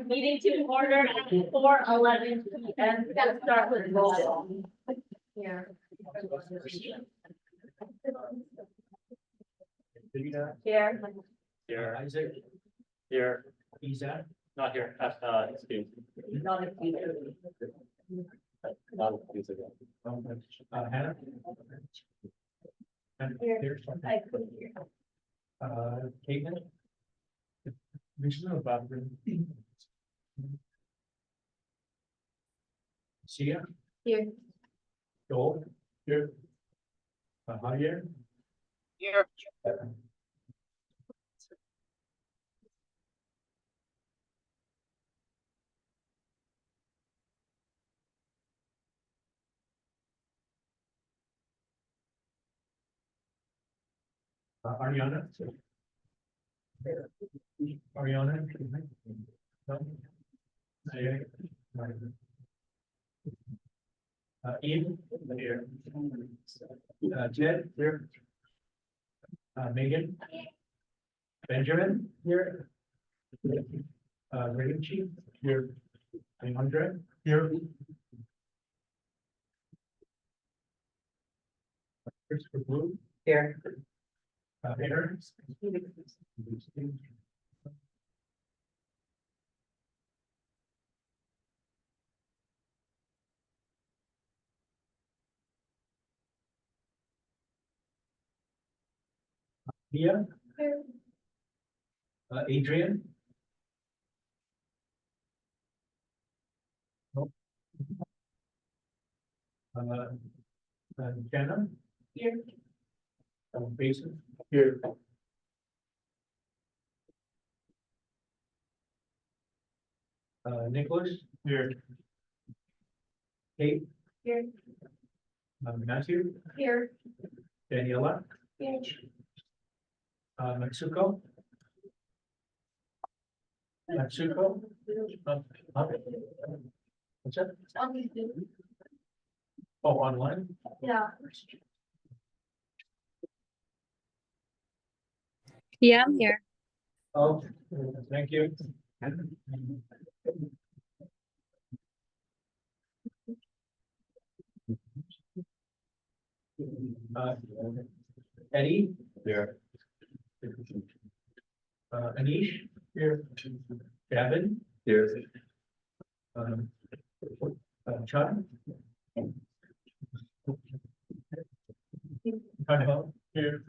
Meeting to order at 4:11 p.m. We're gonna start with roll. Here. Here. Here, Isaac. Here, Isa. Not here. Excuse. Not excused. Not excuse again. Hannah? Here. I couldn't hear. Caitlin? Commissioner about. Sia? Here. Joel? Here. Javier? Here. Ariana? Ariana? No? Okay. Ian? Here. Jed? Here. Megan? Benjamin? Here. Richie? Here. Andre? Here. Christopher Blue? Here. Aaron? Mia? Adrian? Nope. Jenna? Here. Basin? Here. Nicholas? Here. Kate? Here. Matthew? Here. Daniela? Here. Matsuko? Matsuko? What's that? Oh, online? Yeah. Yeah, I'm here. Oh, thank you. Eddie? Here. Anish? Here. Gavin? Here. Chuck? Here.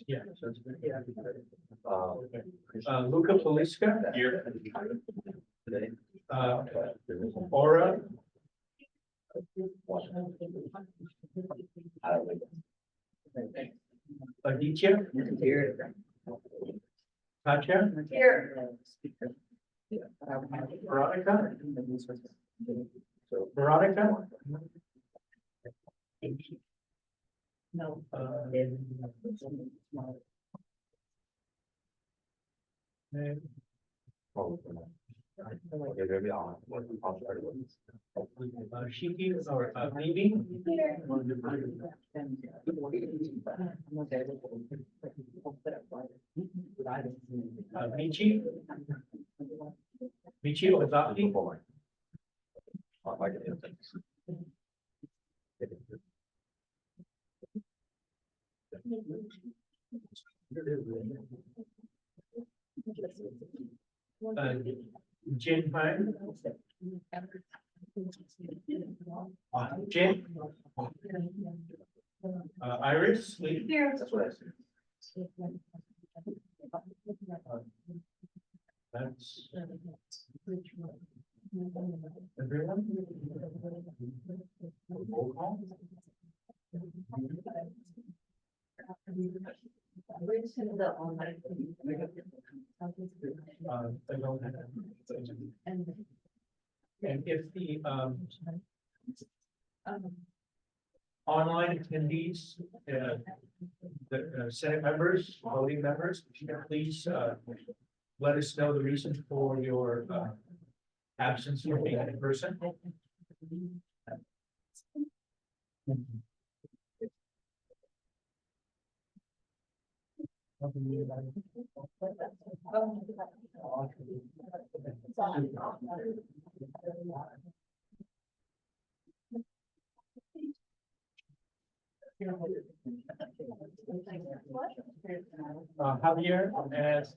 Yeah. Luca Poliska? Here. Aura? Aditya? Here. Katya? Here. Veronica? Veronica? No. Shiki or Bibi? Michi? Michi or Zaki? Jin Han? Jin? Iris? Lee? That's everyone? Roll call? I don't have. And if the online attendees, the Senate members, voting members, if you can please let us know the reason for your absence from being in person. Javier as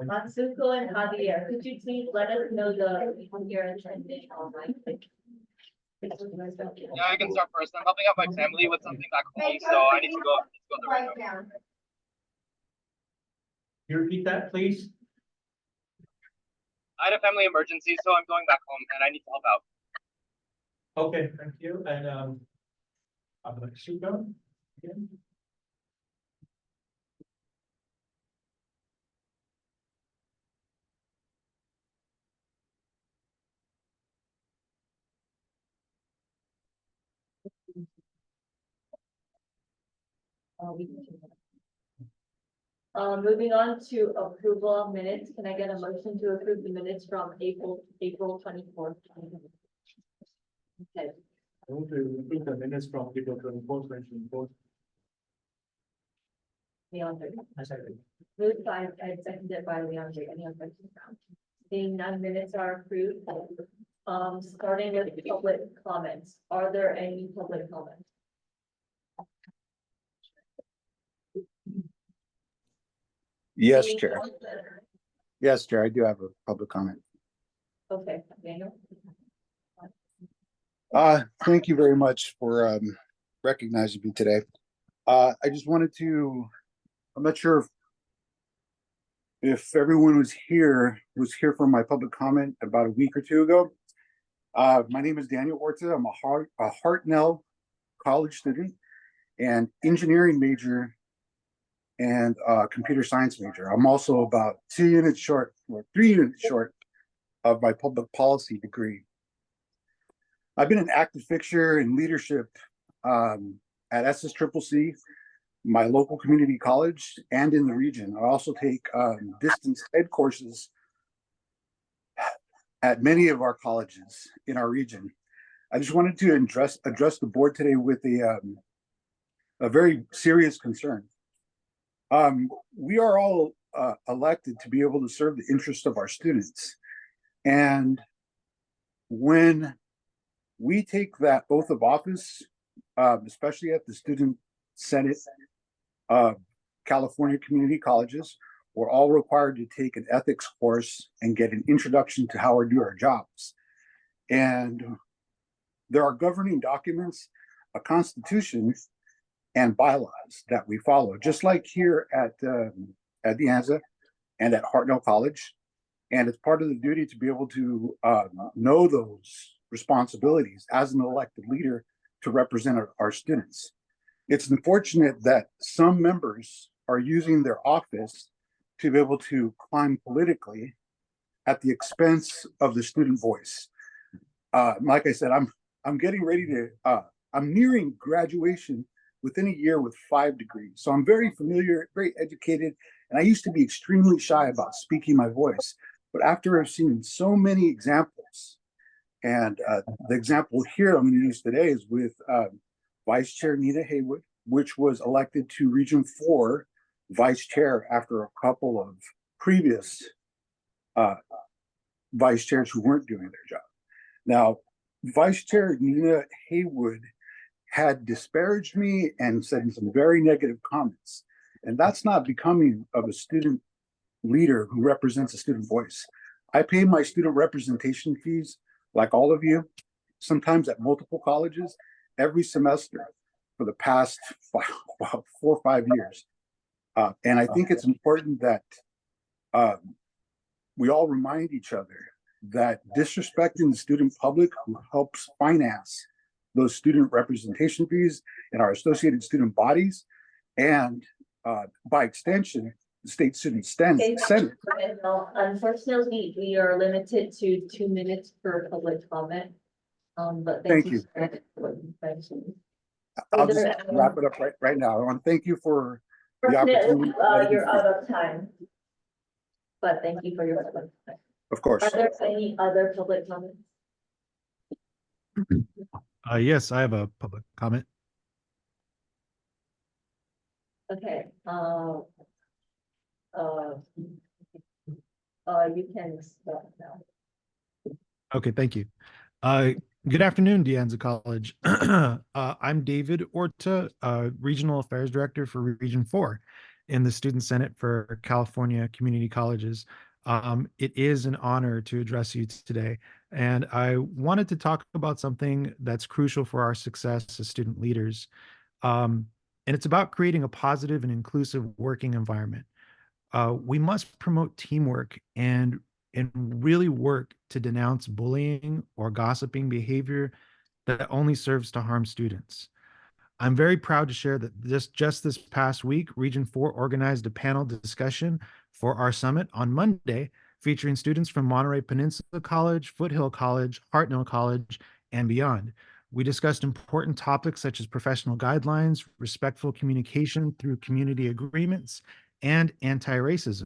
Matsuko and Javier, could you please let us know the here attending online? Yeah, I can start first. I'm helping out my family with something back home, so I need to go the right now. you repeat that, please? I had a family emergency, so I'm going back home and I need to help out. Okay, thank you. And I'm like Suko again. Moving on to approval of minutes, can I get a motion to approve the minutes from April 24th? Okay, I want to approve the minutes from April 24th, 2024. Leandre. I second. Moved by Ed, seconded by Leandre. Any other questions? Seeing none, minutes are approved. Starting with public comments. Are there any public comments? Yes, Seeing Chair. none- Yes, Chair, I do have a public comment. Okay, Daniel. Thank you very much for recognizing me today. I just wanted to, I'm not sure if everyone was here for my public comment about a week or two ago. My name is Daniel Orta. I'm a Hartnell college student and engineering major and computer science major. I'm also about 2 units short, or 3 units short of my public policy degree. I've been an active fixture in leadership at S24, my local community college, and in the region. I also take distance ed courses at many of our colleges in our region. I just wanted to address the board today with a very serious concern. We are all elected to be able to serve the interests of our students. And when we take that oath of office, especially at the Student Senate of California Community Colleges, we're all required to take an ethics course and get an introduction to how we do our jobs. And there are governing documents, a constitution, and bylaws that we follow, just like here at the ANZA and at Hartnell College. And it's part of the duty to be able to know those responsibilities as an elected leader to represent our students. It's unfortunate that some members are using their office to be able to climb politically at the expense of the student voice. Like I said, I'm getting ready to, I'm nearing graduation within a year with 5 degrees. So I'm very familiar, very educated, and I used to be extremely shy about speaking my voice. But after I've seen so many examples, and the example here I'm going to use today is with Vice Chair Nina Haywood, which was elected to Region 4 Vice Chair after a couple of previous vice chairs who weren't doing their job. Now, Vice Chair Nina Haywood had disparaged me and said some very negative comments. And that's not becoming of a student leader who represents a student voice. I pay my student representation fees, like all of you, sometimes at multiple colleges, every semester for the past 4 or 5 years. And I think it's important that we all remind each other that disrespecting the student public who helps finance those student representation fees and our associated student bodies, and by extension, the state student senate. Unfortunately, we are limited to 2 minutes per public comment. But Thank thank you. you. I'll just wrap it up right now. I want to thank you for the opportunity. You're out of time. But thank you for your public comment. Of course. Are there any other public comments? Yes, I have a public comment. Okay, you can start now. Okay, thank you. Good afternoon, De Anza College. I'm David Orta, Regional Affairs Director for Region 4 in the Student Senate for California Community Colleges. It is an honor to address you today, and I wanted to talk about something that's crucial for our success as student leaders. And it's about creating a positive and inclusive working environment. We must promote teamwork and really work to denounce bullying or gossiping behavior that only serves to harm students. I'm very proud to share that just this past week, Region 4 organized a panel discussion for our summit on Monday, featuring students from Monterey Peninsula College, Foothill College, Hartnell College, and beyond. We discussed important topics such as professional guidelines, respectful communication through community agreements, and anti-racism.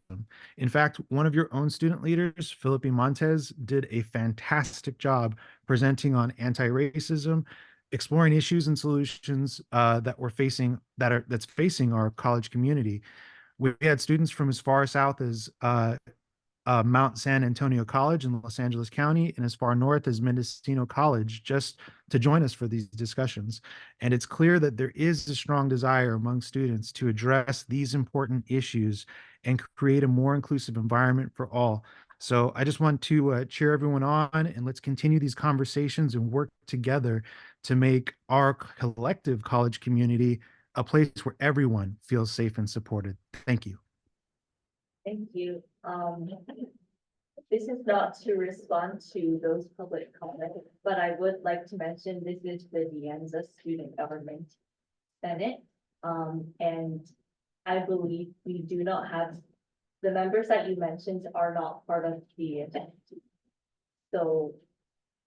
In fact, one of your own student leaders, Philippi Montez, did a fantastic job presenting on anti-racism, exploring issues and solutions that's facing our college community. We had students from as far south as Mount San Antonio College in Los Angeles County and as far north as Mendocino College just to join us for these discussions. And it's clear that there is a strong desire among students to address these important issues and create a more inclusive environment for all. So I just want to cheer everyone on, and let's continue these conversations and work together to make our collective college community a place where everyone feels safe and supported. Thank you. Thank you. This is not to respond to those public comments, but I would like to mention this is the De Anza Student Government Senate. And I believe we do not have, the members that you mentioned are not part of the agenda. So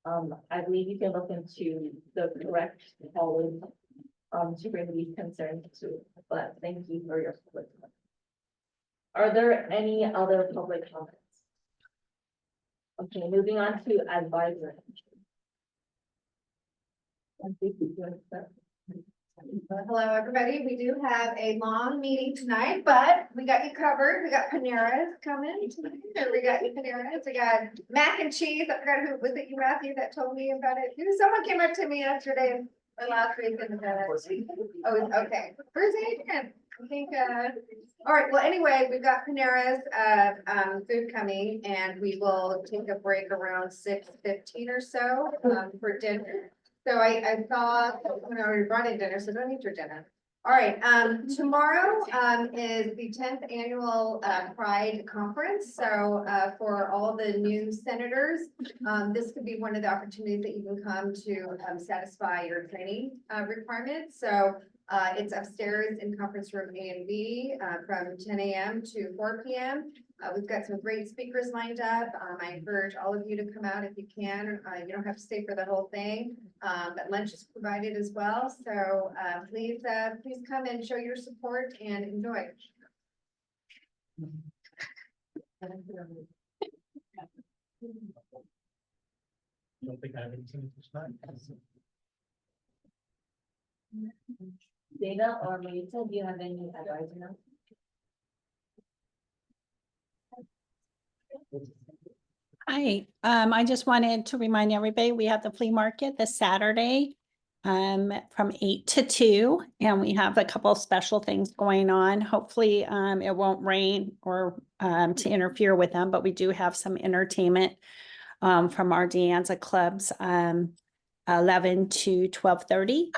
I believe you can look into the correct college to bring these concerns to, but thank you for your public comment. Are there any other public comments? Okay, moving on to advisory. Hello, everybody. We do have a long meeting tonight, but we got you covered. We got Panera's coming tonight. We got you Panera's. We got mac and cheese. I forgot who was it, you, Matthew, that told me about it. Someone came up to me yesterday or last week and oh, okay. Where's Adrian? I think all right, well, anyway, we've got Panera's food coming, and we will take a break around 6:15 or so for dinner. So I thought when I already brought in dinner, so don't eat your dinner. All right, tomorrow is the 10th annual Pride Conference. So for all the new senators, this could be one of the opportunities that you can come to satisfy your training requirements. So It's upstairs in conference room A and B, from 10 a.m. to 4 p.m. We've got some great speakers lined up. I encourage all of you to come out if you can. You don't have to stay for the whole thing, but lunch is provided as well. So please come and show your support and enjoy. I don't think I have anything to start. Dana or Melissa, do you have any advice now? Hi, I just wanted to remind everybody, we have the flea market this Saturday from 8 to 2, and we have a couple of special things going on. Hopefully, it won't rain or to interfere with them, but we do have some entertainment from our Deanza clubs, 11 to 12:30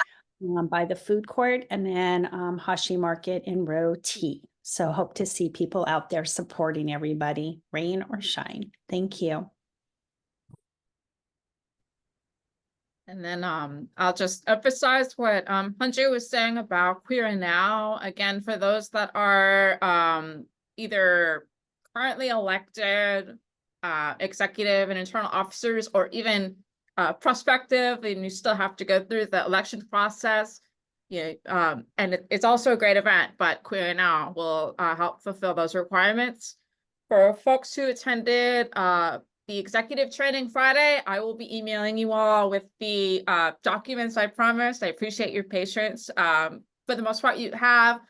by the food court, and then Hashi Market in row T. So hope to see people out there supporting everybody, rain or shine. Thank you. And then I'll just emphasize what Hunju was saying about Queer Now. Again, for those that are either currently elected executive and internal officers, or even prospective, and you still have to go through the election process. And it's also a great event, but Queer Now will help fulfill those requirements. For folks who attended the executive training Friday, I will be emailing you all with the documents I promised. I appreciate your patience. For the most part, you have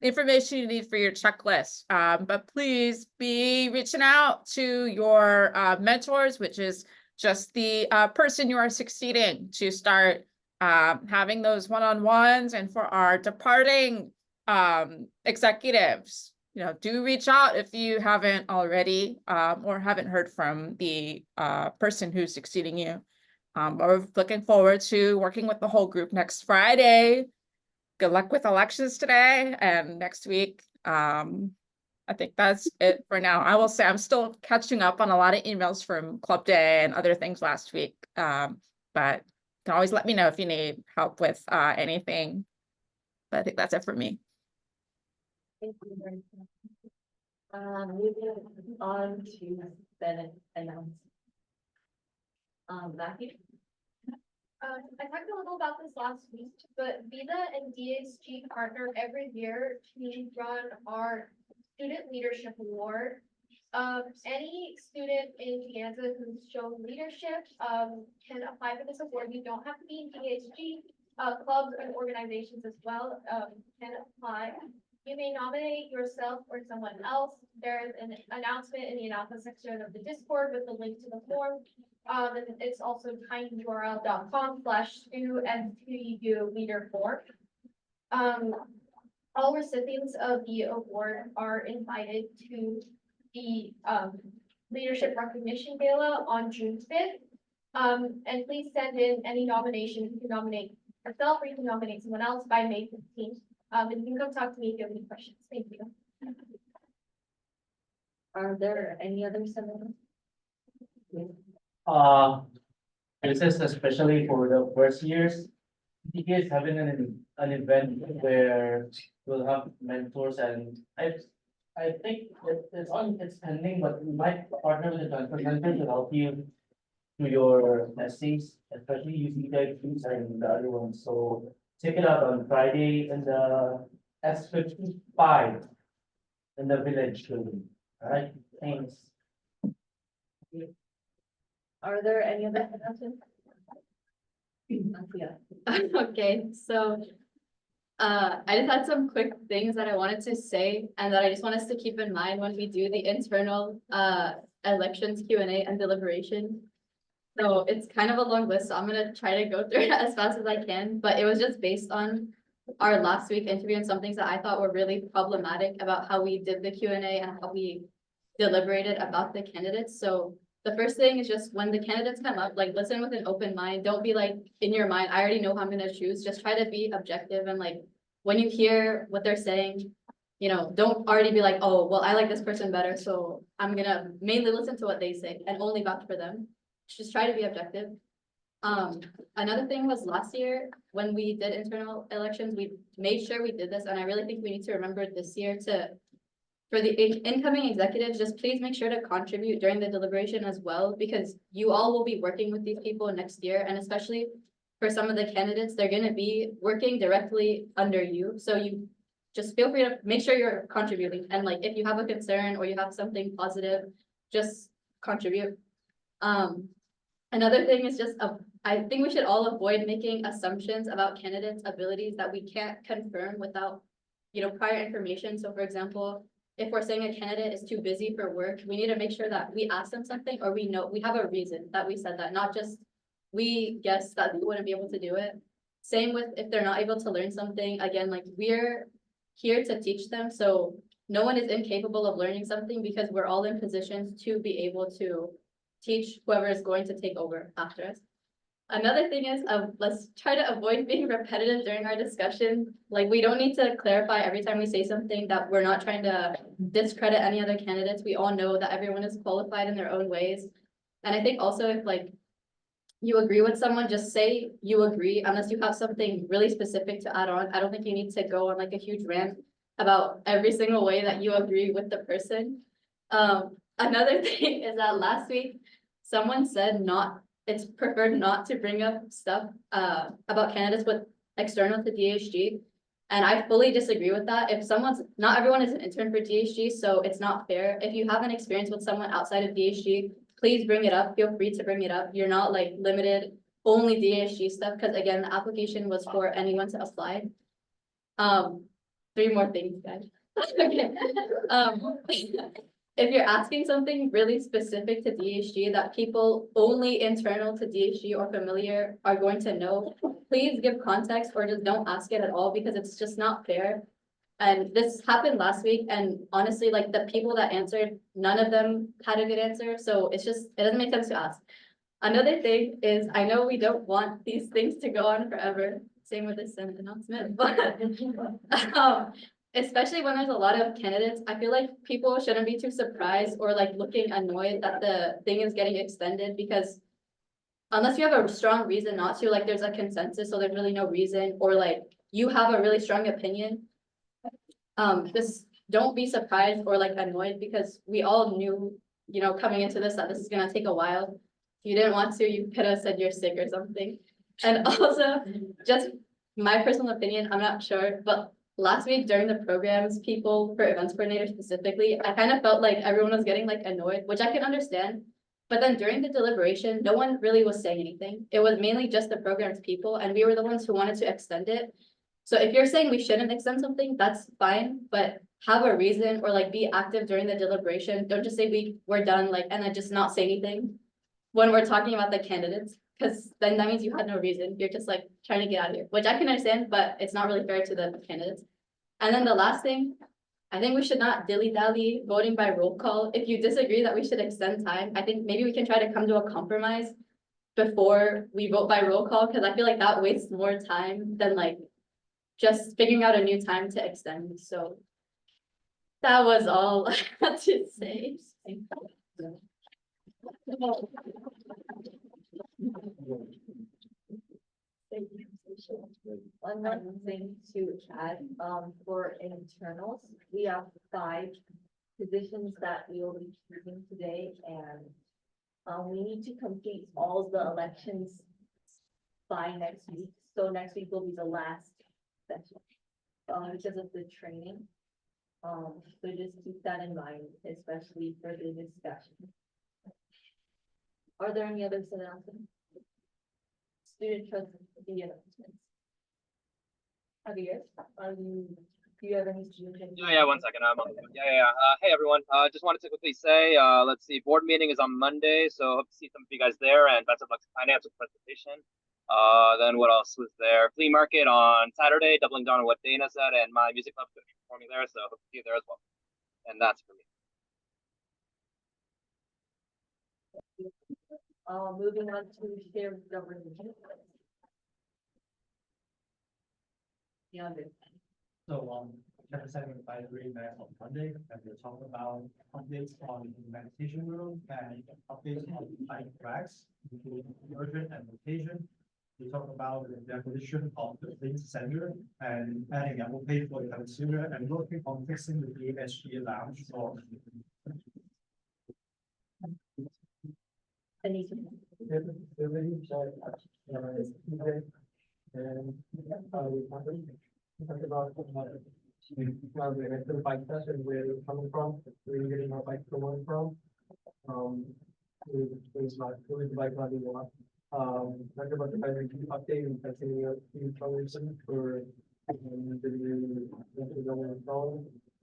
the information you need for your checklist, but please be reaching out to your mentors, which is just the person you are succeeding, to start having those one-on-ones. And for our departing executives, do reach out if you haven't already, or haven't heard from the person who's succeeding you. We're looking forward to working with the whole group next Friday. Good luck with elections today and next week. I think that's it for now. I will say I'm still catching up on a lot of emails from Club Day and other things last week. But you can always let me know if you need help with anything. But I think that's it for me. Thank you very much. Moving on to Senate announcements. Matthew? I talked a little about this last week, but VITA and DASG partner every year to run our Student Leadership Award. Any student in Deanza who's shown leadership can apply for this award. You don't have to be in DASG. Clubs and organizations as well can apply. You may nominate yourself or someone else. There's an announcement in the announcement section of the Discord with the link to the form. And it's also tinyurl.com/student leader form. All recipients of the award are invited to the Leadership Recognition Gala on June 5th. And please send in any nomination. You can nominate yourself or you can nominate someone else by May 15th. And you can come talk to me if you have any questions. Thank you. Are there any other seminars? This is especially for the first years. DK is having an event where we'll have mentors, and I think it's pending, but we might partner with the transfer center to help you through your essays, especially using the groups and the other ones. So check it out on Friday in the S25 in the village building. All right, thanks. Are there any other announcements? Yeah. Okay, so I just had some quick things that I wanted to say and that I just want us to keep in mind when we do the internal elections Q&A and deliberation. So it's kind of a long list, so I'm gonna try to go through it as fast as I can, but it was just based on our last week interview and some things that I thought were really problematic about how we did the Q&A and how we deliberated about the candidates. So the first thing is just when the candidates come up, like listen with an open mind. Don't be like in your mind, I already know who I'm gonna choose. Just try to be objective and like when you hear what they're saying, don't already be like, oh, well, I like this person better, so I'm gonna mainly listen to what they say and only vouch for them. Just try to be objective. Another thing was last year, when we did internal elections, we made sure we did this, and I really think we need to remember this year for the incoming executives, just please make sure to contribute during the deliberation as well, because you all will be working with these people next year, and especially for some of the candidates, they're gonna be working directly under you, so you just feel free to make sure you're contributing, and like, if you have a concern or you have something positive, just contribute. Another thing is just, I think we should all avoid making assumptions about candidates' abilities that we can't confirm without, prior information. So for example, if we're saying a candidate is too busy for work, we need to make sure that we ask them something, or we know, we have a reason that we said that, not just we guess that they wouldn't be able to do it. Same with if they're not able to learn something, again, like, we're here to teach them, so no one is incapable of learning something, because we're all in positions to be able to teach whoever is going to take over after us. Another thing is, let's try to avoid being repetitive during our discussion. Like, we don't need to clarify every time we say something, that we're not trying to discredit any other candidates. We all know that everyone is qualified in their own ways. And I think also, if like you agree with someone, just say you agree, unless you have something really specific to add on. I don't think you need to go on like a huge rant about every single way that you agree with the person. Another thing is that last week, someone said it's preferred not to bring up stuff about candidates with external to DASG. And I fully disagree with that. If not everyone is an intern for DASG, so it's not fair. If you have an experience with someone outside of DASG, please bring it up. Feel free to bring it up. You're not like limited only DASG stuff, because again, the application was for anyone to apply. 3 more things, guys. Okay. If you're asking something really specific to DASG that people only internal to DASG or familiar are going to know, please give context, or just don't ask it at all, because it's just not fair. And this happened last week, and honestly, like, the people that answered, none of them had a good answer, so it doesn't make sense to ask. Another thing is, I know we don't want these things to go on forever, same with this Senate announcement, but especially when there's a lot of candidates, I feel like people shouldn't be too surprised or like looking annoyed that the thing is getting extended, because unless you have a strong reason not to, like, there's a consensus, so there's really no reason, or like you have a really strong opinion, just don't be surprised or like annoyed, because we all knew, coming into this, that this is gonna take a while. If you didn't want to, you could have said you're sick or something. And also, just my personal opinion, I'm not sure, but last week during the programs, people for events coordinator specifically, I kind of felt like everyone was getting like annoyed, which I can understand. But then during the deliberation, no one really was saying anything. It was mainly just the programs people, and we were the ones who wanted to extend it. So if you're saying we shouldn't extend something, that's fine, but have a reason, or like be active during the deliberation. Don't just say we're done, like, and then just not say anything when we're talking about the candidates, because then that means you had no reason. You're just like trying to get out of here, which I can understand, but it's not really fair to the candidates. And then the last thing, I think we should not dilly-dally voting by roll call. If you disagree that we should extend time, I think maybe we can try to come to a compromise before we vote by roll call, because I feel like that wastes more time than like just figuring out a new time to extend. So that was all I had to say. One more thing to add, for internals, we have 5 positions that we will be choosing today, and we need to complete all the elections by next week. So next week will be the last session, because of the training. So just keep that in mind, especially for the discussion. Are there any other announcements? Student trust announcements. Javier, do you have any student? Yeah, 1 second. Hey everyone. Just wanted to quickly say, let's see, board meeting is on Monday, so hope to see some of you guys there, and best of luck to finance with presentation. Then what else was there? Flea market on Saturday, doubling down on what Dana said, and my music club's going to be performing there, so hope to see you there as well. And that's for me. Moving on to shared government. So, representing advisory met on Monday, and we'll talk about updates on the meditation room and updates on bike racks, including version and location. We talk about the definition of the things center and adding Apple Pay for the consumer and working on fixing the DASG lounge for. We talked about the bike test and where it's coming from, where you're getting our bike going from. It's not really the bike running a lot. Talked about the battery update and testing out new colors for the new.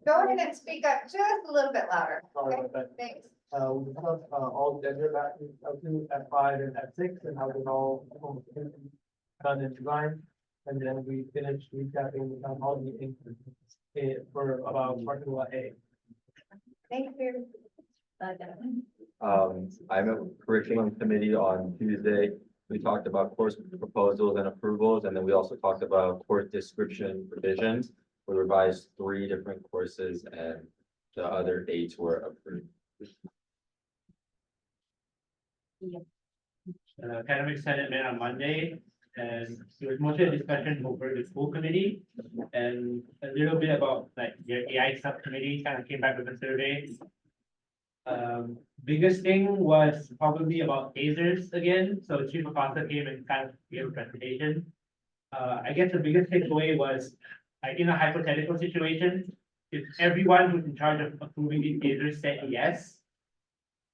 Go ahead and speak up just a little bit louder. Sorry Okay, about that. thanks. We have all gender batteries up to F5 and F6 and how they're all done in design. And then we finished recapping all the increments for about parking lot A. Thank you. I met with curriculum committee on Tuesday. We talked about course proposals and approvals, and then we also talked about course description revisions. We revised 3 different courses and the other 8 were approved. Academic Senate met on Monday, and it was mostly a discussion over the school committee and a little bit about like your AI subcommittee kind of came back with a survey. Biggest thing was probably about tasers again. So Chief Acosta came and kind of gave a presentation. I guess the biggest takeaway was like in a hypothetical situation, if everyone who's in charge of approving these tasers said yes,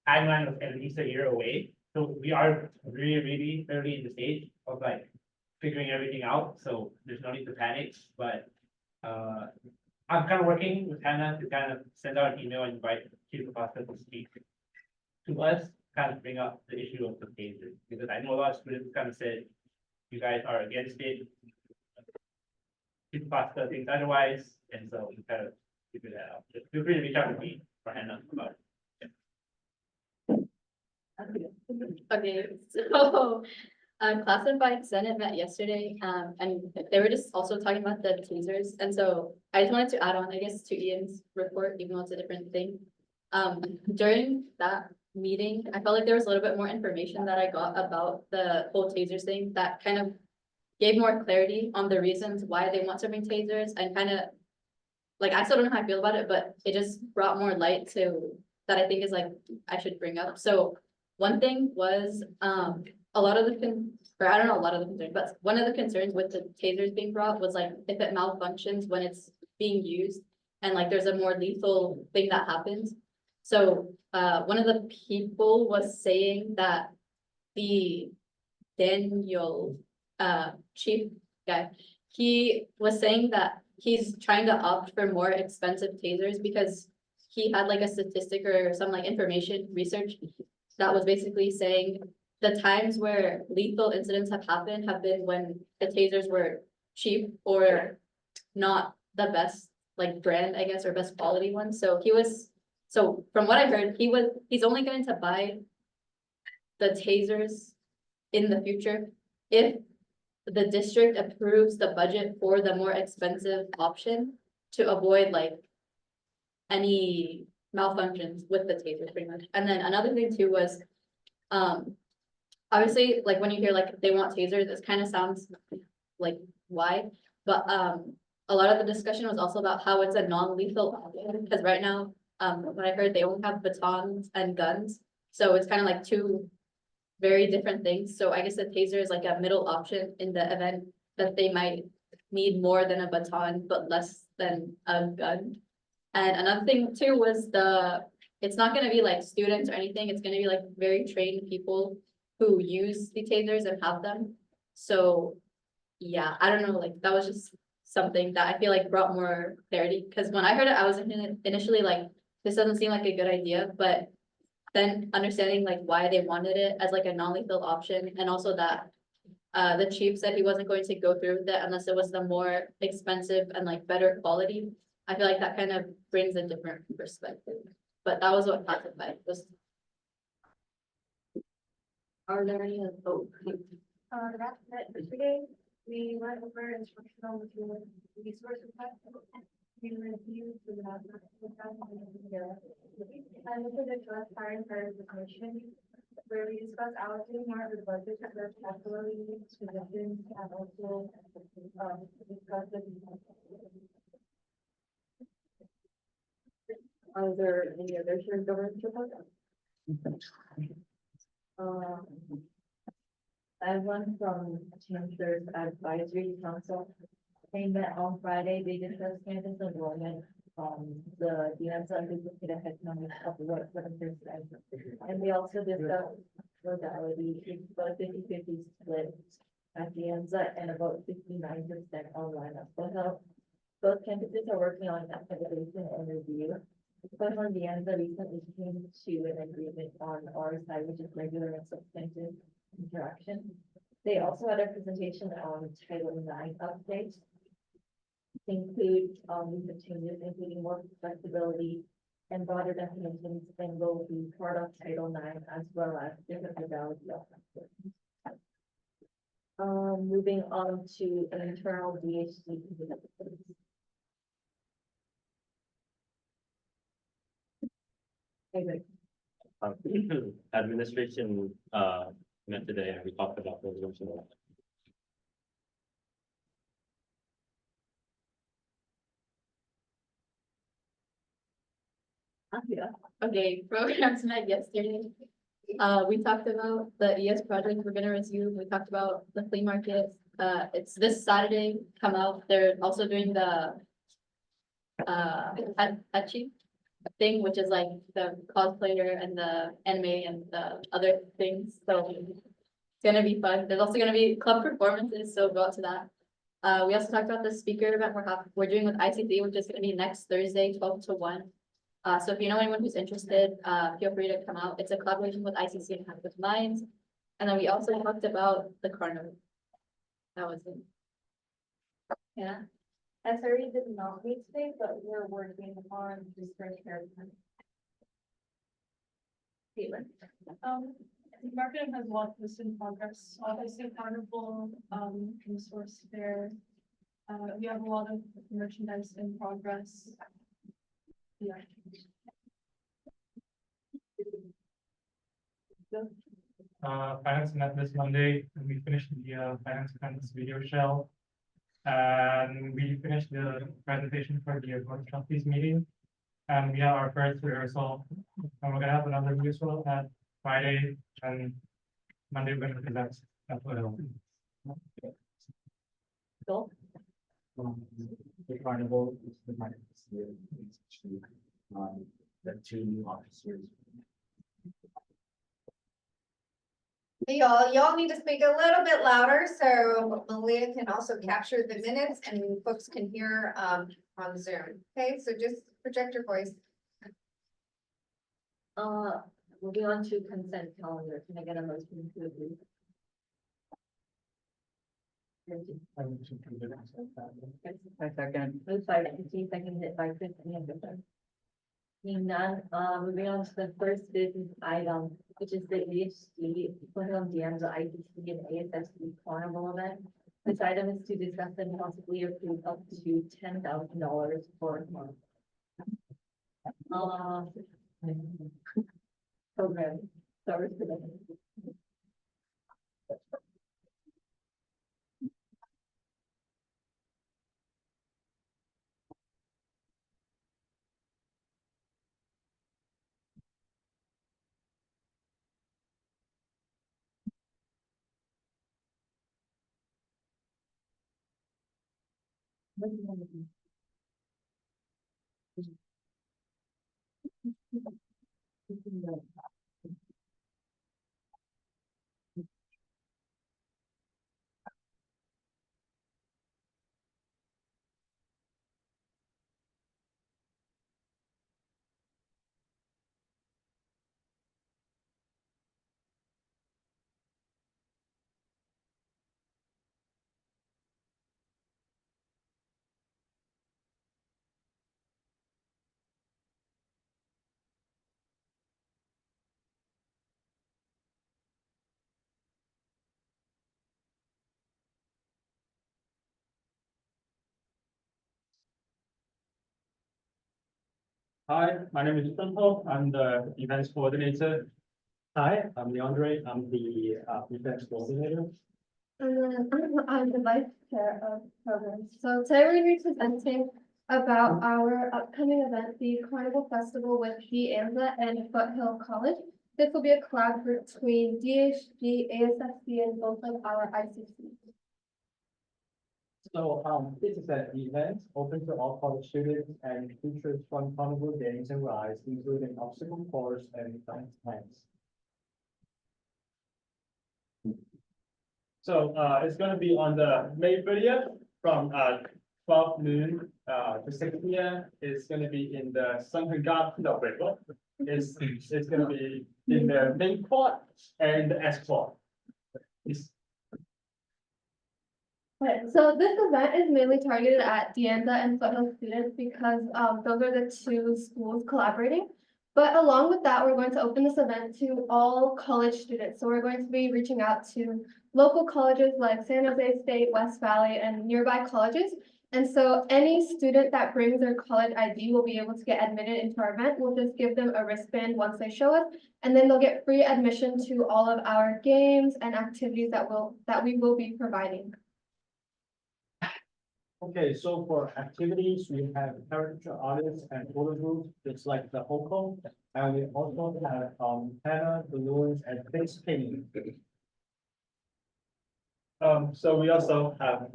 timeline was at least a year away. So we are really early in the stage of like figuring everything out. So there's no need to panic, but I'm kind of working with Hannah to kind of send out an email and invite Chief Acosta to speak to us, kind of bring up the issue of the tasers, because I know a lot of students kind of said, you guys are against it. Chief Acosta thinks otherwise, and so we kind of figure that out. Just feel free to reach out to me or Hannah about it. Okay, so, classified Senate met yesterday, and they were just also talking about the tasers, and so I just wanted to add on, I guess, to Ian's report, even though it's a different thing. During that meeting, I felt like there was a little bit more information that I got about the whole tasers thing that kind of gave more clarity on the reasons why they want to bring tasers and kind of, like, I still don't know how I feel about it, but it just brought more light to that I think is like, I should bring up. So one thing was, a lot of the I don't know a lot of the concerns, but one of the concerns with the tasers being brought was like, if it malfunctions when it's being used and like there's a more lethal thing that happens. So, one of the people was saying that the Daniel, chief guy, he was saying that he's trying to opt for more expensive tasers because he had like a statistic or some like information research that was basically saying the times where lethal incidents have happened have been when the tasers were cheap or not the best like brand, I guess, or best quality ones. So from what I heard, he's only going to buy the tasers in the future if the district approves the budget for the more expensive option to avoid like any malfunctions with the tasers pretty much. And then another thing too was, obviously, like when you hear like they want tasers, this kind of sounds like why, but a lot of the discussion was also about how it's a non-lethal option, because right now, what I heard, they only have batons and guns, so it's kind of like 2 very different things. So I guess the taser is like a middle option in the event that they might need more than a baton, but less than a gun. And another thing too was it's not gonna be like students or anything, it's gonna be like very trained people who use the tasers and have them. So, yeah, I don't know, like that was just something that I feel like brought more clarity, because when I heard it, I was initially like, this doesn't seem like a good idea, but then understanding like why they wanted it as like a non-lethal option, and also that the chief said he wasn't going to go through with it unless it was the more expensive and like better quality. I feel like that kind of brings a different perspective, but that was what classified was. Are there any? Yesterday, we went over instructional material resource request. peer review to the. I look at the draft hiring prioritization, where we discuss allocating more of the budget to the capital needs positions and also, discuss the. Are there any other shared governance reports? I have one from Chancellor's Advisory Council. They met on Friday, they discussed campus enrollment, the answer is looking at economic of the work for the first time. And we also discussed modality, it's about a 50-50 split at the end, and about 59% online. So both campuses are working on accreditation and review. But on the end, recently came to an agreement on our side, which is regular and substantive interaction. They also had a presentation on Title IX updates. Include the changes, including more flexibility and broader definitions, and will be part of Title IX as well as different modalities of. Moving on to internal DHC. Administration, met today and we talked about resolution. Yeah, okay, programs met yesterday. We talked about the ES project we're gonna resume. We talked about the flea market. It's this Saturday, come out. They're also doing the Achi thing, which is like the cosplayer and the anime and the other things. So it's gonna be fun. There's also gonna be club performances, so go out to that. We also talked about the speaker event we're doing with ICT, which is gonna be next Thursday, 12 to 1. So if you know anyone who's interested, feel free to come out. It's a collaboration with ICC and Hack with Minds. And then we also talked about the carnival. That was it. Yeah, SRE did not meet today, but we're working on discretionary. Caitlin. Marketing has a lot of this in progress, obviously carnival, resource fair. We have a lot of merchandise in progress. Yeah. Finance met this Monday, and we finished the finance plans video shell. And we finished the presentation for the board of trustees meeting. And we have our first rehearsal, and we're gonna have another rehearsal at Friday, and Monday we're gonna present. That's what it'll be. Cool. The carnival is the market this year. The two new officers. Hey, y'all need to speak a little bit louder so Malia can also capture the minutes and folks can hear on Zoom. Okay, so just project your voice. Moving on to consent calendar, can I get a motion to approve? I second. Moved by Christine, seconded by Christine Anderson. Seeing none, moving on to the first business item, which is the EHC, Putnam Dianza ITC and ASSC Carnival event. This item is to discuss and possibly approve up to $10,000 for a month. Program, sorry for that. Hi, my name is Junho. I'm the events coordinator. Hi, I'm Leandre. I'm the events coordinator. And then I'm the vice chair of programs. So today we're going to be presenting about our upcoming event, the Carnival Festival with DASG and Foothill College. This will be a collab between DASG, ASFC, and both of our ICCs. So this is an event open to all college students and features fun carnival games and rides, including obstacle course and science plans. So it's gonna be on the May 30th from 12 noon to 6 p.m. It's gonna be in the Sunken Garden, no, wait, what? It's gonna be in the main court and the S court. Okay, so this event is mainly targeted at DASG and Foothill students because those are the two schools collaborating. But along with that, we're going to open this event to all college students. So we're going to be reaching out to local colleges like San Jose State, West Valley, and nearby colleges. And so any student that brings their college ID will be able to get admitted into our event. We'll just give them a wristband once they show us, and then they'll get free admission to all of our games and activities that we will be providing. Okay, so for activities, we have caricature artists and photo groups, it's like the Hoko. And we also have henna, balloons, and face painting. So we also have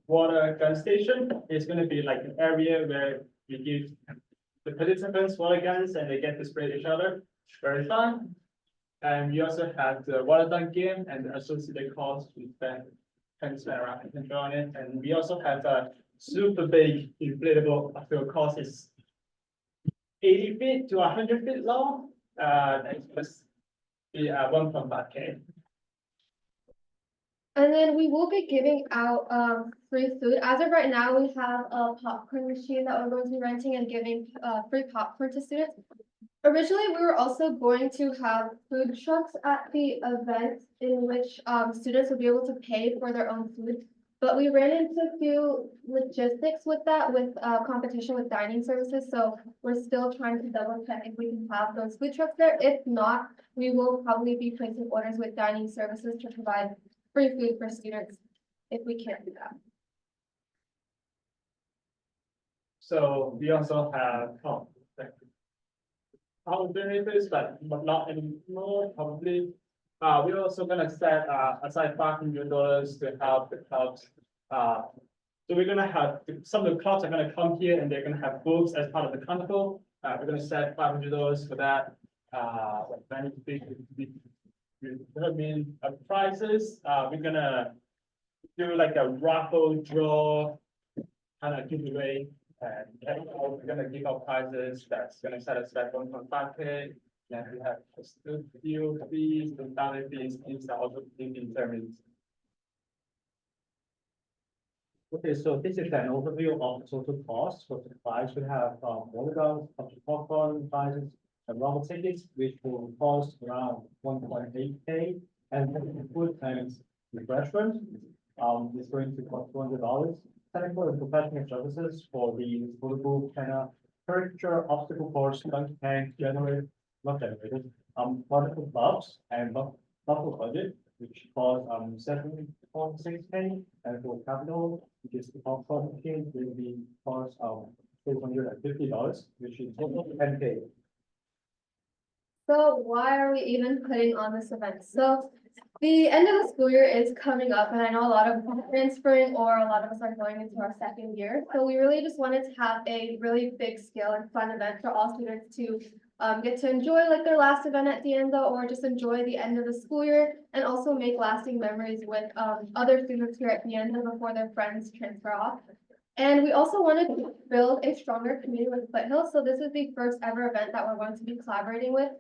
water gun station. It's gonna be like an area where we give the participants water guns and they get to spray each other. Very fun. And we also have the water gun game and the associated costs we spend around and enjoying it. And we also have a super big inflatable, I feel cost is 80 feet to 100 feet long. It's just be 1.5K. And then we will be giving out free food. As of right now, we have a popcorn machine that we're going to be renting and giving free popcorn to students. Originally, we were also going to have food trucks at the event in which students would be able to pay for their own food. But we ran into a few logistics with that, with competition with dining services. So we're still trying to double check if we can have those food trucks there. If not, we will probably be placing orders with dining services to provide free food for students if we can't do that. So we also have our generators, but not anymore, probably. We're also gonna set aside $500 to help the clubs. So we're gonna have some of the clubs are gonna come here and they're gonna have booths as part of the carnival. We're gonna set $500 for that. Many big prizes. We're gonna do like a raffle draw kind of giveaway. And we're gonna give out prizes that's gonna set us at 1.5K. And we have few fees, the valid fees, things that also being determined. Okay, so this is an overview of the total cost for supplies. We have water guns, popcorn, prizes, and raffle tickets, which will cost around 1.8K. And food and refreshment is going to cost $200. Technical and professional services for the photo booth, henna, caricature, obstacle course, dunk tank, generated, not generated, particle clubs and buffer budget, which costs 7.6K, and for capital, which is the popcorn machine, will be cost $250, which is total 10K. So why are we even putting on this event? So the end of the school year is coming up, and I know a lot of us are transferring or a lot of us are going into our second year. So we really just wanted to have a really big scale and fun event for all students to get to enjoy like their last event at DASG or just enjoy the end of the school year and also make lasting memories with other students here at DASG before their friends transfer off. And we also wanted to build a stronger community with Foothill. So this is the first ever event that we're going to be collaborating with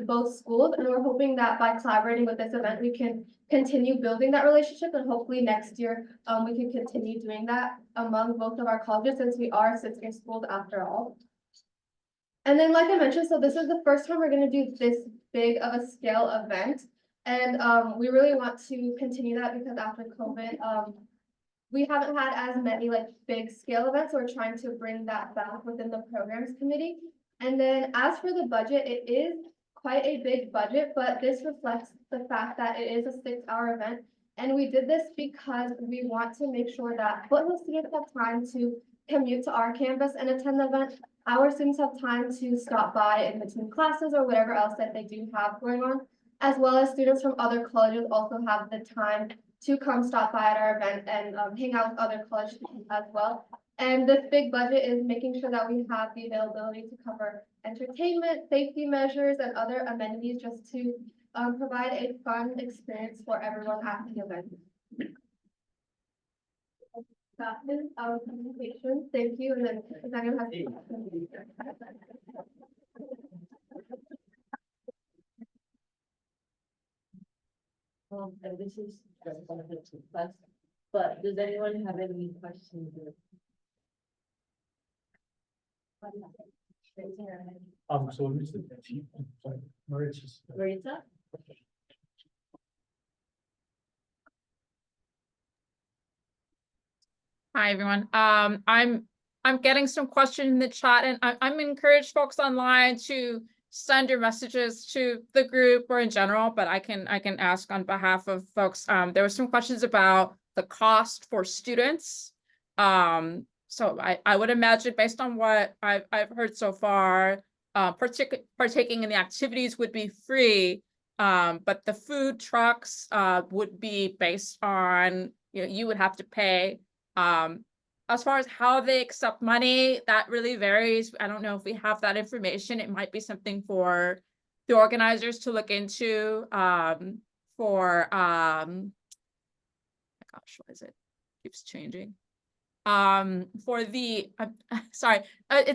both schools. And we're hoping that by collaborating with this event, we can continue building that relationship. And hopefully next year, we can continue doing that among both of our colleges since we are sister schools after all. And then, like I mentioned, so this is the first time we're going to do this big of a scale event. And we really want to continue that because after COVID, we haven't had as many like big scale events. So we're trying to bring that back within the programs committee. And then as for the budget, it is quite a big budget, but this reflects the fact that it is a 6-hour event. And we did this because we want to make sure that Foothill students have time to commute to our campus and attend the event. Our students have time to stop by in between classes or whatever else that they do have going on, as well as students from other colleges also have the time to come stop by at our event and hang out with other college students as well. And this big budget is making sure that we have the availability to cover entertainment, safety measures, and other amenities just to provide a fun experience for everyone at the event. That is our presentation. Thank you. And then if anyone has any questions. And this is one of the two class, but does anyone have any questions? So who's the chief? Sorry, Mauritius. Marita? Hi, everyone. I'm getting some questions in the chat, and I'm encourage folks online to send your messages to the group or in general, but I can ask on behalf of folks. There were some questions about the cost for students. So I would imagine, based on what I've heard so far, partaking in the activities would be free, but the food trucks would be based on, you would have to pay. As far as how they accept money, that really varies. I don't know if we have that information. It might be something for the organizers to look into. For my gosh, what is it? Keeps changing. For the sorry, I'm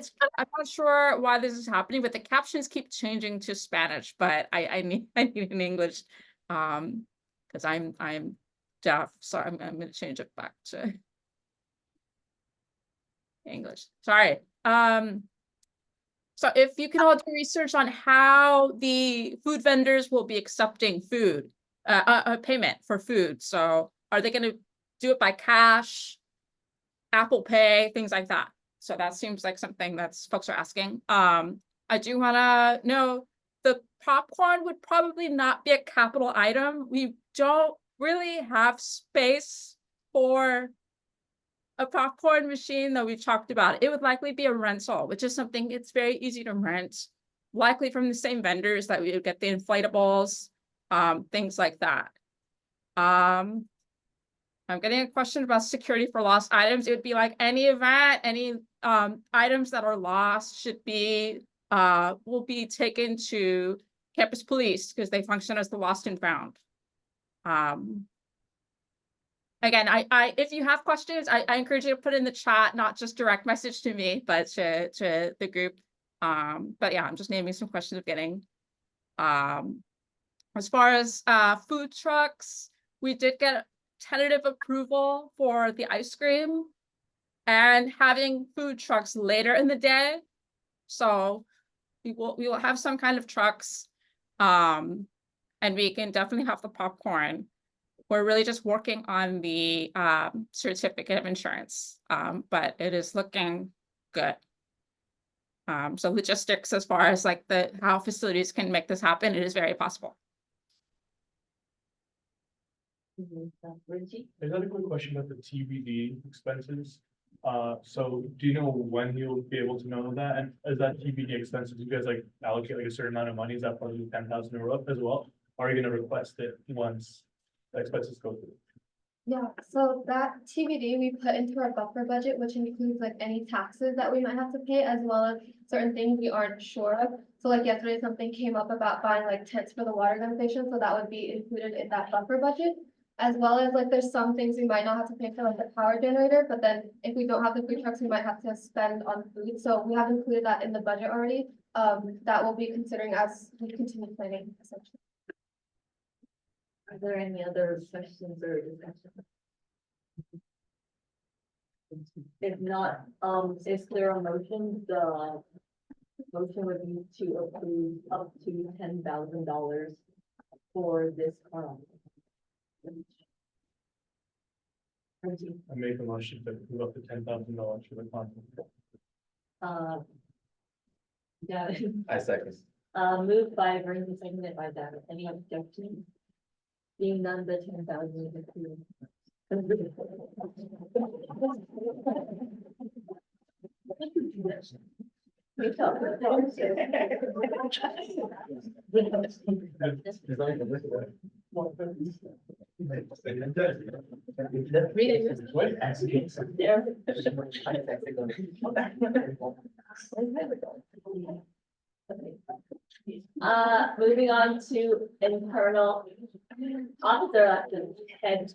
not sure why this is happening, but the captions keep changing to Spanish, but I need an English, because I'm deaf, so I'm going to change it back to English. Sorry. So if you can all do research on how the food vendors will be accepting food, payment for food. So are they going to do it by cash, Apple Pay, things like that? So that seems like something that folks are asking. I do want to know, the popcorn would probably not be a capital item. We don't really have space for a popcorn machine that we talked about. It would likely be a rental, which is something it's very easy to rent, likely from the same vendors that we would get the inflatables, things like that. I'm getting a question about security for lost items. It would be like any event, any items that are lost should be will be taken to campus police because they function as the lost and found. Again, if you have questions, I encourage you to put in the chat, not just direct message to me, but to the group. But yeah, I'm just naming some questions of getting. As far as food trucks, we did get tentative approval for the ice cream and having food trucks later in the day. So we will have some kind of trucks, and we can definitely have the popcorn. We're really just working on the certificate of insurance, but it is looking good. So logistics, as far as like how facilities can make this happen, it is very possible. Another quick question about the TBD expenses. So do you know when you'll be able to know that? And as that TBD expenses, you guys like allocate like a certain amount of money? Is that part of the 10,000 euro as well? Or are you going to request it once the expenses go through? Yeah, so that TBD we put into our buffer budget, which includes like any taxes that we might have to pay, as well as certain things we aren't sure of. So like yesterday, something came up about buying like tents for the water gun station, so that would be included in that buffer budget. As well as like there's some things we might not have to pay for, like the power generator, but then if we don't have the food trucks, we might have to spend on food. So we have included that in the budget already. That we'll be considering as we continue planning essentially. Are there any other questions or discussion? If not, is there a motion? The motion would be to approve up to $10,000 for this I make a motion to approve up to $10,000 for the conference. Yeah. I second. Moved by Vernon, seconded by David. Any objections? Being none, the 10,000 is approved. Moving on to internal officer elections, head.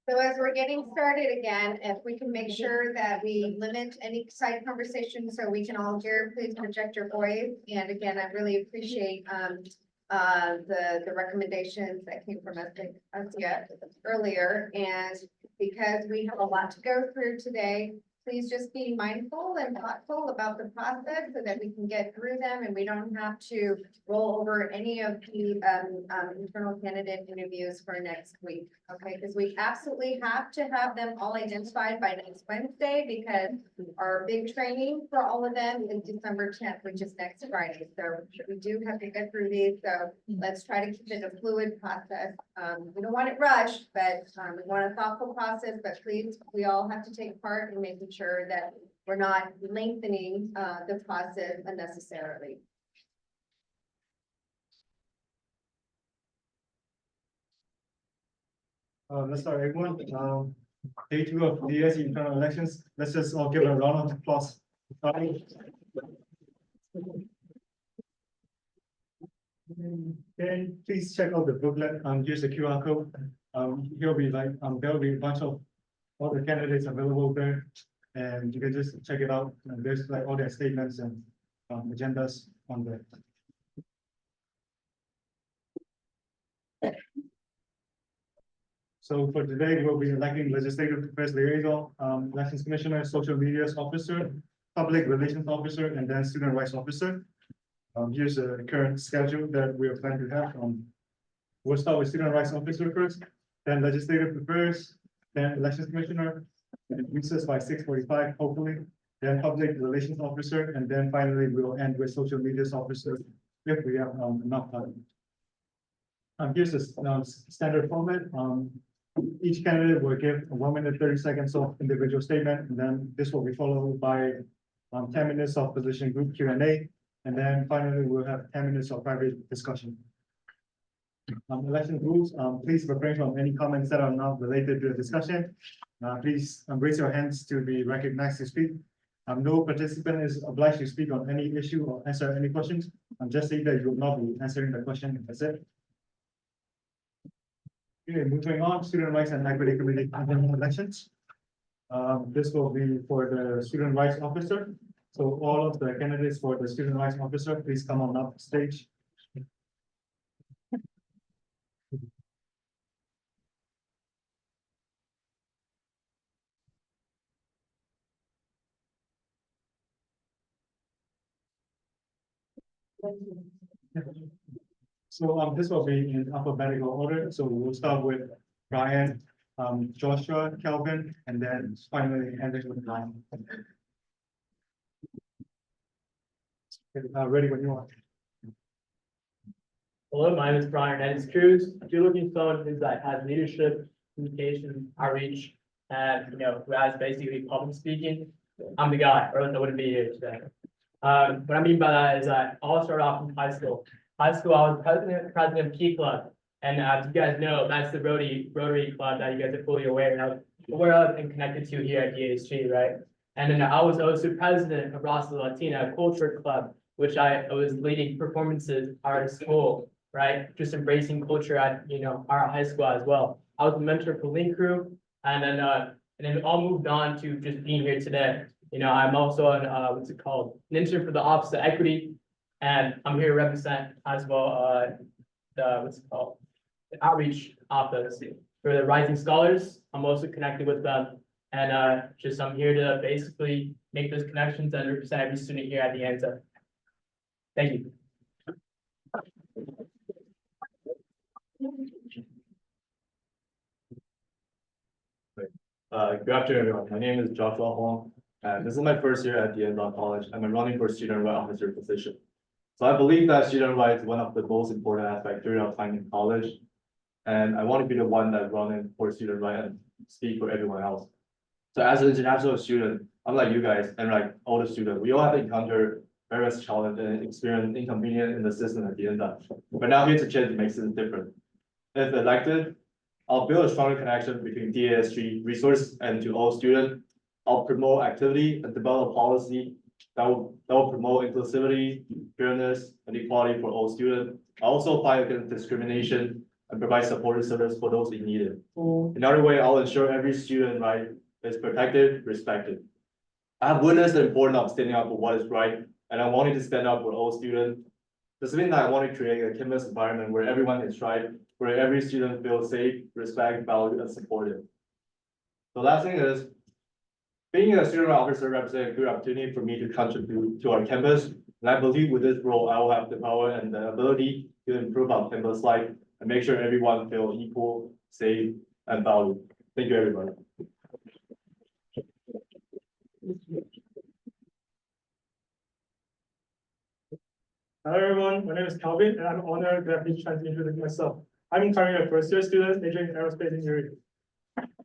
So as we're getting started again, if we can make sure that we limit any side conversations so we can all hear, please project your voice. And again, I really appreciate the recommendations that came from us earlier. And because we have a lot to go through today, please just be mindful and thoughtful about the process so that we can get through them and we don't have to roll over any of the internal candidate interviews for next week. Okay, because we absolutely have to have them all identified by next Wednesday because our big training for all of them is December 10th, which is next Friday. So we do have to get through these. So let's try to keep it a fluid process. We don't want it rushed, but we want a thoughtful process, but please, we all have to take part in making sure that we're not lengthening the process unnecessarily. Let's start everyone. Day 2 of DASG internal elections. Let's just all give a round of applause. Then please check out the booklet. Here's the QR code. Here'll be like there'll be a bunch of all the candidates available there, and you can just check it out. And there's like all their statements and agendas on there. So for today, we'll be electing legislative affairs liaison, elections commissioner, social media officer, public relations officer, and then student rights officer. Here's the current schedule that we are planning to have. We'll start with student rights officer first, then legislative affairs, then elections commissioner, and recess by 6:45, hopefully, then public relations officer, and then finally we'll end with social media officer if we have enough time. Here's the standard format. Each candidate will give 1 minute 30 seconds of individual statement, and then this will be followed by 10 minutes of position group Q&A, and then finally we'll have 10 minutes of private discussion. Election rules, please refrain from any comments that are not related to the discussion. Please raise your hands to be recognized to speak. No participant is obliged to speak on any issue or answer any questions. Just say that you will not be answering the question. That's it. Okay, moving on, student rights and equity committee elections. This will be for the student rights officer. So all of the candidates for the student rights officer, please come on up stage. So this will be in alphabetical order. So we'll start with Brian, Joshua, Kelvin, and then finally ending with Ryan. Ready when you are. Hello, my name is Brian Ennis Cruz. If you're looking for someone who's like has leadership, communication, outreach, and who has basically public speaking, I'm the guy, or else I wouldn't be here today. What I mean by that is that I'll start off in high school. High school, I was president of Key Club, and as you guys know, that's the Rotary Club that you guys are fully aware of and connected to here at DASG, right? And then I was also president of Rasa Latina Culture Club, which I was leading performances at our school, right? Just embracing culture at our high school as well. I was the mentor for Link Crew, and then it all moved on to just being here today. You know, I'm also an, what's it called, an intern for the Office of Equity. And I'm here to represent as well, the, what's it called, the outreach office for the Rising Scholars. I'm also connected with them. And just I'm here to basically make those connections and represent every student here at the ANZA. Thank you. Good afternoon, everyone. My name is Joshua Huang, and this is my first year at the DASG College. I'm running for student right officer position. So I believe that student right is one of the most important aspects during our time in college. And I want to be the one that running for student right and speak for everyone else. So as an international student, unlike you guys and like all the students, we all have to encounter various challenges and experience inconvenience in the system at the end of. But now here to change makes it different. If elected, I'll build a stronger connection between DASG resources and to all students. I'll promote activity and develop policy that will promote inclusivity, fairness, and equality for all students. I also fight against discrimination and provide supportive service for those in need. Another way, I'll ensure every student right is protected, respected. I have witnessed the importance of standing up for what is right, and I wanted to stand up for all students. This means that I want to create a campus environment where everyone is right, where every student feels safe, respected, valued, and supported. The last thing is, being a student officer represents a good opportunity for me to contribute to our campus. And I believe with this role, I will have the power and the ability to improve our campus life and make sure everyone feels equal, safe, and valued. Thank you, everybody. Hello, everyone. My name is Calvin, and I'm honored to have been trying to introduce myself. I'm currently a first-year student majoring in aerospace engineering.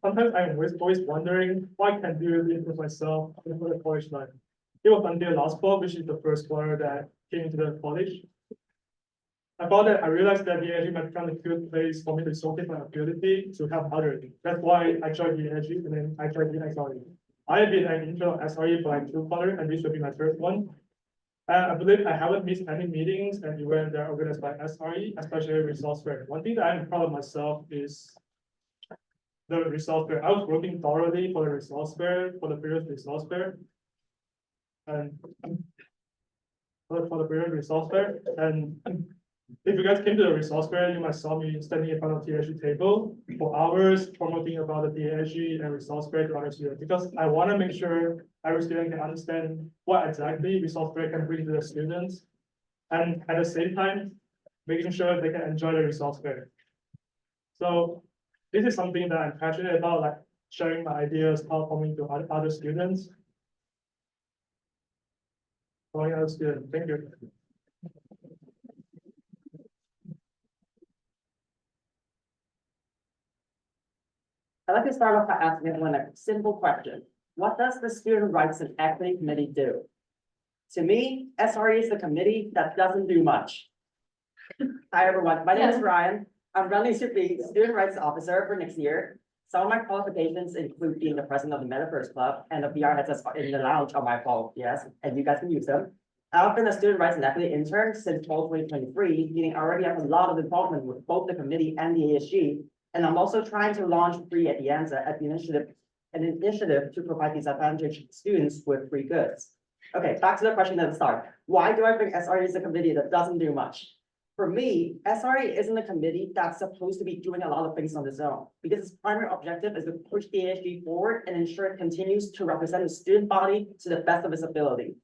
Sometimes I'm always wondering what I can do to improve myself for the college life. It was until last fall, which is the first quarter that I came into the college. I thought that I realized that the DASG might become a good place for me to showcase my ability to help others. That's why I joined the DASG and then I joined the SRE. I have been an intern at SRE for like 2 quarters, and this will be my first one. I believe I haven't missed any meetings and events that are organized by SRE, especially resource fair. One thing that I'm proud of myself is the resource fair. I was working thoroughly for the resource fair, for the previous resource fair. And for the previous resource fair. And if you guys came to the resource fair, you might saw me standing in front of the DASG table for hours promoting about the DASG and resource fair to other students, because I want to make sure every student can understand what exactly resource fair can bring to the students, and at the same time, making sure they can enjoy the resource fair. So this is something that I'm passionate about, like sharing my ideas, performing to other students. Thank you. I'd like to start off by asking everyone a simple question. What does the Student Rights and Equity Committee do? To me, SRE is the committee that doesn't do much. Hi, everyone. My name is Ryan. I'm running to be Student Rights Officer for next year. Some of my qualifications include being the president of the Metaverse Club and the VR headsets in the lounge on my phone. Yes, and you guys can use them. I've been a Student Rights and Equity intern since fall 2023, meaning I already have a lot of involvement with both the committee and the ASG. And I'm also trying to launch free at the ANZA at the an initiative to provide disadvantaged students with free goods. Okay, back to the question at the start. Why do I think SRE is a committee that doesn't do much? For me, SRE isn't a committee that's supposed to be doing a lot of things on its own, because its primary objective is to push the ASG forward and ensure it continues to represent the student body to the best of its ability.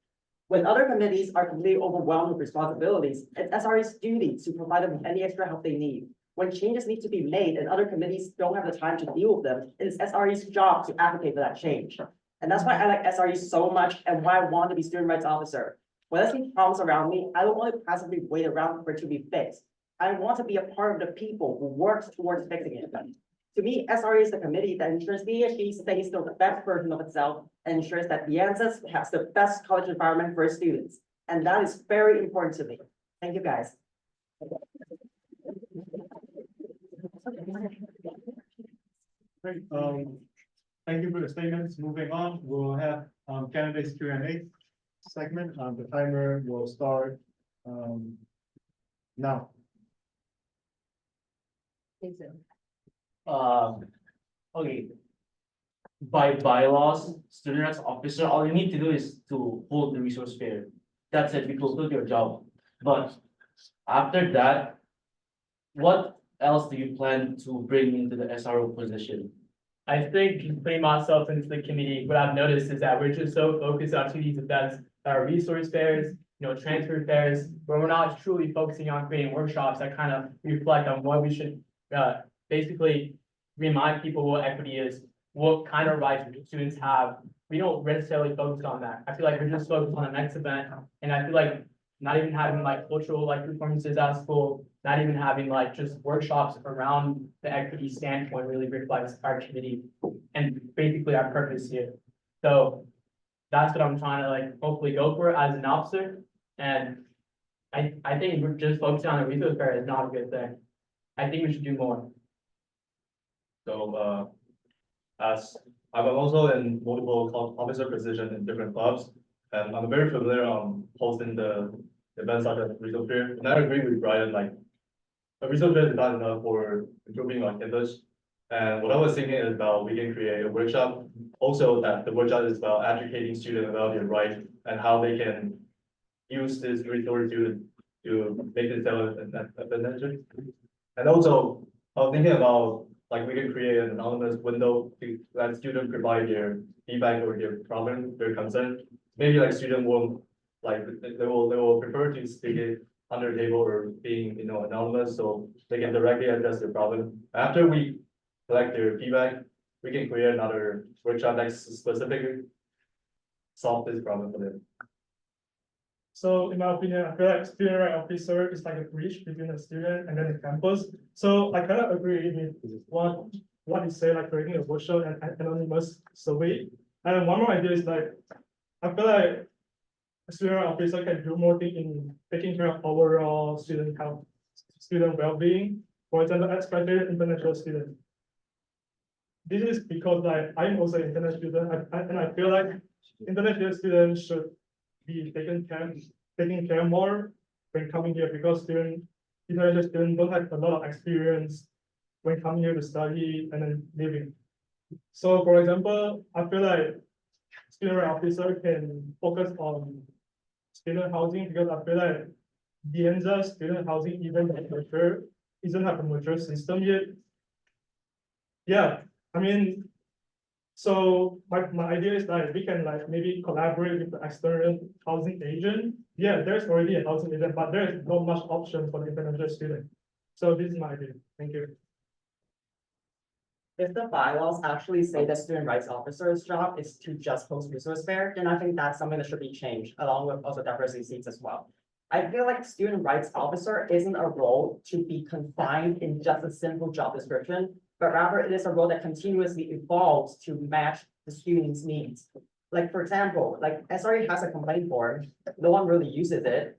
When other committees are completely overwhelmed with responsibilities, it's SRE's duty to provide them with any extra help they need. When changes need to be made and other committees don't have the time to deal with them, it is SRE's job to advocate for that change. And that's why I like SRE so much and why I want to be Student Rights Officer. When I see problems around me, I don't want to passively wait around for it to be fixed. I want to be a part of the people who works towards fixing it. To me, SRE is the committee that ensures the DASG stays still the best version of itself and ensures that the ANZA has the best college environment for its students. And that is very important to me. Thank you, guys. Great. Thank you for the statements. Moving on, we'll have candidates Q&A segment. The timer will start now. Okay. by bylaws, student rights officer, all you need to do is to hold the resource fair. That's it, you fulfilled your job. But after that, what else do you plan to bring into the SRO position? I think putting myself into the committee, what I've noticed is that we're just so focused on these events, our resource fairs, transfer fairs, where we're not truly focusing on creating workshops that kind of reflect on what we should, basically remind people what equity is, what kind of rights students have. We don't necessarily focus on that. I feel like we're just focused on the next event, and I feel like not even having like cultural like performances at school, not even having like just workshops around the equity standpoint really reflects our committee and basically our purpose here. So that's what I'm trying to like hopefully go for as an officer. And I think we're just focusing on the resource fair is not a good thing. I think we should do more. So, as I'm also in multiple officer position in different clubs, and I'm very familiar on hosting the events such as resource fair. And I agree with Brian, like a resource fair is not enough for improving on campus. And what I was thinking is about we can create a workshop, also that the workshop is about educating students about their rights and how they can use this resource to make themselves an. And also, I was thinking about like we can create an anonymous window to let students provide their feedback or their problem, their concern. Maybe like student will like they will prefer to stick it under the table or being anonymous, so they can directly address their problem. After we collect their feedback, we can create another workshop that specifically solve this problem for them. So in my opinion, I feel like student right officer is like a bridge between the student and then the campus. So I kind of agree with what you say, like creating a workshop and anonymous survey. And one more idea is like, I feel like a student right officer can do more thing in taking care of overall student health, student well-being, for example, especially international students. This is because like I'm also an international student, and I feel like international students should be taken care more when coming here, because international students don't have a lot of experience when coming here to study and then living. So for example, I feel like student right officer can focus on student housing, because I feel like DASG student housing isn't have a mature system yet. Yeah, I mean, so my idea is that we can like maybe collaborate with the external housing agent. Yeah, there's already a housing agent, but there is not much option for the international student. So this is my idea. Thank you. If the bylaws actually say the student rights officer's job is to just host resource fair, then I think that's something that should be changed, along with also diversity seats as well. I feel like student rights officer isn't a role to be confined in just a simple job description, but rather it is a role that continuously evolves to match the student's needs. Like, for example, like SRE has a complaint form, no one really uses it.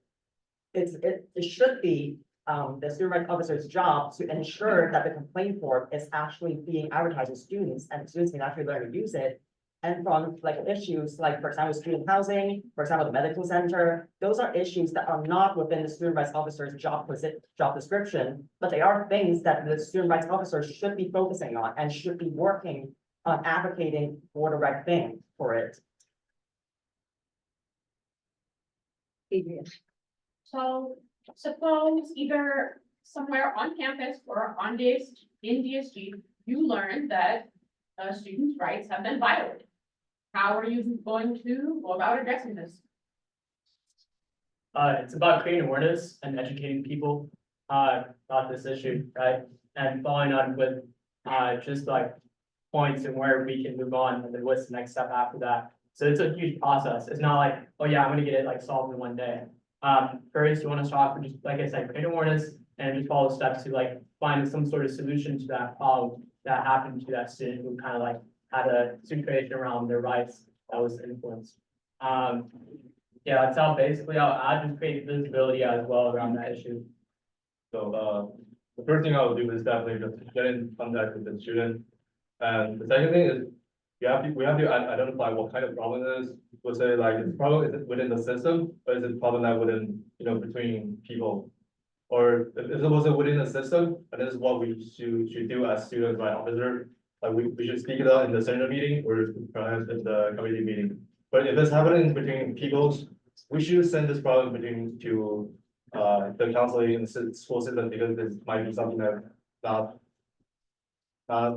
It should be the student rights officer's job to ensure that the complaint form is actually being advertised to students, and students can actually learn to use it. And from like issues like, for example, student housing, for example, the medical center, those are issues that are not within the student rights officer's job description, but they are things that the student rights officer should be focusing on and should be working on advocating for the right thing for it. Adrian. So suppose either somewhere on campus or on in DSG, you learn that a student's rights have been violated. How are you going to go about addressing this? It's about creating awareness and educating people about this issue, right? And following on with just like points and where we can move on, and then what's the next step after that. So it's a huge process. It's not like, oh yeah, I'm gonna get it like solved in one day. First, you want to start with just like I said, create awareness and just follow steps to like find some sort of solution to that problem that happened to that student who kind of like had a situation around their rights that was influenced. Yeah, that's how basically I'll just create visibility as well around that issue. So the first thing I will do is definitely just get in contact with the student. And the second thing is we have to identify what kind of problem it is. We'll say like is it within the system, or is it problem that within between people? Or if it wasn't within the system, and this is what we should do as students right officer. Like we should speak it out in the Senate meeting or perhaps in the committee meeting. But if it's happening between peoples, we should send this problem between to the counseling and school system because this might be something that not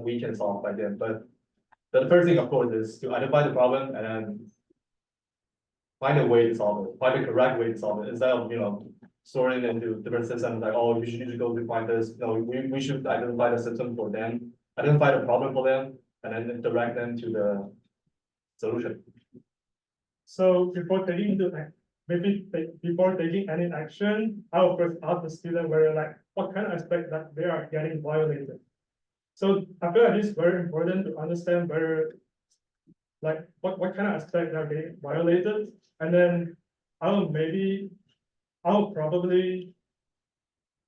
we can solve by then. But the first thing, of course, is to identify the problem and then find a way to solve it, find the correct way to solve it instead of sorting into different systems like, oh, you should usually go to find this. No, we should identify the system for them, identify the problem for them, and then direct them to the solution. So before taking before taking any action, I will first ask the student whether like what kind of aspect that they are getting violated. So I feel like it's very important to understand whether like what kind of aspect they are getting violated, and then I'll probably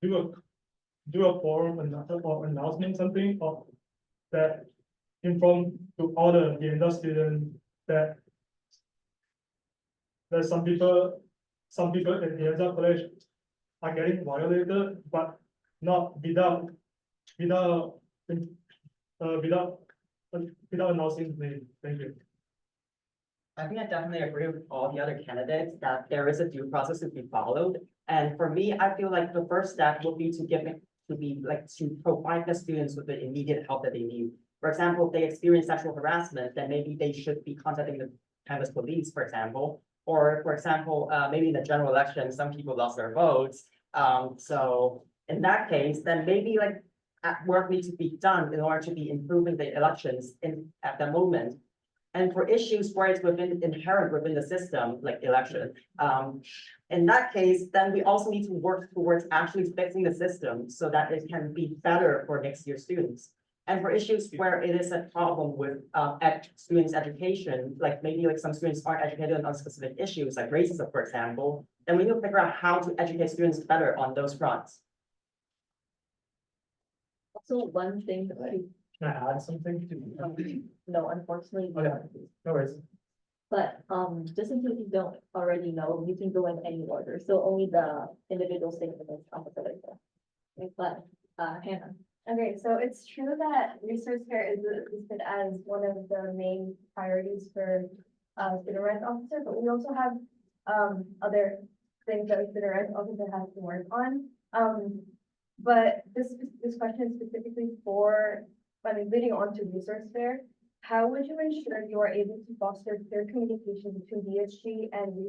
do a forum or announcement something of that inform to all the DASG students that there's some people in the DASG college are getting violated, but not without announcing the name. Thank you. I think I definitely agree with all the other candidates that there is a due process to be followed. And for me, I feel like the first step would be to provide the students with the immediate help that they need. For example, if they experience sexual harassment, then maybe they should be contacting the campus police, for example. Or for example, maybe in the general election, some people lost their votes. So in that case, then maybe like work needs to be done in order to be improving the elections at the moment. And for issues where it's inherent within the system, like election, in that case, then we also need to work towards actually fixing the system so that it can be better for next year's students. And for issues where it is a problem with students' education, like maybe like some students aren't educated on specific issues like racism, for example, then we need to figure out how to educate students better on those fronts. Also, one thing that Can I add something to? no, unfortunately. Okay. No worries. But just in case you don't already know, you can go in any order, so only the individual statements alphabetical. But Hannah. Okay, so it's true that resource care is listed as one of the main priorities for student rights officer, but we also have other things that a student rights officer has to work on. But this question is specifically for, leading on to resource fair. How would you ensure you are able to foster clear communication between DSG and the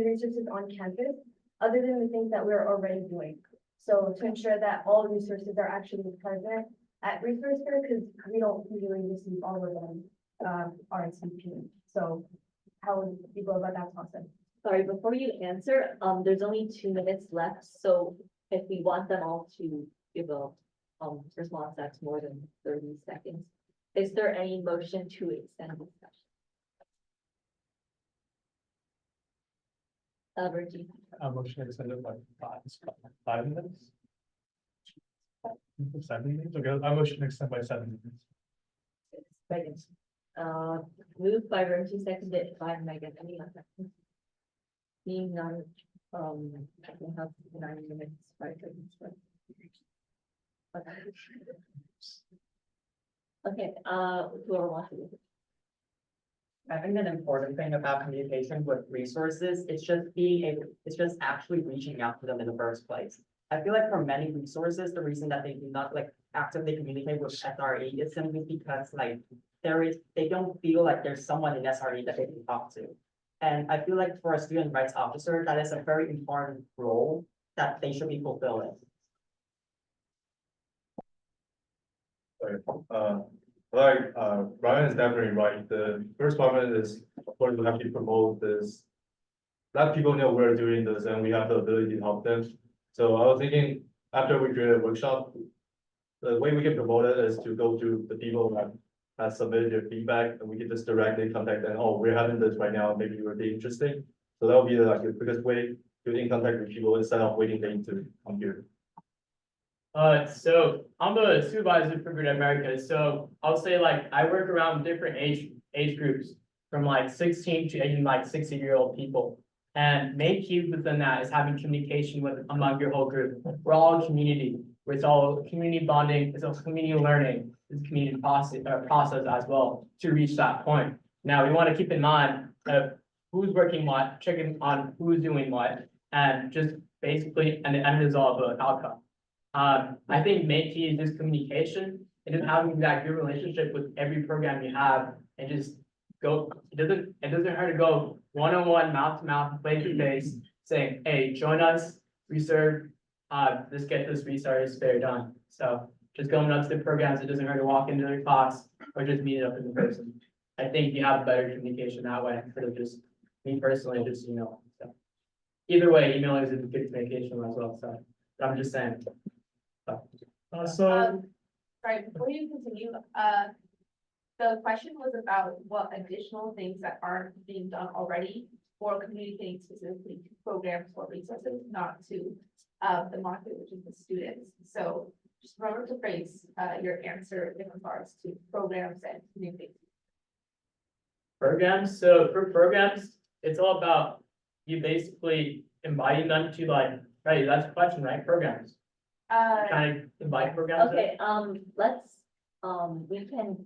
resources on campus, other than the things that we're already doing? So to ensure that all resources are actually present at resource fair, because we don't usually receive all of them RSVP. So how would you go about that process? Sorry, before you answer, there's only 2 minutes left, so if we want them all to give a response that's more than 30 seconds, is there any motion to extend the session? Virgie. A motion extended by 5 minutes. 7 minutes, okay, I motion extend by 7 minutes. Seconds. Moved by Virgie, seconded by Megan. Any other questions? Being none, I can have 9 minutes, 5 seconds. Okay, whoever wants to. I think an important thing about communication with resources is just actually reaching out to them in the first place. I feel like for many resources, the reason that they do not like actively communicate with SRE is simply because like they don't feel like there's someone in SRE that they can talk to. And I feel like for a student rights officer, that is a very important role that they should be fulfilling. Brian is definitely right. The first problem is, of course, we have to promote this. Let people know we're doing this and we have the ability to help them. So I was thinking after we create a workshop, the way we can promote it is to go to the people that have submitted their feedback and we can just directly contact them. Oh, we're having this right now. Maybe it would be interesting. So that would be like the quickest way to get in contact with people instead of waiting for them to come here. So I'm the supervisor for Good America. So I'll say like I work around different age groups from like 16 to even like 60-year-old people. And main key within that is having communication among your whole group. We're all a community. It's all community bonding. It's all community learning. this community process as well to reach that point. Now, we want to keep in mind who's working what, checking on who's doing what, and just basically an end result of an outcome. I think main key is just communication and just having that good relationship with every program you have, and just go. It doesn't hurt to go one-on-one, mouth-to-mouth, face-to-face, saying, "Hey, join us. We serve. Let's get this resource fair done." So just going up to the programs, it doesn't hurt to walk into their class or just meet up in person. I think you have better communication that way instead of just me personally, just email. So either way, email is a good communication as well. So I'm just saying. Sorry, before you continue, the question was about what additional things that aren't being done already or communicating specifically to programs or resources, not to the market, which is the students. So just remember to phrase your answer in regards to programs and communicating. Programs, so for programs, it's all about you basically inviting them to right, that's the question, right? Programs. Trying to invite programs. Okay, let's, we can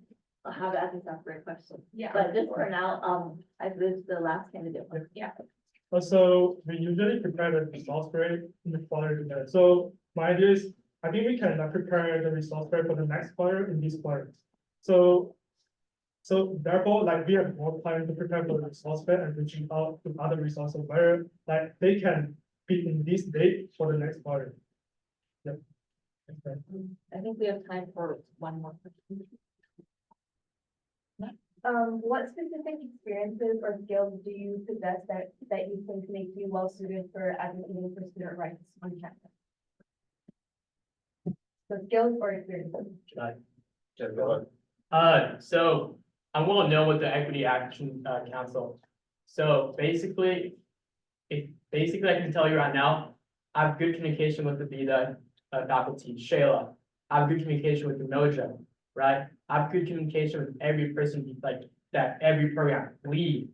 have it as a separate question. Yeah. But just for now, I believe the last candidate was. Yeah. Also, we usually prepare the results grade in the quarter together. So my idea is, I think we can prepare the results grade for the next quarter in this quarter. So therefore, we have more time to prepare for the results grade and reaching out to other resources where they can be in this date for the next quarter. Yep. Okay. I think we have time for one more question. What specific experiences or skills do you possess that you think make you well suited for advocating for student rights on campus? So skills or experiences? So I want to know what the Equity Action Council. So basically, I can tell you right now, I have good communication with the VEDA faculty, Shayla. I have good communication with the Mojo, right? I have good communication with every person, that every program, lead,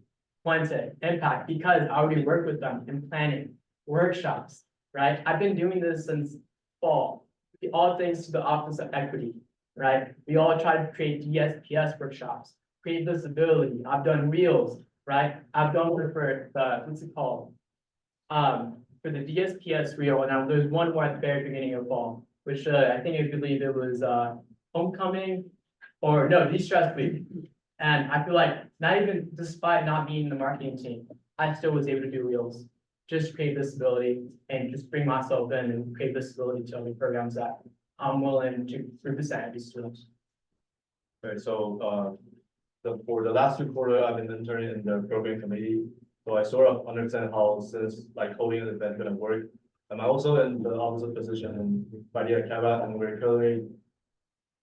Puente, Impact, because I already work with them in planning, workshops, right? I've been doing this since fall, all thanks to the Office of Equity, right? We all try to create DSPS workshops, create visibility. I've done reels, right? I've done one for the, what's it called? For the DSPS reel, and there's one more at the very beginning of fall, which I believe it was homecoming, or no, de-stress week. And I feel like not even despite not being in the marketing team, I still was able to do reels, just create visibility and just bring myself in and create visibility to other programs that I'm willing to represent these students. Okay, so for the last 2 quarters, I've been interning in the program committee. So I sort of understand how since holding an event gonna work. I'm also in the opposite position in Badia Kaba, and we're currently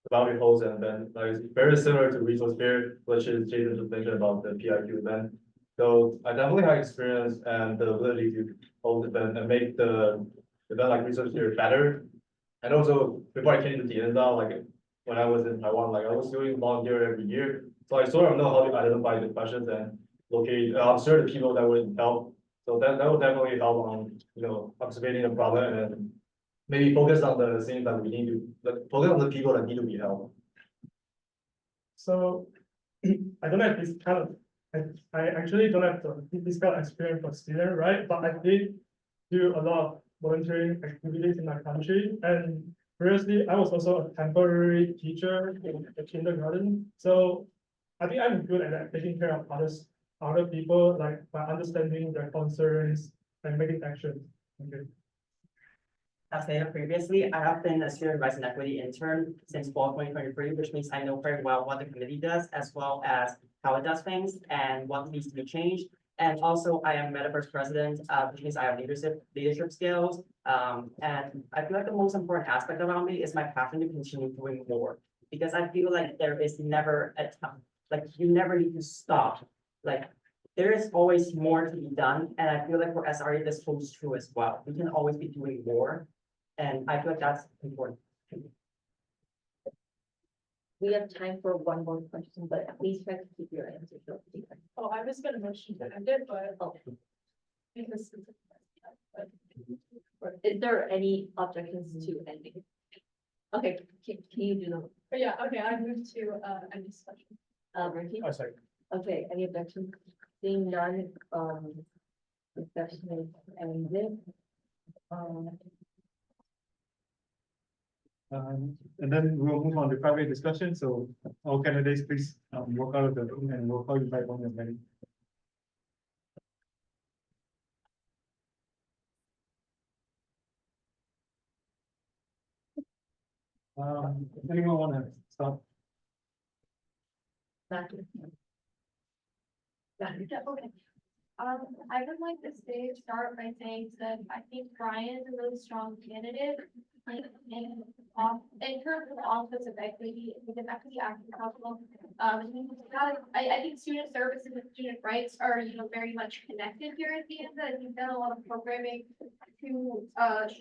about to host an event it's very similar to Resource Fair, which is Jason just mentioned about the PIQ event. So I definitely have experience and the ability to hold the event and make the event like Resource Fair better. And also before I came to DNSA, when I was in Taiwan, I was doing volunteer every year. So I sort of know how to identify the questions and locate, observe the people that would help. So that would definitely help on, observing the problem and maybe focus on the things that we need to, focus on the people that need to be helped. So I don't have this kind of, I actually don't have this kind of experience for student, right? But I did do a lot of volunteering activities in my country. And previously, I was also a temporary teacher in the kindergarten. So I think I'm good at taking care of other people, by understanding their concerns and making action. Okay. As stated previously, I have been a student rights and equity intern since fall 2023, which means I know very well what the committee does, as well as how it does things and what needs to be changed. And also, I am Metaverse president, which means I have leadership skills. And I feel like the most important aspect about me is my passion to continue doing more, because I feel like there is never a time, you never need to stop. There is always more to be done, and I feel like for SRE, this holds true as well. We can always be doing more, and I feel like that's important. We have time for one more question, but please try to keep your answer short. Oh, I was gonna motion to end it, but. Because. Is there any objections to ending? Okay, can you do the, But yeah, okay, I move to, end discussion. Ricky? Oh, sorry. Okay, any objections? Seeing none, discussion is ended. And then we'll move on to private discussion, so all candidates, please, walk out of the room and we'll call you back on your menu. Anyone wanna start? Back. Yeah, okay. I would like to start by saying that I think Brian is a really strong candidate. Like, in terms of the Office of Equity, with an equity action council, I think student services and student rights are, very much connected here at the end. And you've done a lot of programming to,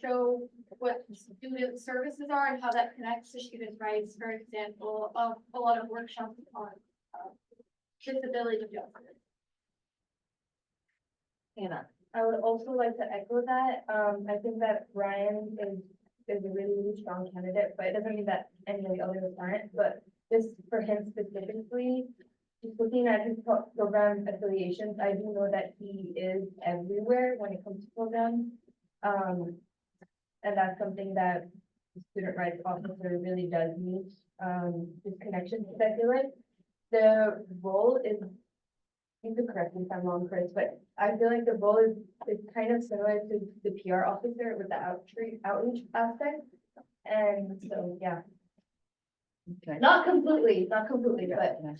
show what student services are and how that connects to student rights. For example, a lot of workshops on, disability justice. Hannah, I would also like to echo that. I think that Brian is a really, really strong candidate, but it doesn't mean that any of the others aren't, but just for him specifically, just looking at his program affiliations, I do know that he is everywhere when it comes to programs. And that's something that the student rights officer really does need, this connection, because I feel like the role is, you could correct me if I'm wrong, Chris, but I feel like the role is kind of similar to the PR officer with the outreach aspect. And so, yeah. Okay. Not completely, but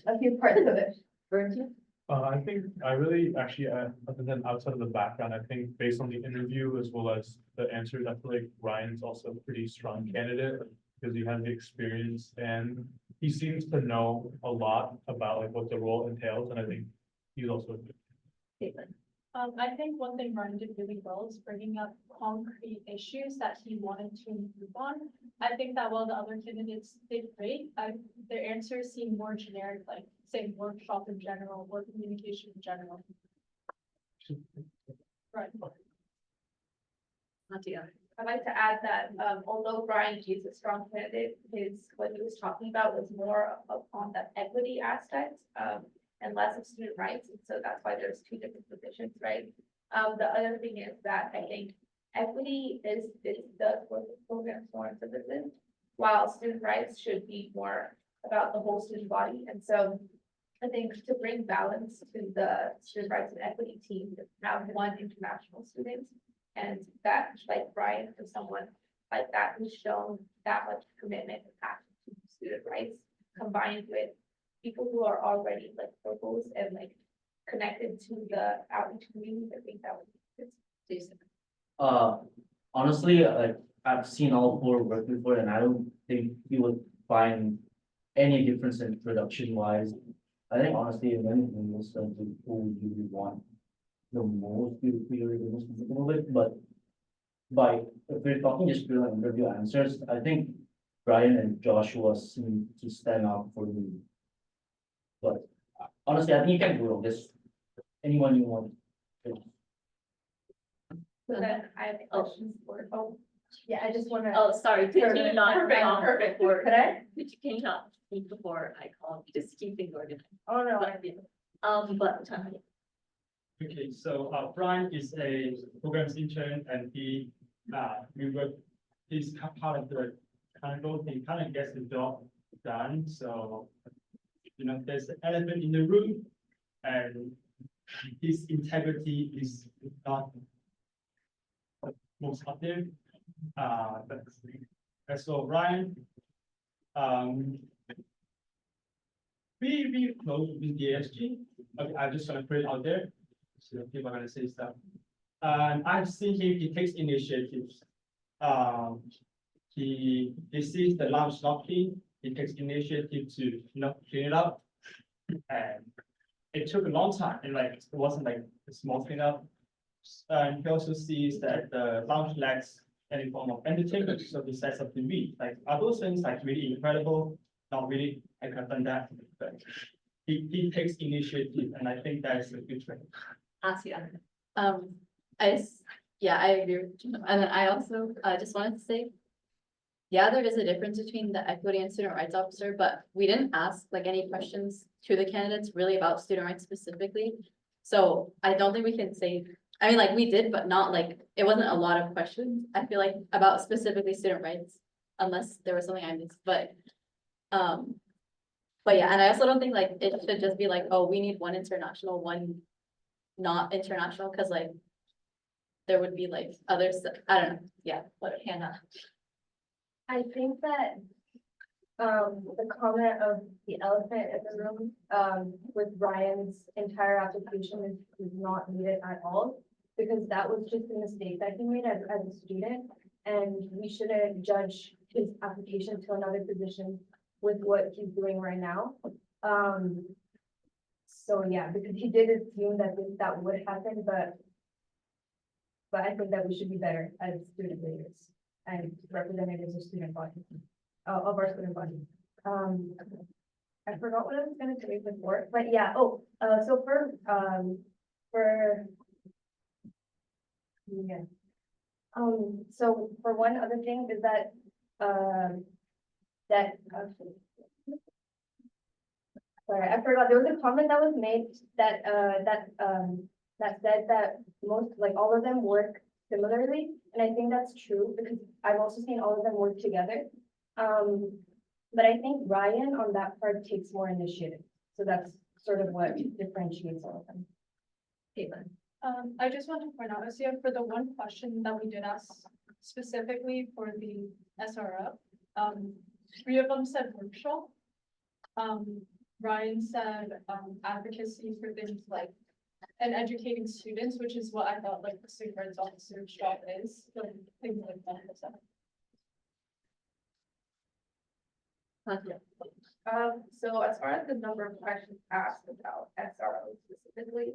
a few parts of it. Bertie? I think I really actually, other than outside of the background, I think based on the interview as well as the answers, I feel like Ryan's also a pretty strong candidate because he has the experience and he seems to know a lot about like what the role entails, and I think he's also. I think one thing Ryan did really well is bringing up concrete issues that he wanted to improve on. I think that while the other candidates did great, their answers seem more generic, like say workshop in general, or communication in general. Right. I'd like to add that, although Brian is a strong candidate, what he was talking about was more on the equity aspect, and less of student rights, and so that's why there's two different positions, right? The other thing is that I think equity does work with programs more and services, while student rights should be more about the whole student body, and so I think to bring balance to the student rights and equity team, to have one international student, and that, like Brian, for someone like that who's shown that much commitment and passion to student rights, combined with people who are already like locals and like connected to the outreach community, I think that would be good. Jason. Honestly, like I've seen all four work before, and I don't think you would find any difference in production wise. I think honestly, if anything, was something who you would want the most, you really the most comfortable with, but if we're talking just pure interview answers, I think Brian and Joshua seem to stand out for me. But honestly, I think you can go wrong. Just anyone you want. So then I have questions for, yeah, I just wanna. Oh, sorry, could you not? Perfect. Could I? Can you not speak before I call, just keep things organized. Oh, no. But. Okay, so Brian is a programs intern and he's part of the kind of gets the job done, so there's an elephant in the room and his integrity is not most up there. So Ryan, we close with DASG. Okay, I'm just gonna put it out there. So people are gonna say stuff. And I've seen him, he takes initiatives. He sees the lounge not clean, he takes initiative to clean it up. And it took a long time, and like it wasn't like a small cleanup. And he also sees that the lounge lacks any form of entertainment, so he sets up the read. Like, are those things like really incredible? Not really, I could have done that, but he takes initiative, and I think that is a good trait. Asia. I agree with you. And then I also just wanted to say, yeah, there is a difference between the equity and student rights officer, but we didn't ask like any questions to the candidates really about student rights specifically. So I don't think we can say, I mean, like we did, but not like, it wasn't a lot of questions, I feel like, about specifically student rights, unless there was something I missed, but yeah, and I also don't think like it should just be like, oh, we need one international, one not international, because like there would be like others, I don't know, yeah, what Hannah. I think that, the comment of the elephant in the room, with Ryan's entire application is not needed at all. Because that was just a mistake that he made as a student, and we shouldn't judge his application to another position with what he's doing right now. So yeah, because he did assume that that would happen, but I think that we should be better as student leaders and representatives of student body, of our student body. I forgot what I was gonna say before, but yeah, so for yeah. So for one other thing is that, sorry, I forgot, there was a comment that was made that, that said that most, like, all of them work similarly, and I think that's true, because I've also seen all of them work together. But I think Ryan on that part takes more initiative, so that's sort of what differentiates all of them. Caitlin. I just want to point out, Asia, for the one question that we did ask specifically for the SRO, 3 of them said workshop. Ryan said, advocacy for things like, and educating students, which is what I thought like the student rights officer's job is, so things like that. So as far as the number of questions asked about SRO specifically,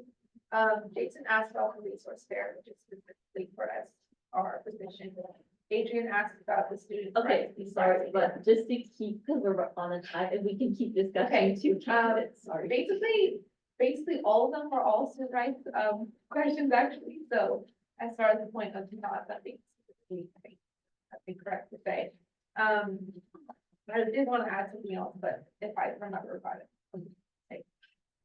Jason asked about the resource fair, which is specifically for us, our position. Adrian asked about the student. Okay, sorry, but just to keep, because we're on a time, and we can keep discussing two candidates, sorry. Basically all of them were all student rights, questions actually, so as far as the point of not, that'd be correct to say. I did want to add something else, but if I remember about it.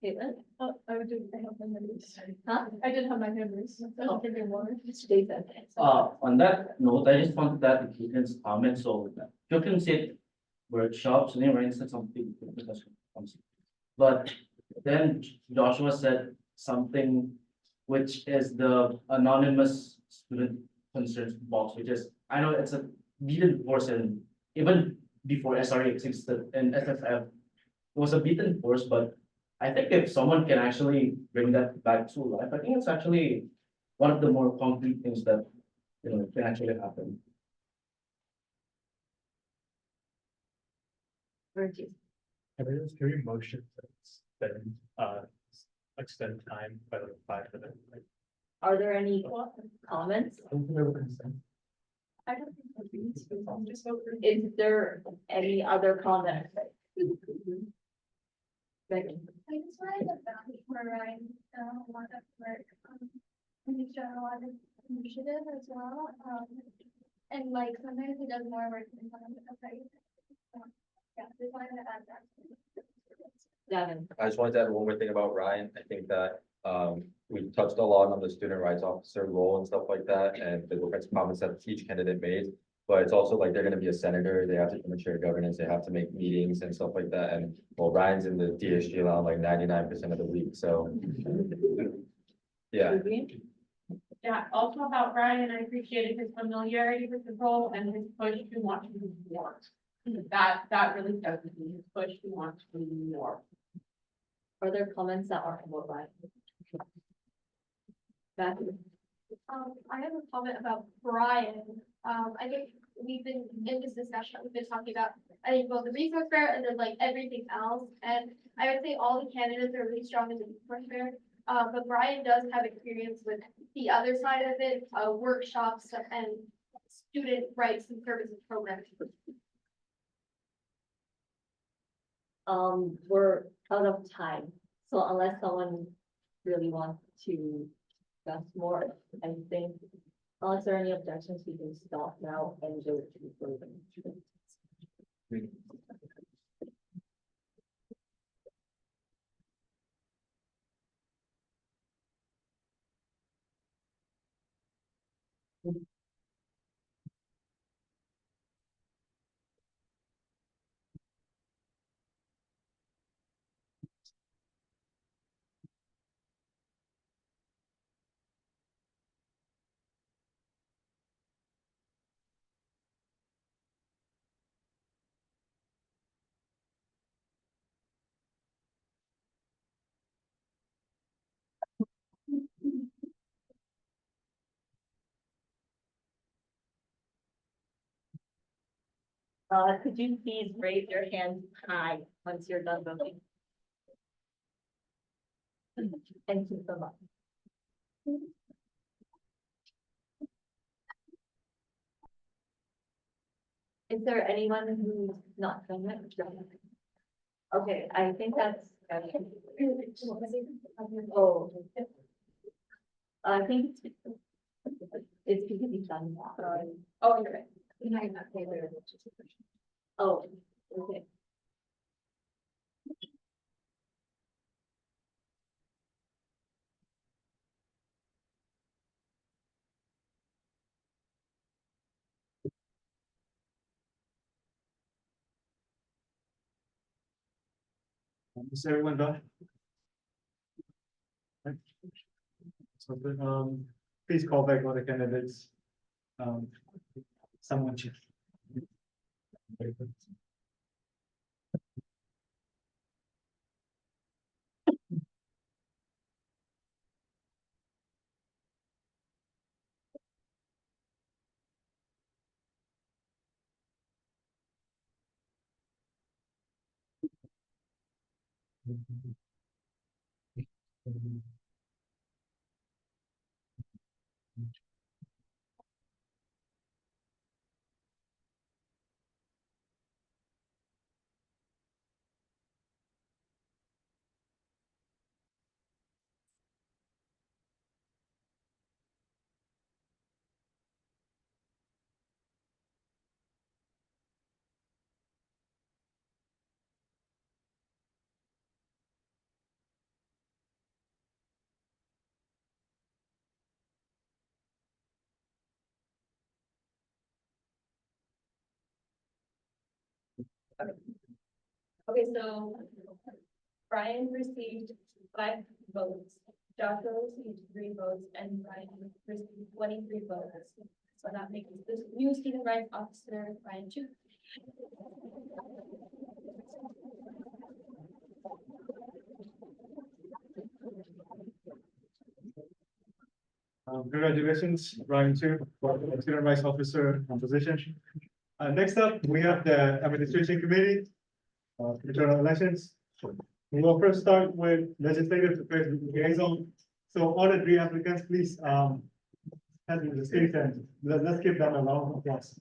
Caitlin? I didn't have my memories. Huh? I didn't have my memories. I'll give you more. Jason. On that note, I just wanted to add Caitlin's comment, so you can say workshops, and then Ryan said something. But then Joshua said something, which is the anonymous student concerns box, which is, I know it's a beaten horse, and even before SRA existed and SFF, it was a beaten horse, but I think if someone can actually bring that back to life, I think it's actually one of the more concrete things that, you know, can actually happen. Everyone's very motion that extend time by like 5 minutes. Are there any comments? I don't think so. Just vote for. Is there any other comments? Megan. I just wanted to vouch for Ryan, a lot of work, he's done a lot of initiative as well, and like sometimes he does more work than some of the other. Yeah, just wanted to add that. Devin. I just wanted to add one more thing about Ryan. I think that we touched a lot on the student rights officer role and stuff like that, and the different comments that each candidate made. But it's also like they're gonna be a senator, they have to come and chair governance, they have to make meetings and stuff like that. And well, Ryan's in the DSG around like 99% of the week, so. Yeah. Yeah, also about Ryan, I appreciated his familiarity with the role and his push to want to do more. That really does me, his push to want to do more. Are there comments that aren't about Ryan? Matthew. I have a comment about Brian. I think we've been in this discussion, we've been talking about, I think both the resource fair and then like everything else. And I would say all the candidates are really strong in the resource fair. But Brian does have experience with the other side of it, workshops and student rights and services programs. We're out of time, so unless someone really wants to discuss more, I think Unless there are any objections, we can stop now and go to voting. Could you please raise your hand high once you're done voting? Thank you so much. Is there anyone who's not done that? Okay, I think that's. Oh. I think it's because he's done that. Oh, you're right. Oh, okay. Is everyone done? So, please call back all the candidates. Someone check. Okay, so Brian received 5 votes, Joshua received 3 votes, and Brian received 23 votes. So that makes this new student rights officer, Brian Chu. Congratulations, Brian Chu, for the student rights officer position. Next up, we have the administration committee, internal elections. We will first start with legislative affairs liaison. So all the 3 applicants, please, head to the stage and let's give them a round of applause.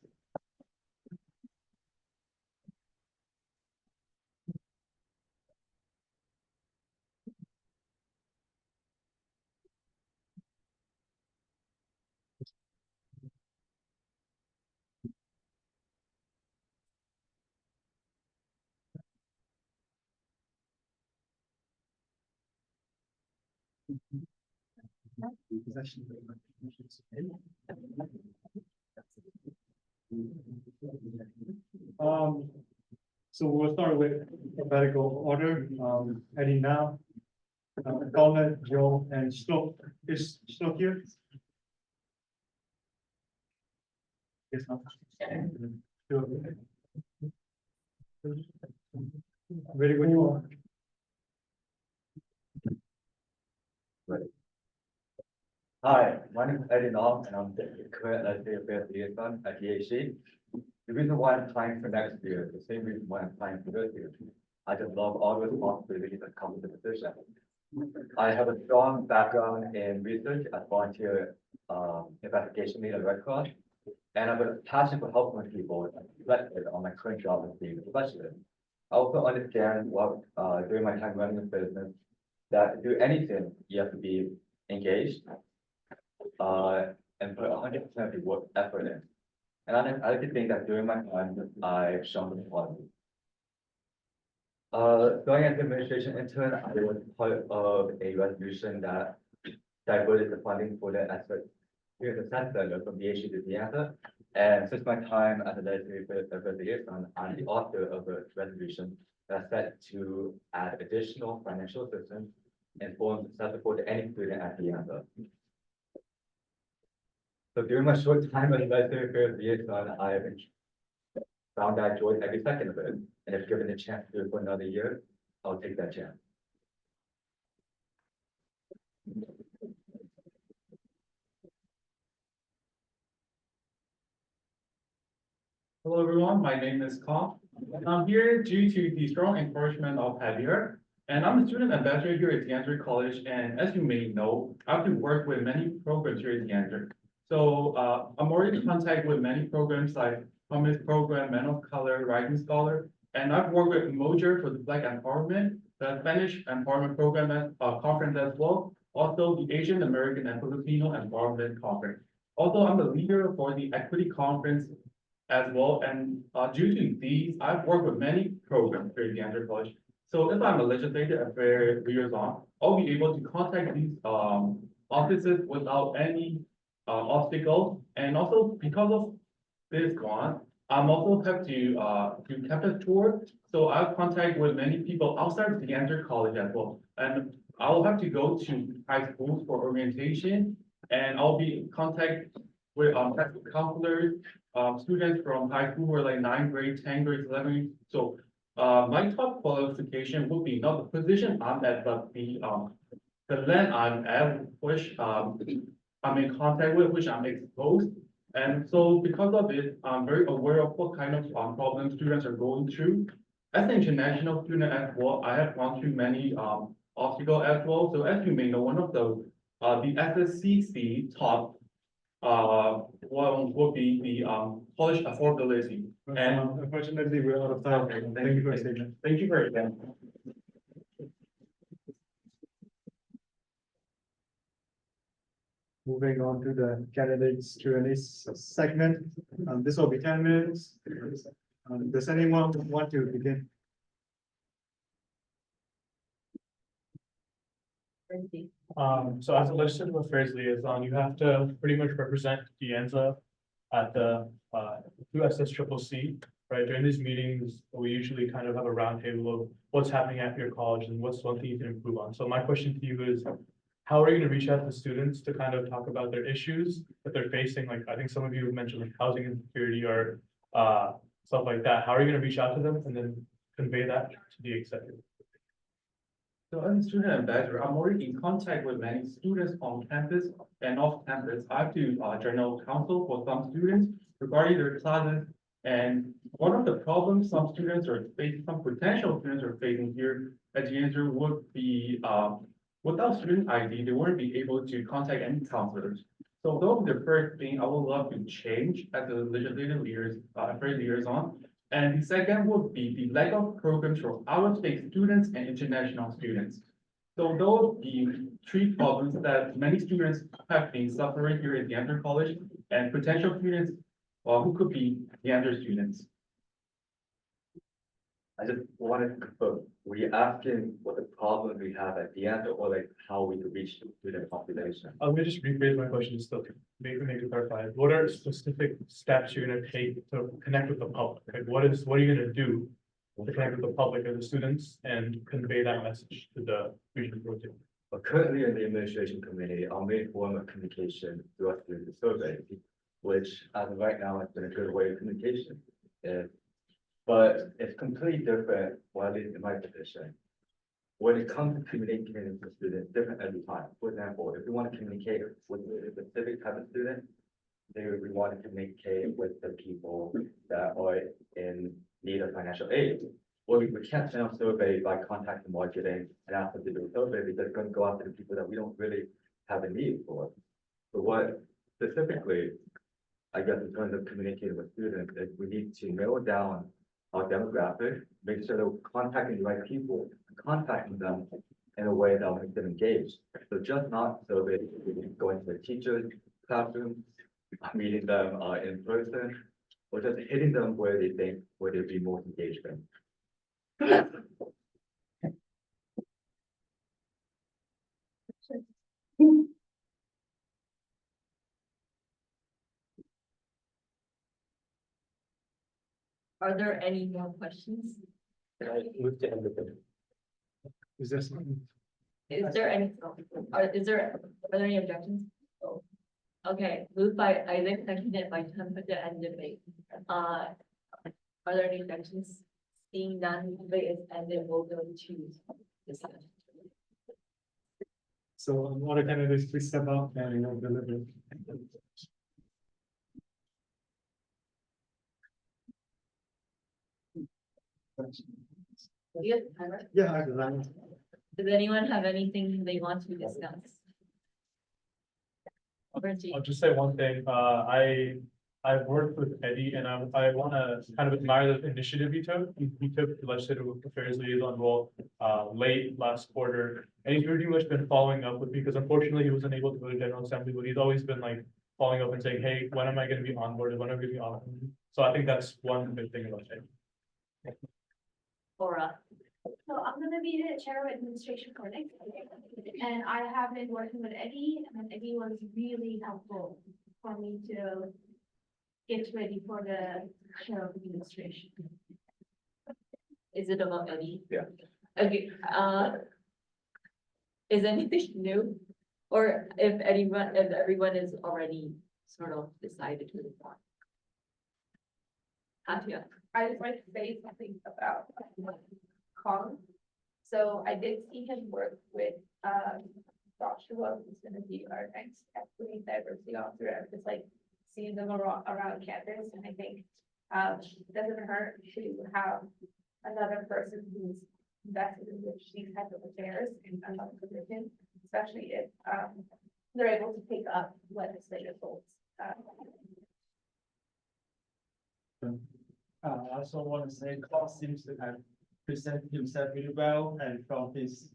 So we'll start with alphabetical order, Eddie now. Colin, Joe, and Schlock. Is Schlock here? Yes, no. Ready when you are. Hi, my name is Eddie Long, and I'm the current legislative affairs liaison at DASG. The reason why I'm applying for next year, the same reason why I'm applying for this year. I just love all the responsibilities that come with the position. I have a strong background in research as volunteer investigation lead at Red Cross, and I've a passion for helping people reflected on my current job as being a specialist. I also understand what during my time running a business that to do anything you have to be engaged. and put 100% of the work effort in. And I like to think that during my time, I've shown the quality. Going as administration intern, I was part of a resolution that diverted the funding for the aspect here the center from DASG to DASG. And since my time as a legislative liaison, I'm the author of a resolution that's set to add additional financial assistance and forms support to any student at DASG. So during my short time as a legislative liaison, I have found that I enjoyed every second of it. And if given a chance to do it for another year, I'll take that chance. Hello, everyone. My name is Kong. And I'm here due to the strong encouragement of Javier. And I'm a student ambassador here at DeAndre College. And as you may know, I've worked with many programs here at DeAndre. So I'm already in contact with many programs like Commerce Program, Men of Color, Rising Scholar. And I've worked with Mojer for the Black Empowerment, the Spanish Empowerment Program conference as well. Also the Asian American and Filipino Empowerment Conference. Also, I'm the leader for the Equity Conference as well, and due to these, I've worked with many programs here at DeAndre College. So if I'm a legislative affairs liaison, I'll be able to contact these offices without any obstacles. And also because of this one, I'm also have to do campus tour. So I've contact with many people outside of DeAndre College as well, and I'll have to go to high schools for orientation, and I'll be in contact with counselors. Students from high school were like 9th grade, 10th grade, 11th grade. So my top qualification would be not the position I'm at, but the land I'm at, which I'm in contact with, which I'm exposed. And so because of it, I'm very aware of what kind of problems students are going through. As an international student as well, I have gone through many obstacles as well. So as you may know, one of the SSCC top one would be the college affordability. And Unfortunately, we're out of time. Thank you for your statement. Thank you very much. Moving on to the candidates Q&A segment. This will be 10 minutes. Does anyone want to begin? So as a legislative affairs liaison, you have to pretty much represent DeAnza at the through SSCCC, right? During these meetings, we usually kind of have a roundtable of what's happening at your college and what's one thing you can improve on. So my question to you is, how are you going to reach out to students to kind of talk about their issues that they're facing? Like, I think some of you have mentioned like housing insecurity or stuff like that. How are you going to reach out to them and then convey that to the executive? So as a student ambassador, I'm already in contact with many students on campus and off campus. I have to general counsel for some students regarding their classes. And one of the problems some students are facing, some potential students are facing here at DeAndre would be without student ID, they wouldn't be able to contact any counselors. So those are the first thing I would love to change as a legislative affairs liaison. And the second would be the lack of programs for out-of-state students and international students. So those the three problems that many students have been suffering here at DeAndre College and potential students who could be DeAndre students. I just wanted to confirm, were you asking what the problem we have at DeAndre or like how we could reach the student population? Let me just rephrase my question just to make it clarify. What are specific steps you're gonna take to connect with the public? Like what are you gonna do to connect with the public as the students and convey that message to the region project? But currently in the administration committee, our main form of communication through us through the survey, which as of right now has been a good way of communication. But it's completely different, well, at least in my position. When it comes to communicating with students, different every time. For example, if we want to communicate with a specific type of student, then we want to communicate with the people that are in need of financial aid. Well, we can't send out survey by contacting marketing and ask them to do a survey because it's going to go out to the people that we don't really have a need for. So what specifically, I guess in terms of communicating with students, is we need to narrow down our demographic, make sure that we're contacting the right people, contacting them in a way that will make them engaged. So just not survey, going to the teachers, classrooms, meeting them in person, or just hitting them where they think where they'd be most engaged in. Are there any more questions? Can I move to end the? Is there something? Is there any, are there any objections? Oh. Okay, moved by Isaac, seconded by Tom, put the end debate. Are there any objections? Seeing none, debate is ended, we'll go to discussion. So what candidates please step up and deliver. Do you have a timer? Yeah, I can. Does anyone have anything they want to discuss? I'll just say one thing, I've worked with Eddie and I wanna kind of admire the initiative he took. He took the legislative affairs liaison role, late last quarter. And he's pretty much been following up with me, because unfortunately he wasn't able to go to General Assembly, but he's always been like following up and saying, hey, when am I gonna be onboarded? When am I gonna be on? So I think that's one good thing about Eddie. Laura? So I'm gonna be the chair of administration for next year, and I have been working with Eddie, and Eddie was really helpful for me to get ready for the chair of administration. Is it about Eddie? Yeah. Okay, is anything new? Or if everyone is already sort of decided who they want? Katya? I just like to say something about Kong. So I did see him work with Joshua, who's gonna be our next equity diversity officer. I just like seeing them around campus, and I think it doesn't hurt to have another person who's invested in these type of affairs in another position, especially if they're able to pick up legislative goals. I also want to say Clark seems to have presented himself really well, and from his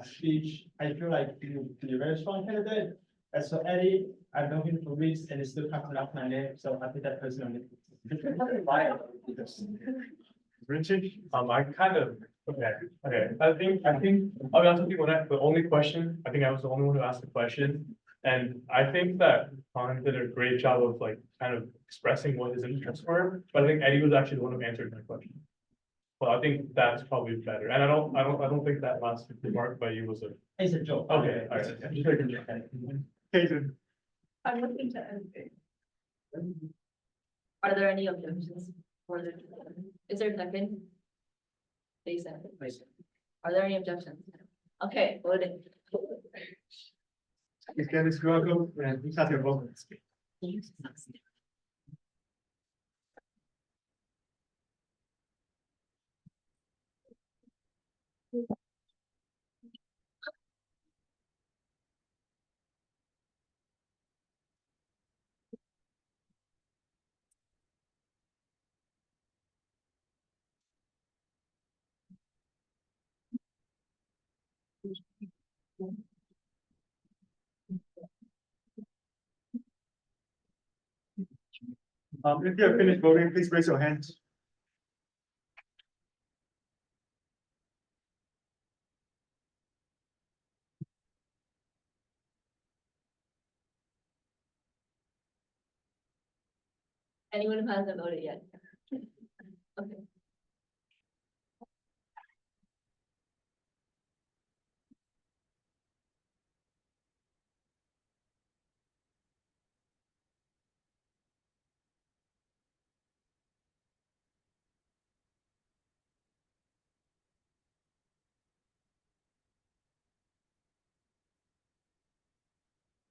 speech, I feel like he will be a very strong candidate. As for Eddie, I've known him for weeks and he still can't pronounce my name, so I think that personally. Richard, I kind of, okay, I think, I'll be honest with you, the only question, I think I was the only one who asked the question. And I think that Colin did a great job of like kind of expressing what his interests were, but I think Eddie was actually the one who answered my question. Well, I think that's probably better, and I don't think that last remark by you was a. It's a joke. Okay, all right. I'm looking to end it. Are there any objections? Is there a second? Please second. Are there any objections? Okay, voting. Is Candice welcome and we have your vote. If you have finished voting, please raise your hands. Anyone who hasn't voted yet? Okay.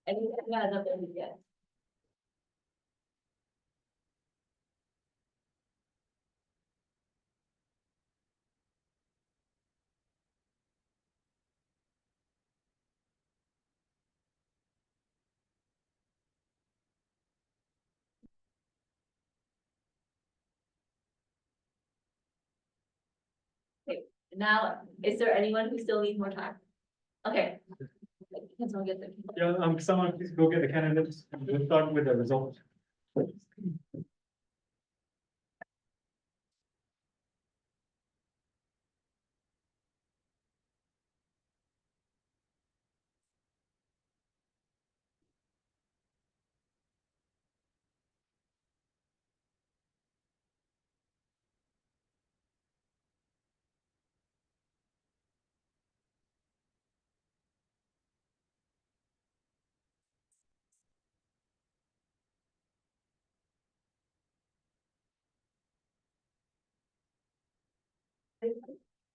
Anyone who hasn't voted yet? Okay, now, is there anyone who still needs more time? Okay. Can someone get the? Yeah, someone please go get the candidates. We'll start with the results.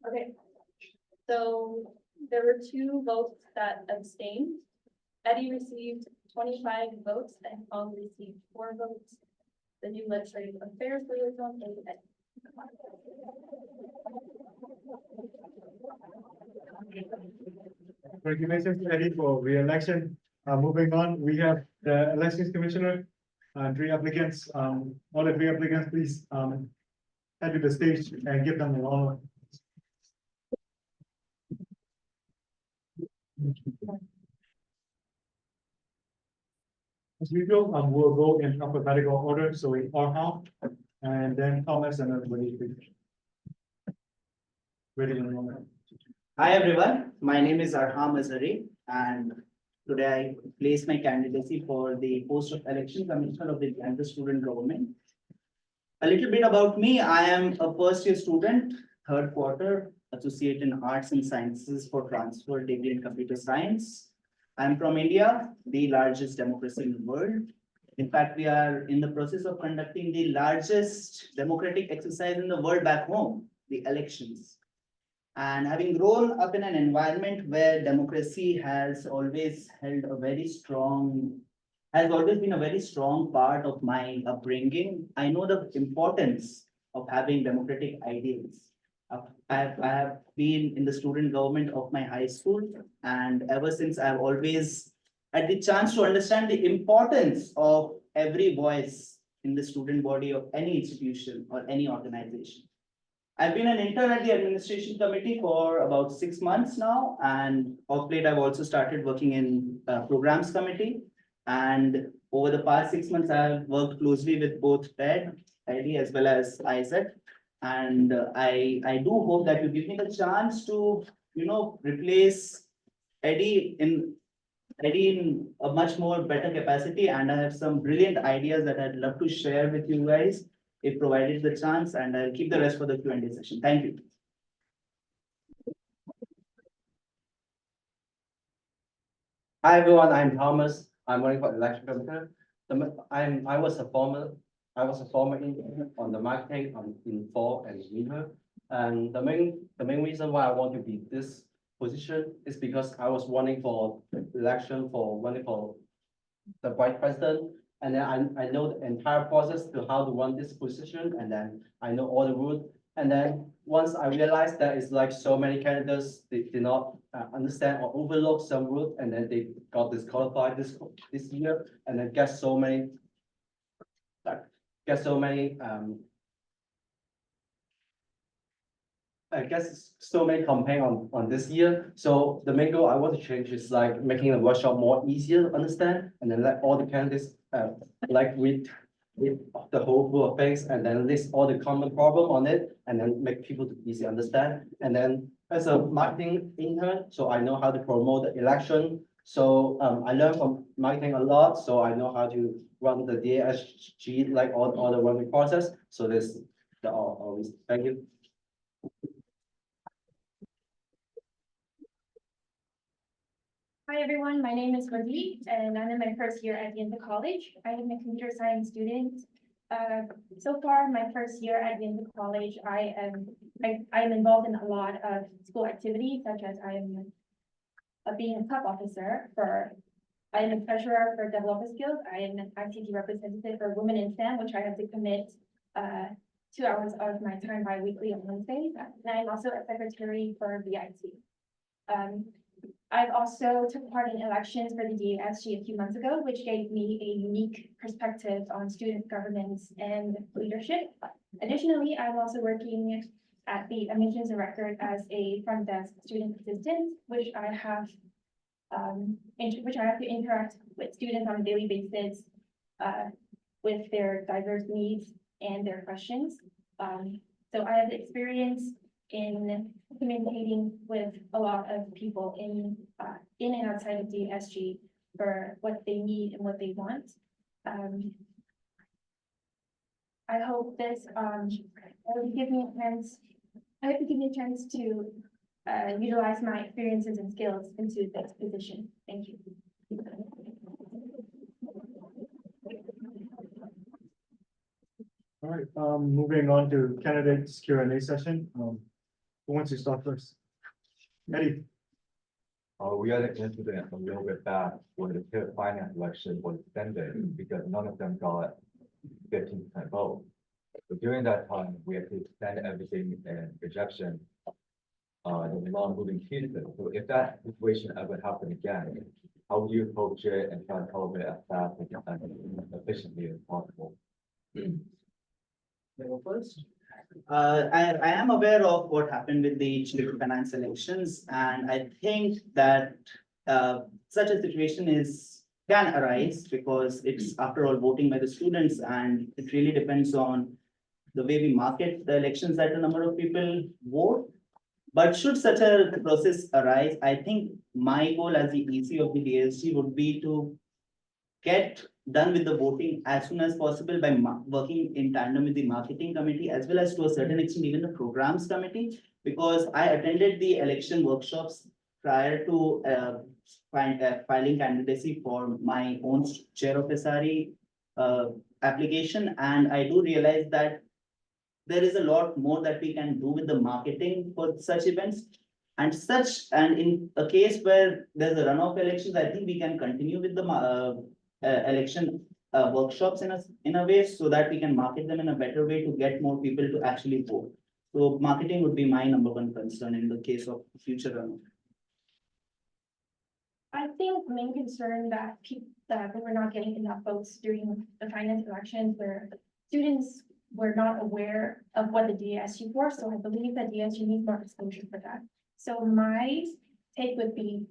Okay, so there were 2 votes that abstained. Eddie received 25 votes and Paul received 4 votes. The new legislative affairs liaison is Eddie. Congratulations, Eddie, for re-election. Moving on, we have the elections commissioner, 3 applicants. All the 3 applicants, please, head to the stage and give them an honor. As usual, we'll go in alphabetical order, so we Arham, and then Thomas, and everybody. Ready in a moment. Hi everyone, my name is Arham Azari and today I place my candidacy for the post of election commissioner of the Kansas student government. A little bit about me, I am a first year student, 3rd quarter, associate in arts and sciences for transfer degree in computer science. I'm from India, the largest democracy in the world. In fact, we are in the process of conducting the largest democratic exercise in the world back home, the elections. And having grown up in an environment where democracy has always been a very strong part of my upbringing, I know the importance of having democratic ideals. I have been in the student government of my high school, and ever since I've always had the chance to understand the importance of every voice in the student body of any institution or any organization. I've been an intern at the administration committee for about 6 months now, and of late I've also started working in programs committee. And over the past 6 months, I've worked closely with both Eddie as well as Isaac. And I do hope that you give me the chance to, replace Eddie in a much more better capacity. And I have some brilliant ideas that I'd love to share with you guys if provided the chance, and I'll keep the rest for the Q&A session. Thank you. Hi everyone, I'm Thomas. I'm running for election commissioner. I was a former intern on the marketing in fall and winter. And the main reason why I want to be this position is because I was running for the vice president. And then I know the entire process to how to run this position, and then I know all the rules. And then once I realized that it's like so many candidates, they did not understand or overlook some rules, and then they got disqualified this year, and then get so many complaints on this year. So the main goal I want to change is like making the workshop more easier to understand, and then let all the candidates read the whole book of things, and then list all the common problem on it, and then make people to easy understand. And then as a marketing intern, so I know how to promote the election. So I learned from marketing a lot, so I know how to run the DASG, like all the running process. So this always. Thank you. Hi everyone, my name is Rosie and I'm in my first year at the college. I am a computer science student. So far, my first year at the college, I am involved in a lot of school activities, such as I am being a club officer I am a treasurer for developer skills. I am an ICT representative for Women in STEM, which I have to commit 2 hours of my time bi-weekly on Wednesdays. And I'm also a secretary for VIT. I've also took part in elections for the DASG a few months ago, which gave me a unique perspective on student governance and leadership. Additionally, I'm also working at the admissions and record as a front desk student assistant, which I have in which I have to interact with students on a daily basis, with their diverse needs and their questions. So I have experience in communicating with a lot of people in and outside of DASG for what they need and what they want. I hope this will give me a chance. I hope you give me a chance to utilize my experiences and skills into this position. Thank you. All right, moving on to candidates Q&A session. Who wants to start first? Eddie. We had an incident a little bit back where the TIP finance election was extended because none of them got 15% vote. So during that time, we had to extend everything in rejection. The non-moving pieces. So if that situation ever happened again, how would you approach it and try to solve it as fast and efficiently as possible? First, I am aware of what happened with the chief finance elections, and I think that such a situation can arise because it's after all voting by the students, and it really depends on the way we market the elections that a number of people vote. But should such a process arise, I think my goal as the EC of the DSG would be to get done with the voting as soon as possible by working in tandem with the marketing committee, as well as to a certain extent even the programs committee, because I attended the election workshops prior to filing candidacy for my own chair of SRE application, and I do realize that there is a lot more that we can do with the marketing for such events. And in a case where there's a runoff elections, I think we can continue with the election workshops in a way so that we can market them in a better way to get more people to actually vote. So marketing would be my number one concern in the case of future runoff. I think the main concern that we were not getting enough votes during the finance elections where students were not aware of what the DASG was, so I believe that DASG needs more exposure for that. So my take would be,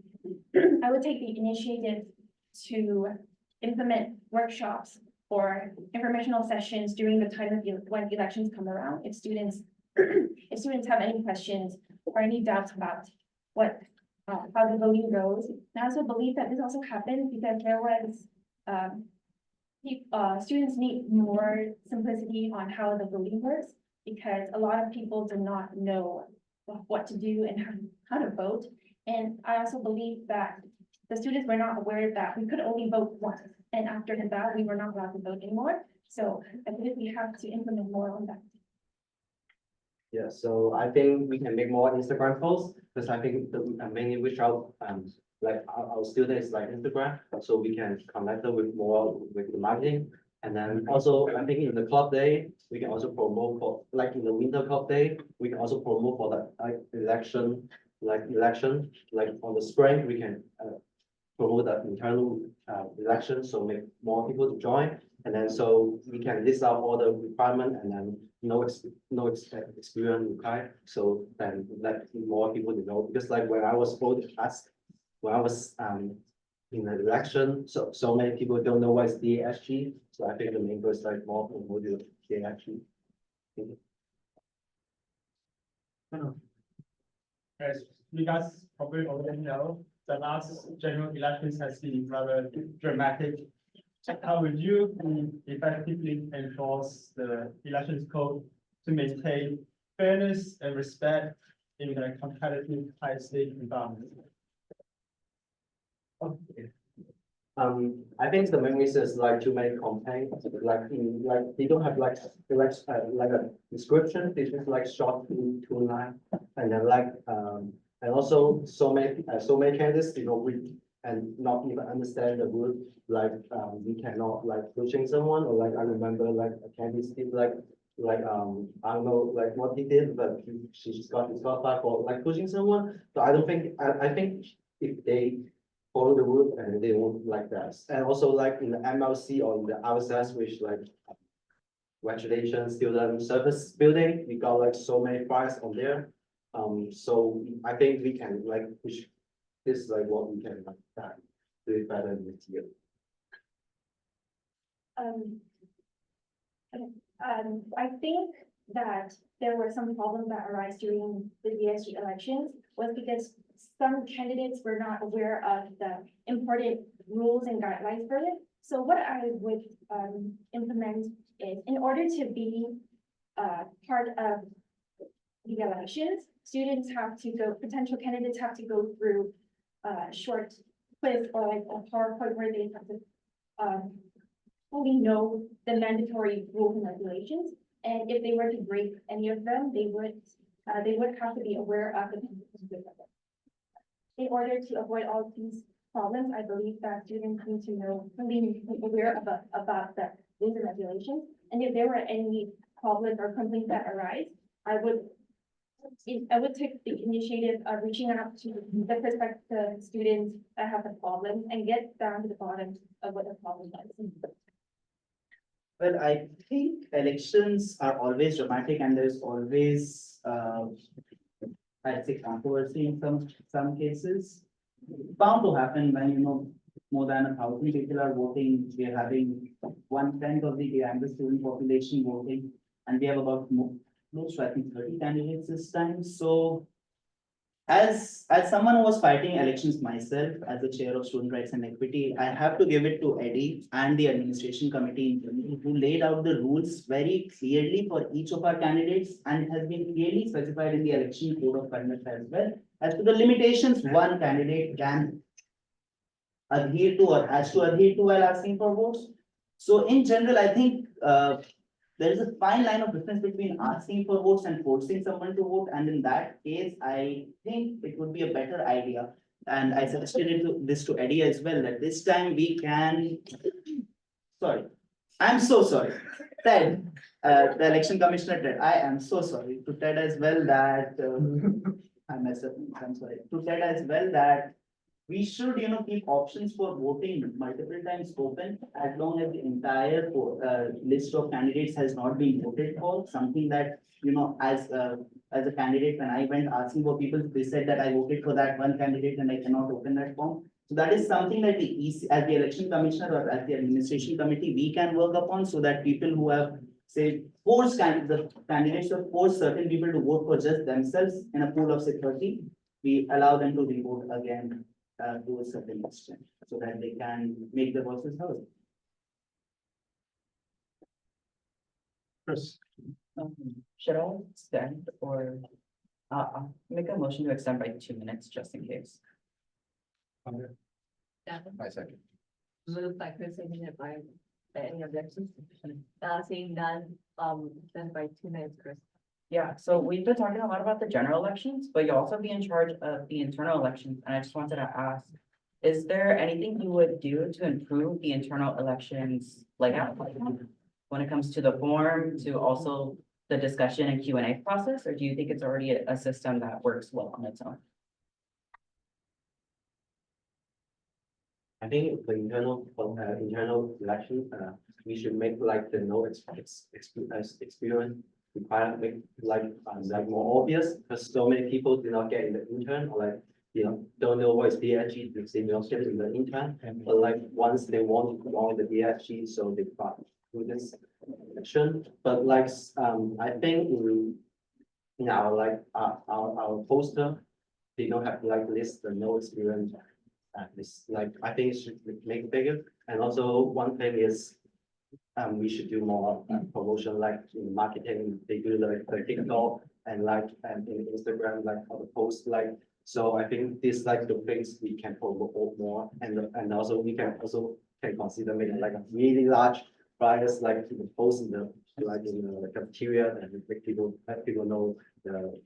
I would take the initiative to implement workshops or informational sessions during the time of when elections come around. If students have any questions or any doubts about how the voting goes. And I also believe that this also happened because there was students need more simplicity on how the voting works, because a lot of people do not know what to do and how to vote. And I also believe that the students were not aware that we could only vote once, and after that, we were not allowed to vote anymore. So I think we have to implement more on that. Yeah, so I think we can make more Instagram posts, because I think mainly reach out like our students like Instagram, so we can connect them with the marketing. And then also, I think in the club day, we can also promote for, like in the winter club day, we can also promote for the election, like on the spring, we can promote the internal election, so make more people to join. And then so we can list out all the requirement, and then no experience required. So then let more people to know, because like when I was voted when I was in the election, so many people don't know what is DASG. So I think the main goal is like more promoted DASG. As you guys probably already know, the last general elections has been rather dramatic. How would you effectively enforce the elections code to maintain fairness and respect in a competitive high-stake environment? Okay. I think the main reason is like too many complaints, like they don't have like a description. They just like short two line, and then and also so many candidates read and not even understand the word. We cannot pushing someone, or I remember a candidate did I don't know what he did, but she just got disqualified for pushing someone. So I don't think I think if they follow the rule and they won't like that. And also in the MLC or in the RSS, which congratulations student service building, we got so many files on there. So I think we can push this is like what we can do it better this year. I think that there were some problems that arise during the DSG elections was because some candidates were not aware of the important rules and guidelines for it. So what I would implement is, in order to be part of the elections, students have to go, potential candidates have to go through a short quiz or like a PowerPoint where they have to fully know the mandatory rules and regulations. And if they were to break any of them, they would have to be aware of the consequences. In order to avoid all of these problems, I believe that students need to know, be aware about the rules and regulations. And if there were any problems or complaints that arise, I would take the initiative of reaching out to the prospective students that have the problem and get down to the bottom of what the problem is. Well, I think elections are always dramatic and there's always, I'd say controversy in some cases. Bound to happen when, you know, more than 1,000 people are voting. We are having 1/10 of the Uganda student population voting, and we have about close to, I think, 30 candidates this time. So as someone who was fighting elections myself as the chair of Student Rights and Equity, I have to give it to Eddie and the administration committee in general, who laid out the rules very clearly for each of our candidates, and it has been clearly specified in the election code of conduct as well as to the limitations one candidate can adhere to or has to adhere to while asking for votes. So in general, I think there is a fine line of difference between asking for votes and forcing someone to vote. And in that case, I think it would be a better idea. And I suggested this to Eddie as well, that this time we can, sorry, I'm so sorry. Ted, the election commissioner Ted, I am so sorry to Ted as well that, I messed up, I'm sorry, to Ted as well that we should, you know, keep options for voting multiple times open as long as the entire list of candidates has not been voted for. Something that, you know, as a candidate, when I went asking for people, they said that I voted for that one candidate and I cannot open that form. So that is something that as the election commissioner or as the administration committee, we can work upon, so that people who have, say, the candidates have forced certain people to vote for just themselves in a pool of say 30, we allow them to re-vote again. To a certain extent, so that they can make their voices heard. Chris. Should I extend or make a motion to extend by 2 minutes just in case? My second. Moved by Chris, seconded by any objections? Seeing none, then by 2 minutes, Chris. Yeah, so we've been talking a lot about the general elections, but you'll also be in charge of the internal elections, and I just wanted to ask, is there anything you would do to improve the internal elections layout? When it comes to the form, to also the discussion and Q&A process, or do you think it's already a system that works well on its own? I think the internal election, we should make like the no experience require make like more obvious, because so many people do not get in the intern, or like, you know, don't know what is DSG, they don't get in the intern, but like once they want the DSG, so they do this election. But like I think in our like our poster, they don't have like list the no experience. This like I think it should make it bigger. And also one thing is we should do more promotion, like in marketing. They do like the TikTok and like in Instagram, like how to post like. So I think this like the things we can promote more, and also we can consider making like a really large flyers, like to post in the like in the cafeteria, and make people let people know the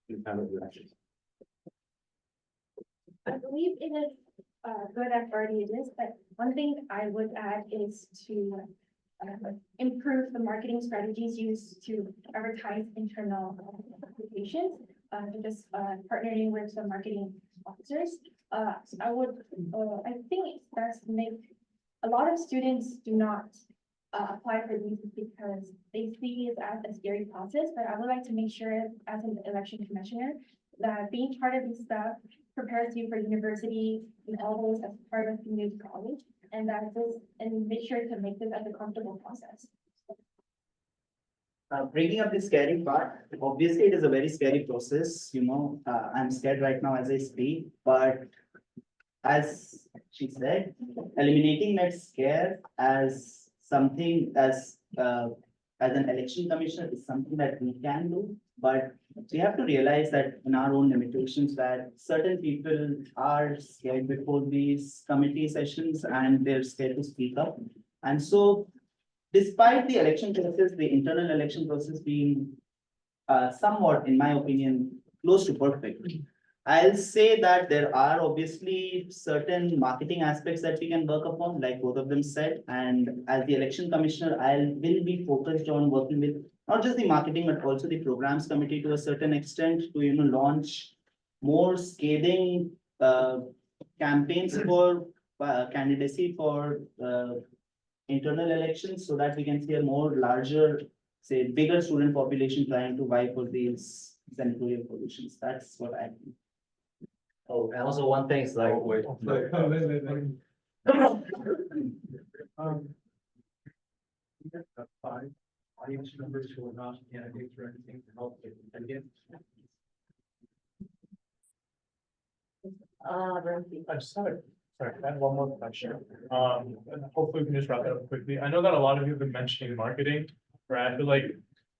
internal elections. I believe it is good as already it is, but one thing I would add is to improve the marketing strategies used to advertise internal applications, just partnering with the marketing officers. I think it's best to make, a lot of students do not apply for these because they see it as a scary process, but I would like to make sure as an election commissioner that being part of this stuff prepares you for university and all those as part of community college. And that this, and make sure to make this as a comfortable process. Bringing up the scary part, obviously it is a very scary process, I'm scared right now as I speak, but as she said, eliminating that scare as something as an election commissioner is something that we can do, but we have to realize that in our own limitations that certain people are scared before these committee sessions and they're scared to speak up. And so despite the election process, the internal election process being somewhat, in my opinion, close to perfect, I'll say that there are obviously certain marketing aspects that we can work upon, like both of them said. And as the election commissioner, will be focused on working with not just the marketing, but also the programs committee to a certain extent to, launch more scathing campaigns for candidacy for internal elections so that we can see a more larger, say, bigger student population trying to vie for these senatorial positions. That's what I think. Oh, and also one thing is like, wait. Five audience members who are not candidates or anything to help get again. I just had I had one more question. And hopefully we can just wrap that up quickly. I know that a lot of you have been mentioning marketing, right? I feel like,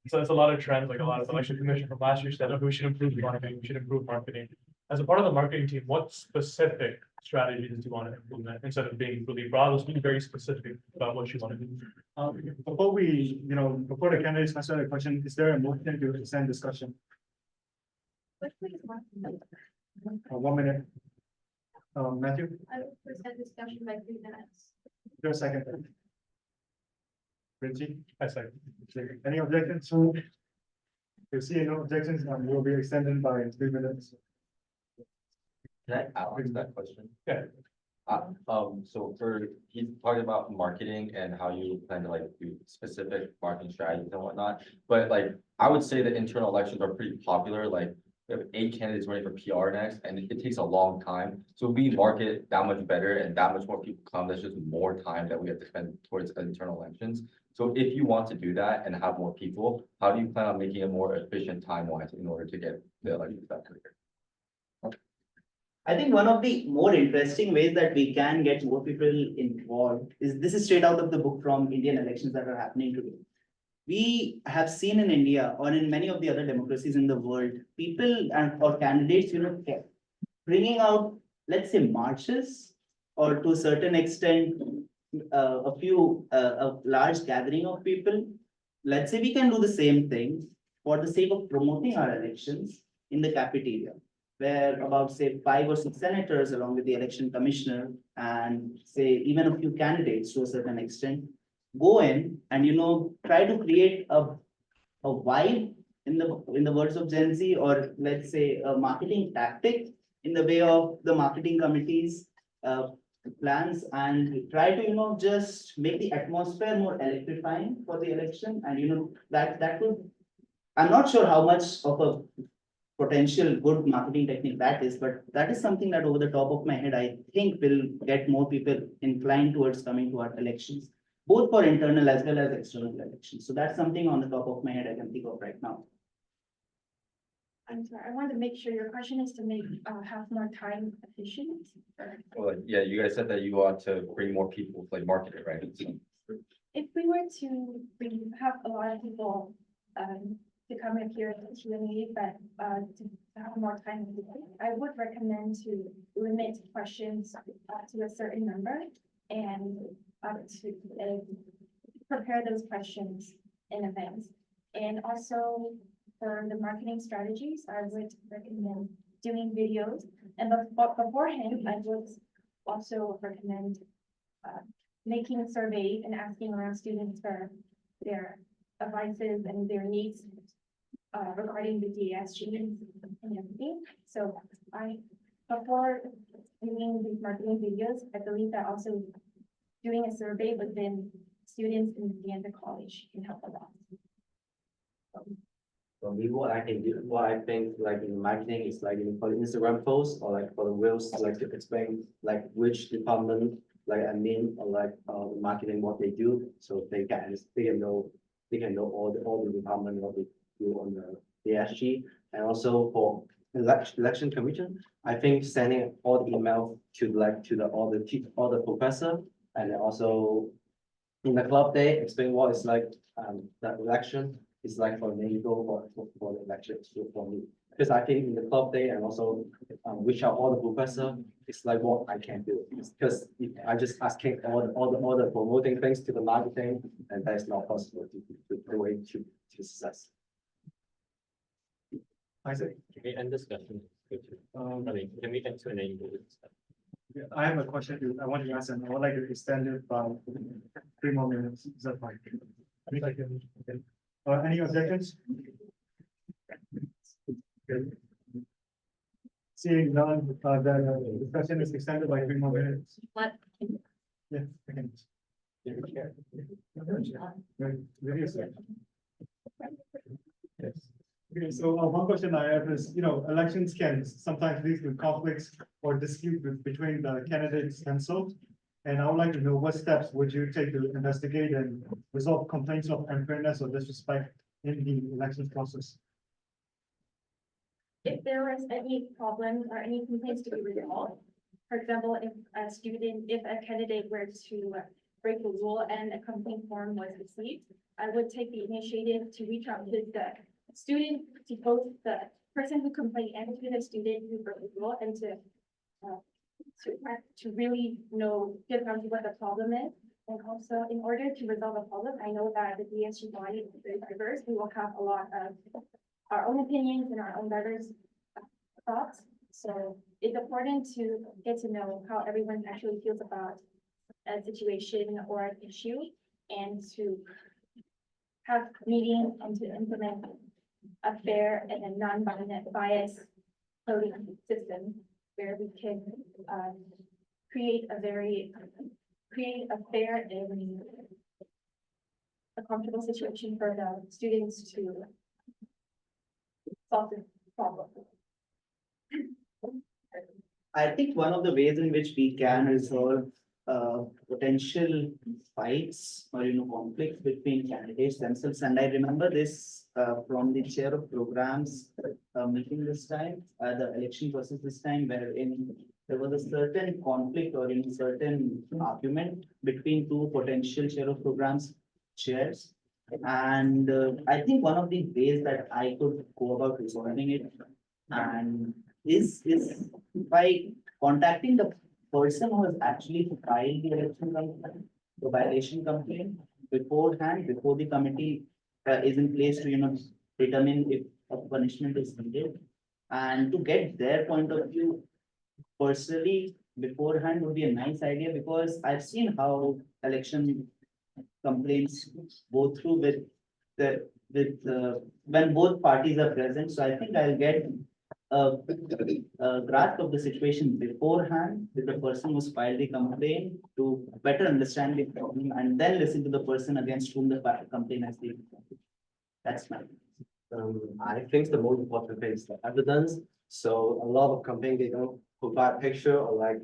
so it's a lot of trends, like a lot of election commission from last year said, oh, we should improve marketing, we should improve marketing. As a part of the marketing team, what specific strategies do you want to implement instead of being really broad? Let's be very specific about what you want to do. Before we, before the candidates answer the question, is there a motion to extend discussion? 1 minute. Matthew, I would present discussion by 3 minutes. your second. Richie, I second. Any objections? You see no objections, will be extended by 3 minutes. Can I ask that question? Yeah. So he's talking about marketing and how you plan to do specific marketing strategies and whatnot. But I would say that internal elections are pretty popular. We have 8 candidates running for PR next, and it takes a long time. So we market that much better and that much more people come. That's just more time that we have to spend towards internal elections. So if you want to do that and have more people, how do you plan on making it more efficient time-wise in order to get the elections that clear? I think one of the more interesting ways that we can get more people involved is this is straight out of the book from Indian elections that are happening today. We have seen in India or in many of the other democracies in the world, people or candidates, bringing out, let's say, marches or to a certain extent, a large gathering of people. Let's say we can do the same thing for the sake of promoting our elections in the cafeteria, where about, say, 5 or 6 senators along with the election commissioner and say even a few candidates to a certain extent go in and try to create a vibe in the words of Gen Z, or let's say a marketing tactic in the way of the marketing committee's plans, and try to just make the atmosphere more electrifying for the election. And that would, I'm not sure how much of a potential good marketing technique that is, but that is something that over the top of my head I think will get more people inclined towards coming to our elections, both for internal as well as external elections. So that's something on the top of my head I can think of right now. I'm sorry, I wanted to make sure your question is to make have more time efficient. Well, yeah, you guys said that you want to bring more people to market it, right? So, If we were to have a lot of people to come up here to Q&A, but to have more time, I would recommend to limit questions to a certain number and to prepare those questions in advance. And also for the marketing strategies, I would recommend doing videos. And beforehand, I would also recommend making a survey and asking around students for their advices and their needs regarding the DASG and everything. So before doing these marketing videos, I believe that also doing a survey within students in the end of college can help a lot. For me, what I can do, what I think like in marketing is like for the Instagram post or like for the reels, like to explain like which department like admin or like marketing what they do, so they can know all the department what they do on the DSG. And also for election commission, I think sending all the email to like to the all the professor, and then also in the club day explain what is like the election is like for main goal for the election for me. Because I think in the club day and also reach out all the professor, it's like what I can do. Because if I just asking all the promoting things to the marketing, and that is not possible to the way to success. Isaac? Can we end discussion? I mean, can we end to an end? Yeah, I have a question I want to ask, and I would like to extend it by 3 more minutes. Is that fine? Okay. Any objections? Okay. Seeing none, the discussion is extended by 3 more minutes. What? Yeah. Okay. Yes. Okay, so one question I have is, elections can sometimes lead to conflicts or dispute between the candidates themselves. And I would like to know what steps would you take to investigate and resolve complaints of unfairness or disrespect in the election process? If there was any problems or any complaints to be resolved, for example, if a candidate were to break the rule and a complaint form was received, I would take the initiative to reach out to the student, to both the person who complained and to the student who broke the rule, and to really get down to what the problem is. And also, in order to resolve a problem, I know that the DSG body is very diverse. We will have a lot of our own opinions and our own diverse thoughts. So it's important to get to know how everyone actually feels about a situation or an issue, and to have meetings and to implement a fair and a non-biased voting system where we can create a fair and a comfortable situation for the students to solve the problem. I think one of the ways in which we can resolve potential fights or conflicts between candidates themselves, and I remember this from the chair of programs meeting this time, the election process this time, wherein there was a certain conflict or in certain argument between 2 potential chair of programs chairs. And I think one of the ways that I could go about resolving it and is by contacting the person who has actually filed the election complaint, the violation complaint beforehand, before the committee is in place to determine if a punishment is needed, and to get their point of view personally beforehand would be a nice idea, because I've seen how election complaints go through when both parties are present. So I think I'll get a grasp of the situation beforehand with the person who's filed the complaint to better understand the problem, and then listen to the person against whom the complaint has been. That's my. I think the most important thing is the evidence. So a lot of companies, they don't provide picture or like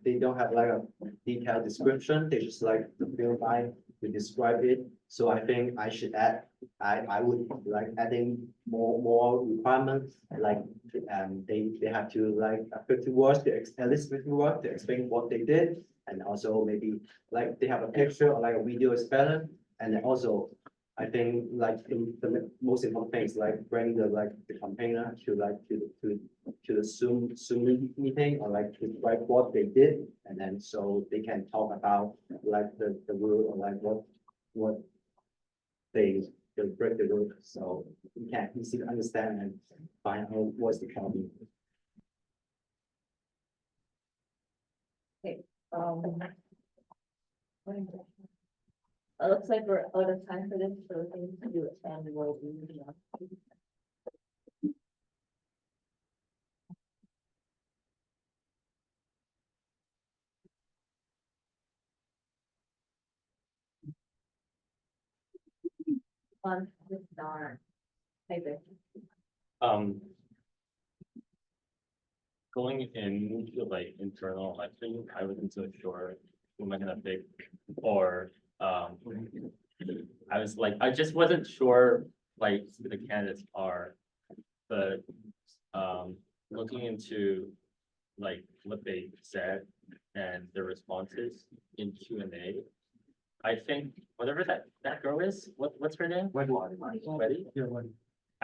they don't have like a detailed description. They just like the field line to describe it. So I think I should add, I would like adding more requirements, like they have to like 50 words at least 50 words to explain what they did, and also maybe like they have a picture or like a video is better. And then also I think like the most important thing is like bring the campaigner to the Zoom meeting, or like to write what they did, and then so they can talk about like the rule, or like what they break the rule, so you can easily understand and find out what's the problem. Okay, it looks like we're out of time for this, so thank you, and we'll be moving on. On this darn. Hi there. Going into like internal election, I wasn't so sure who am I gonna pick, or, I was like, I just wasn't sure, like, who the candidates are. But, looking into, like, what they said and their responses in Q&A, I think whatever that girl is, what's her name? Wendy?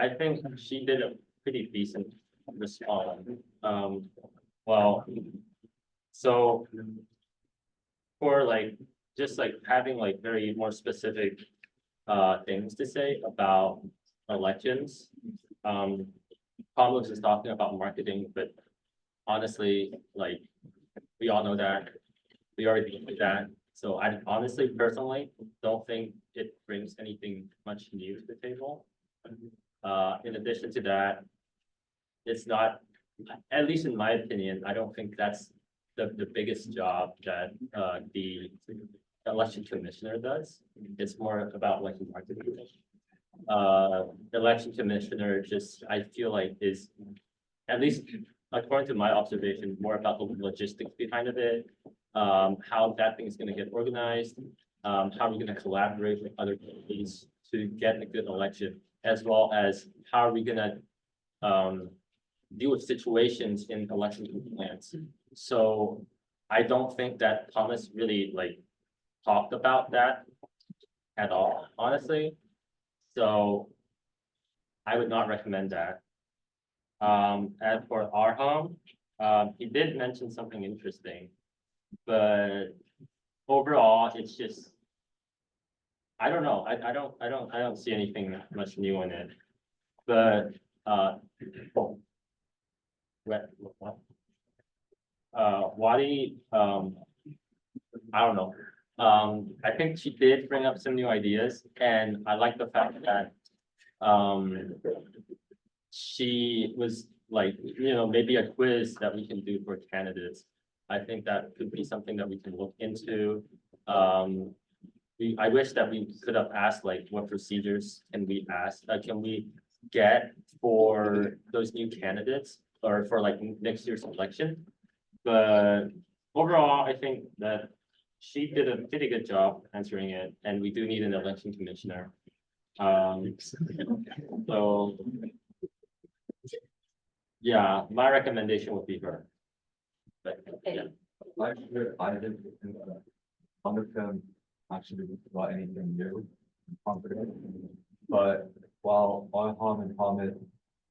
I think she did a pretty decent response. Well, so for like, just like having like very more specific things to say about elections. Carlos is talking about marketing, but honestly, like, we all know that. We already did that. So I honestly, personally, don't think it brings anything much new to the table. In addition to that, it's not, at least in my opinion, I don't think that's the biggest job that the election commissioner does. It's more about election marketing. Election commissioner just, I feel like is, at least according to my observation, more about the logistics behind of it. How that thing is gonna get organized, how we're gonna collaborate with other communities to get a good election, as well as how are we gonna deal with situations in election plans. So I don't think that Thomas really like talked about that at all, honestly. So I would not recommend that. As for Arham, he did mention something interesting, but overall, it's just, I don't know. I don't see anything much new in it. But Wadi, I don't know. I think she did bring up some new ideas, and I like the fact that she was like, maybe a quiz that we can do for candidates. I think that could be something that we can look into. I wish that we could have asked like what procedures can we ask, can we get for those new candidates or for like next year's election. But overall, I think that she did a pretty good job answering it, and we do need an election commissioner. So yeah, my recommendation would be her. But yeah. I didn't understand actually about anything new and confident. But while Arham and Thomas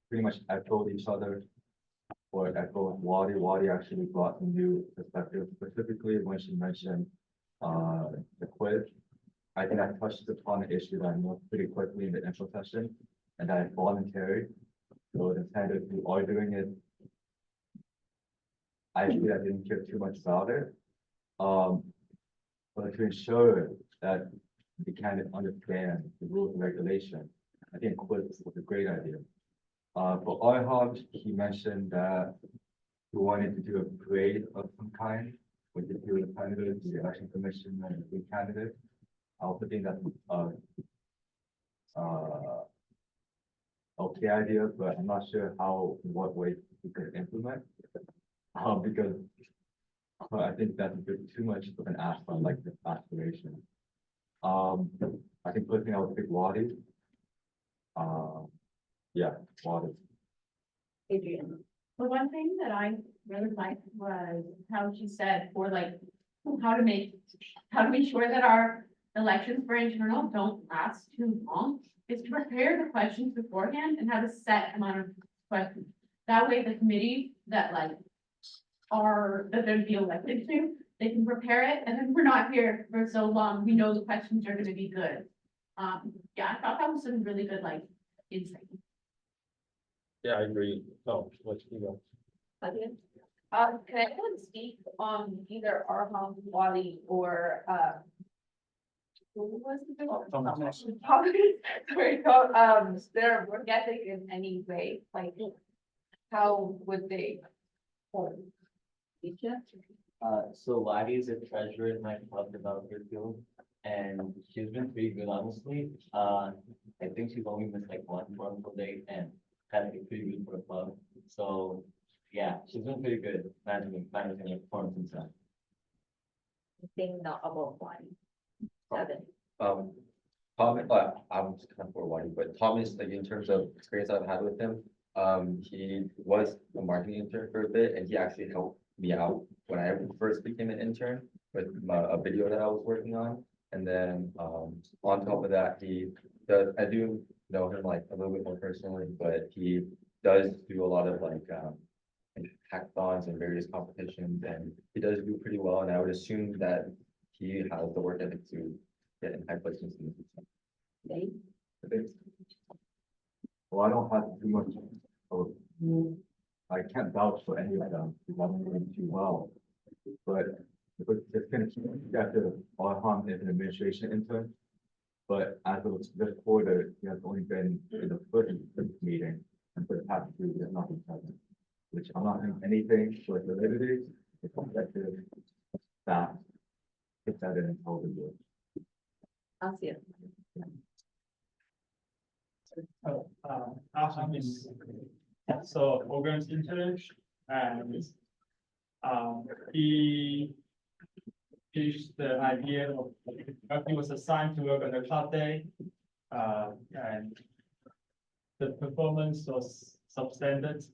pretty much echoed each other, or echoed Wadi actually brought a new perspective, specifically when she mentioned the quiz. I think I touched upon the issue that I know pretty quickly in the intro session, and that it's voluntary. So the candidates who are doing it, I didn't care too much about it. But to ensure that the candidate understand the rules and regulation, I think quiz was a great idea. For Arham, he mentioned that he wanted to do a grade of some kind, with the two candidates, the election commission and the candidate. I also think that's okay idea, but I'm not sure what way we could implement. Because I think that's a bit too much of an ask on like the aspiration. I think personally I would pick Wadi. Yeah, Wadi. Adrian. The one thing that I really liked was how she said for like, how to be sure that our elections for internal don't last too long, is to prepare the questions beforehand and have a set amount of questions. That way the committee that they'd be elected to, they can prepare it, and then we're not here for so long, we know the questions are gonna be good. Yeah, I thought that was some really good insight. Yeah, I agree. Oh, what you go? Can anyone speak on either Arham, Wadi, or who was the sorry, their work ethic in any way? Like, how would they hold each other? So Wadi is a treasurer in my club developer field, and she's been pretty good, honestly. I think she's only missed like one formal day and kind of pretty good for a club. So, yeah, she's been pretty good managing her performance and stuff. I think not above one. 7. Tom, I'm just kind of for Wadi, but Thomas, like in terms of experience I've had with him, he was a marketing intern for a bit, and he actually helped me out when I first became an intern with a video that I was working on. And then, on top of that, I do know him like a little bit more personally, but he does do a lot of like hackathons and various competitions, and he does do pretty well, and I would assume that he has the work ethic to get in high places in the future. Well, I don't have too much of, I can't vouch for any of them, because I'm doing too well. But it's gonna keep after Arhan is an administration intern. But as of this quarter, he has only been in the first meeting, and for the past 2 years, not been present. Which I'm not doing anything for validity, it's objective, that, it's that in all the years. I'll see it. After this, so programs intern, and he pitched the idea of, he was assigned to work on a club day, and the performance was substandard,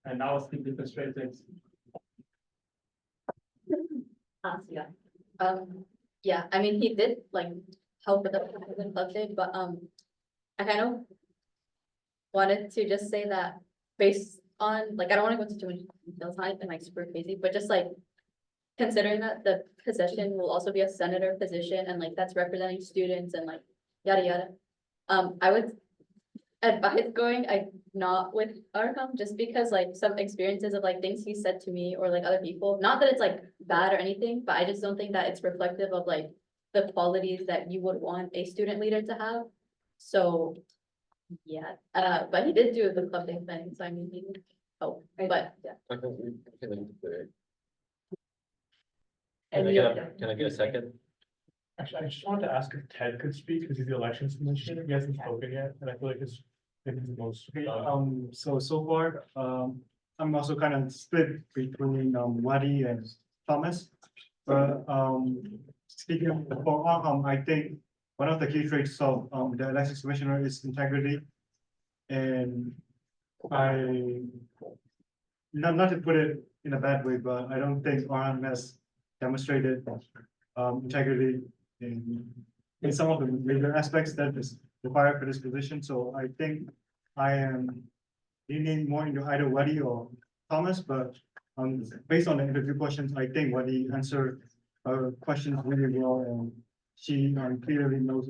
and I was deeply frustrated. Yeah. Yeah, I mean, he did like help with the club day, but I kind of wanted to just say that based on, like, I don't want to go into too many details on it and like super crazy, but just like considering that the position will also be a senator position and like that's representing students and like yada yada. I would advise going not with Arkham, just because like some experiences of like things he said to me or like other people, not that it's like bad or anything, but I just don't think that it's reflective of like the qualities that you would want a student leader to have. So yeah, but he did do the club day thing, so I mean, he did help, but yeah. Can I get a second? Actually, I just wanted to ask if Ted could speak, because he's the elections commissioner, he hasn't spoken yet, and I feel like it's maybe the most. Okay, so far, I'm also kind of split between Wadi and Thomas. But speaking of for I think one of the key traits of the elections commissioner is integrity. And not to put it in a bad way, but I don't think Arhan has demonstrated integrity in some of the major aspects that is required for this position. So I think I am leaning more into either Wadi or Thomas, but based on the interview questions, I think Wadi answered questions really well, and she clearly knows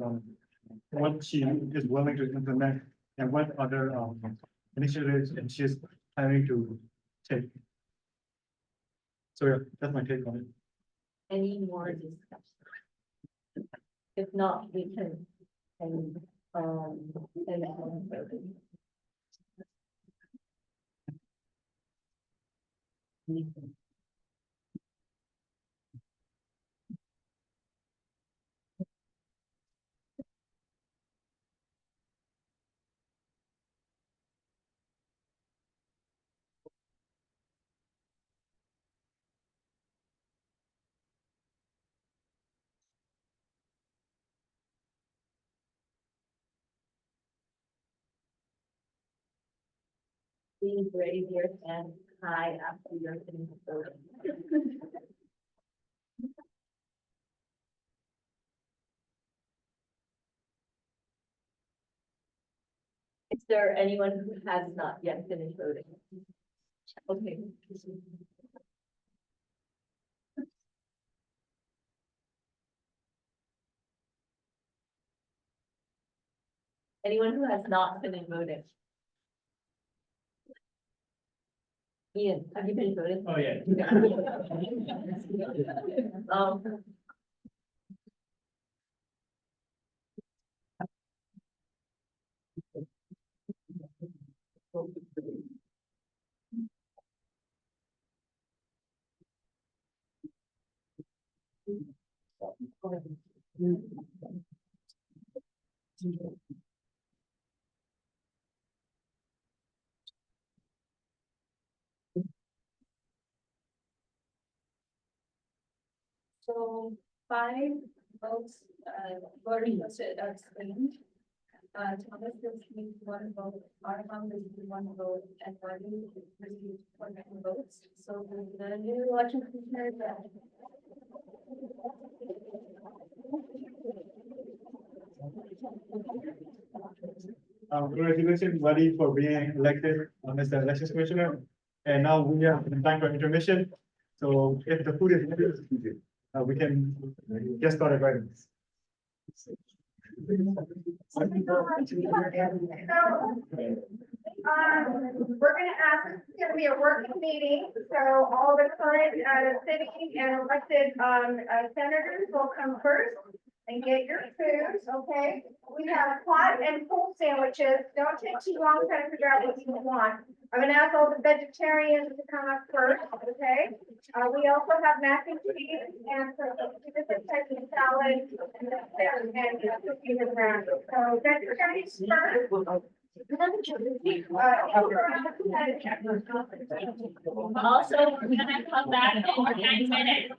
what she is willing to implement and what other initiatives and she's planning to take. So yeah, that's my take on it. Any more discussion? If not, we can, and please raise your hand high after you're finished voting. Is there anyone who has not yet finished voting? Okay. Anyone who has not finished voting? Ian, have you finished voting? Oh, yeah. So 5 votes, were requested abstained. Thomas received 1 vote, Arham received 1 vote, and Marty received 1 vote. So the new election commissioners. Congratulations, buddy, for being elected as the elections commissioner. And now we are in time for intermission. So if the food is ready, we can get started right away. We're gonna ask, it's gonna be a working meeting, so all the current, city and elected, senators will come first and get your food, okay? We have hot and cold sandwiches, don't take too long trying to figure out what you want. I'm gonna ask all the vegetarians to come up first, okay? We also have mac and cheese and different types of salad and cookies and brownies. So vegetarians first. Also, we're gonna come back in 9 minutes.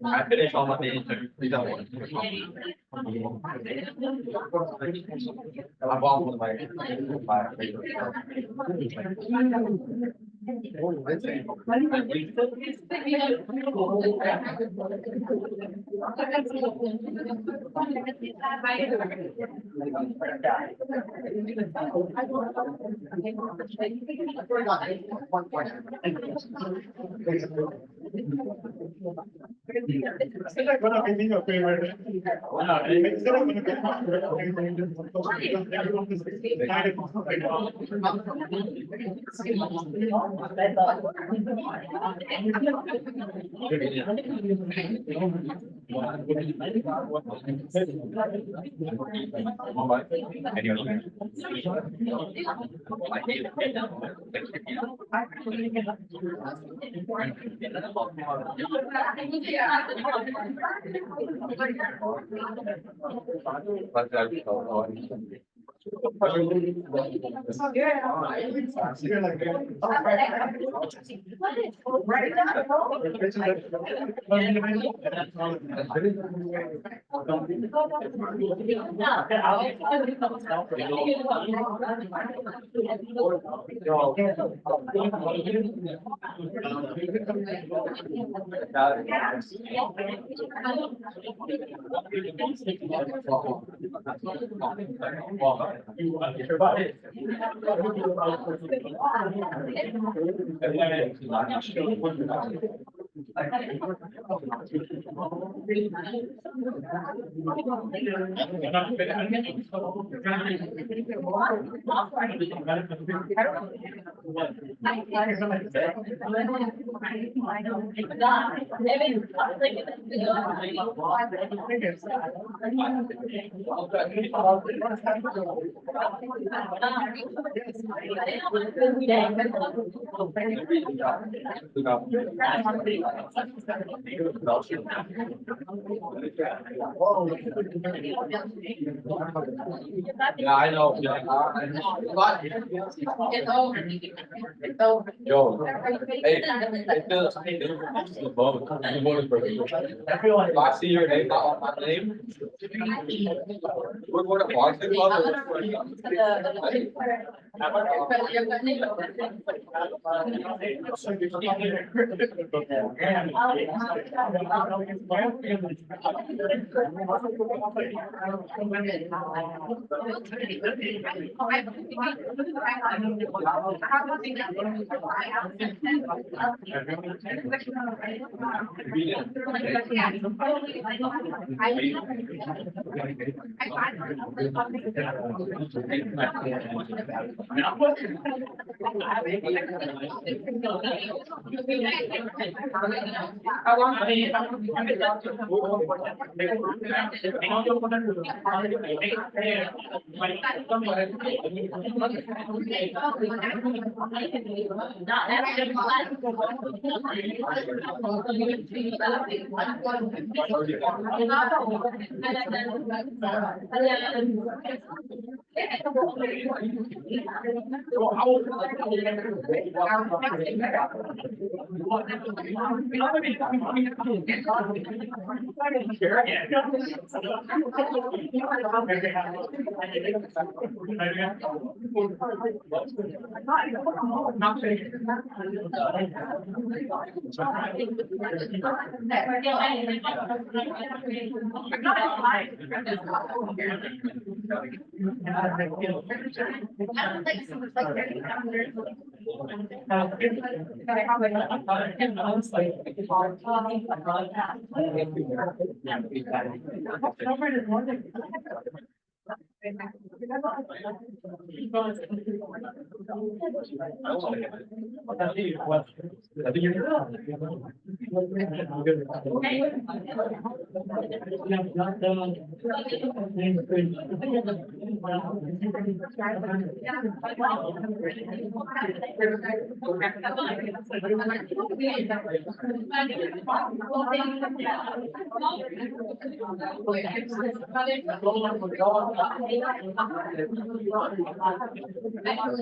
I finished all my meetings. We don't want. I'm all with my. Yeah, I know. It's over. It's over. Yo, hey, the vote. The vote for me. If I see your name not on my name. We're going to Boston Club.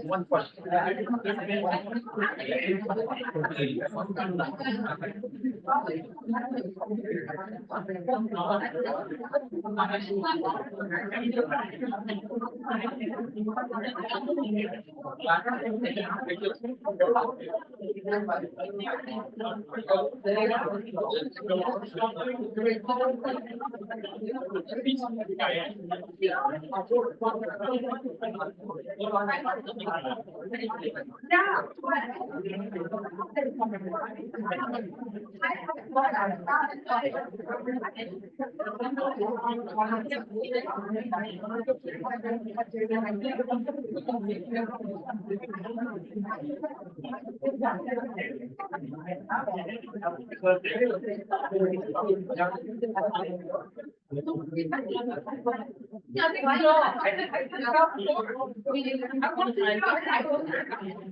One question.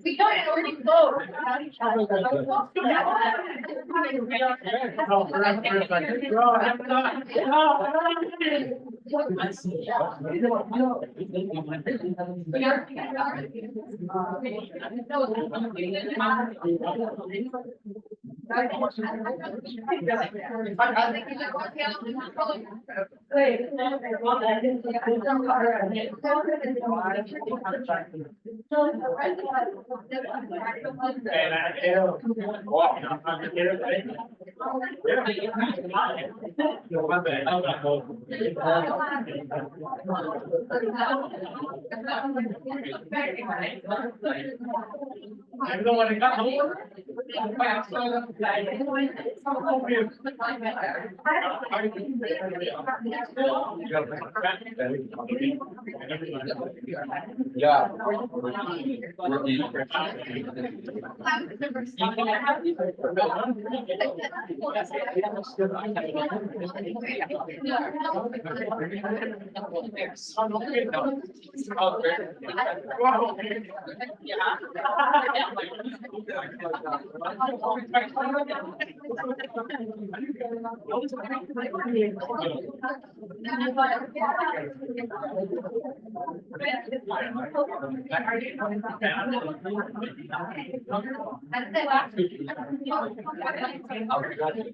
We got it already closed.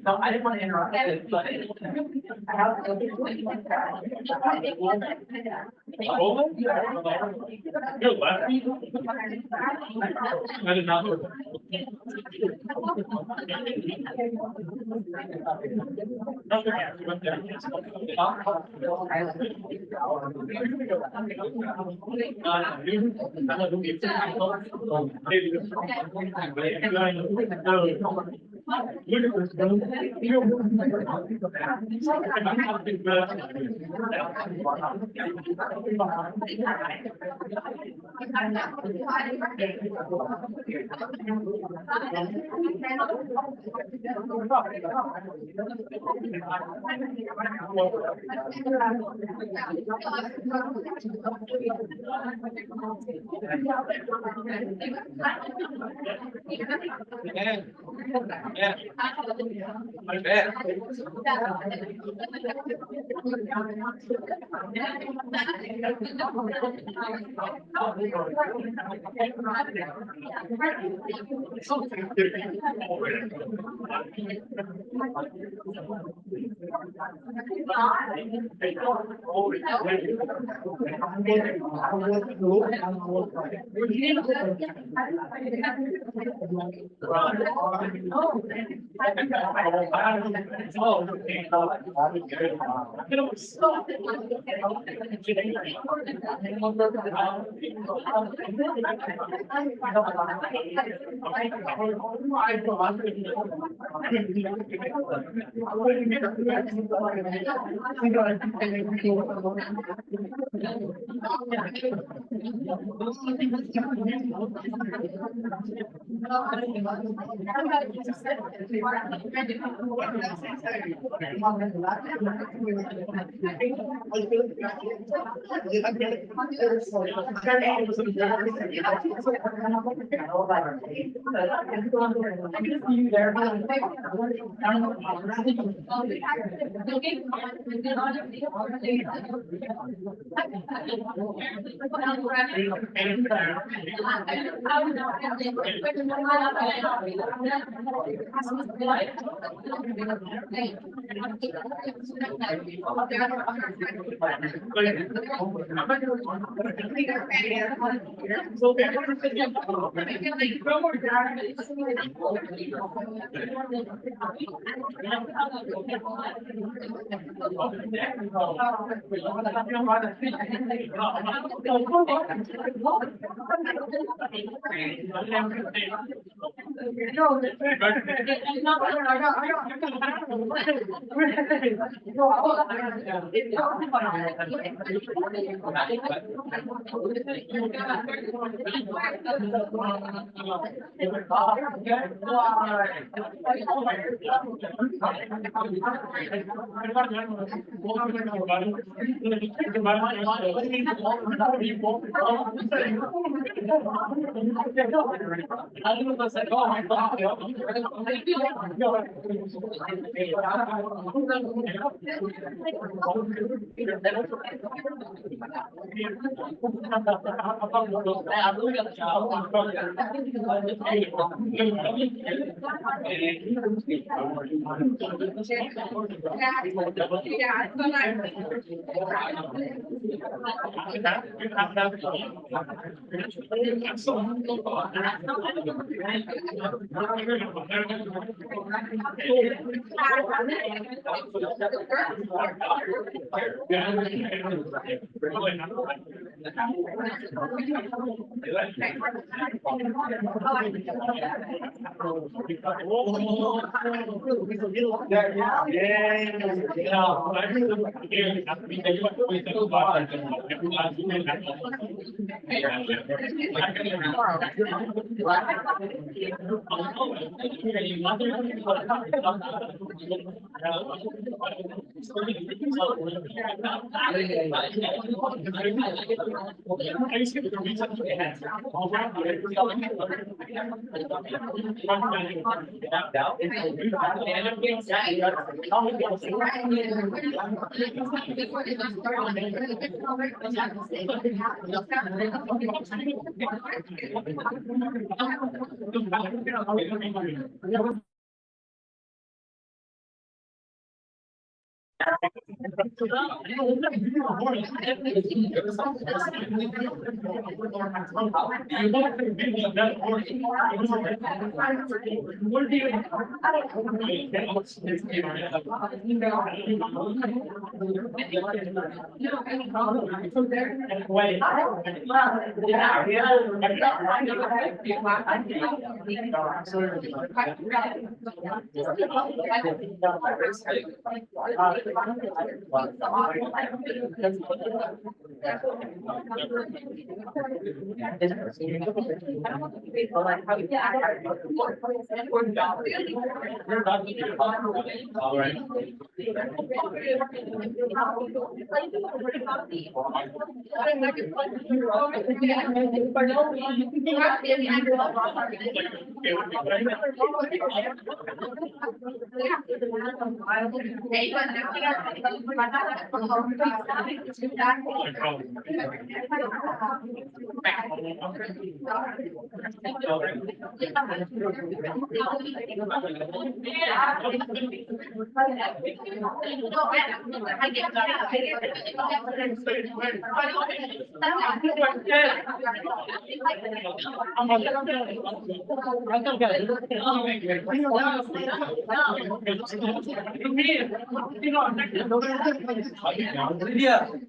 No, I didn't want to interrupt it, but I have to. You're laughing. I did not know.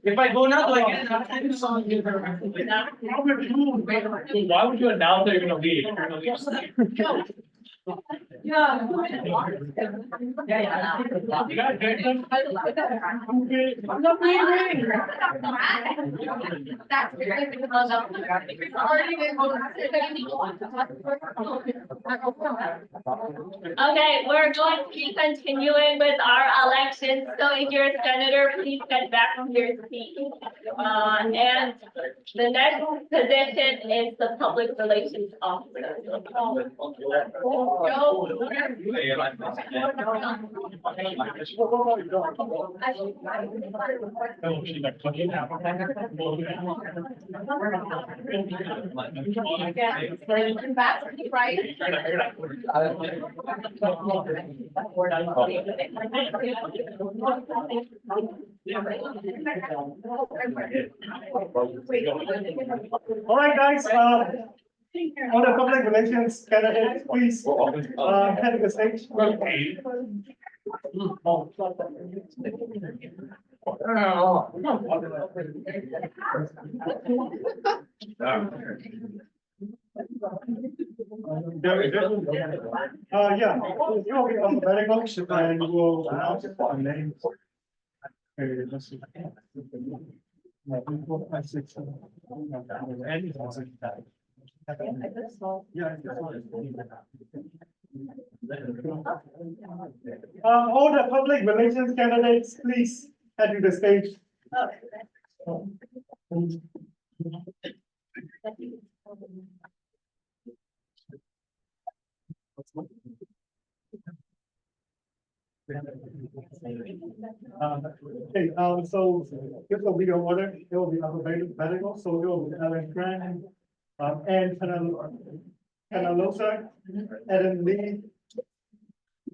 If I go now, like. Why would you announce that you're gonna leave? You're gonna leave. Yeah. You guys, I'm not leaving. Okay, we're going to be continuing with our elections, so if you're a senator, please get back from your seat. And the next position is the public relations officer. All right, guys, all the public relations candidates, please, head to the stage. Yeah, you will be alphabetical and we'll announce our names. Okay, let's see. All the public relations candidates, please head to the stage. So this will be the order, it will be alphabetical, so it will be Ellen Grant, and Penalosa, Adam Lee,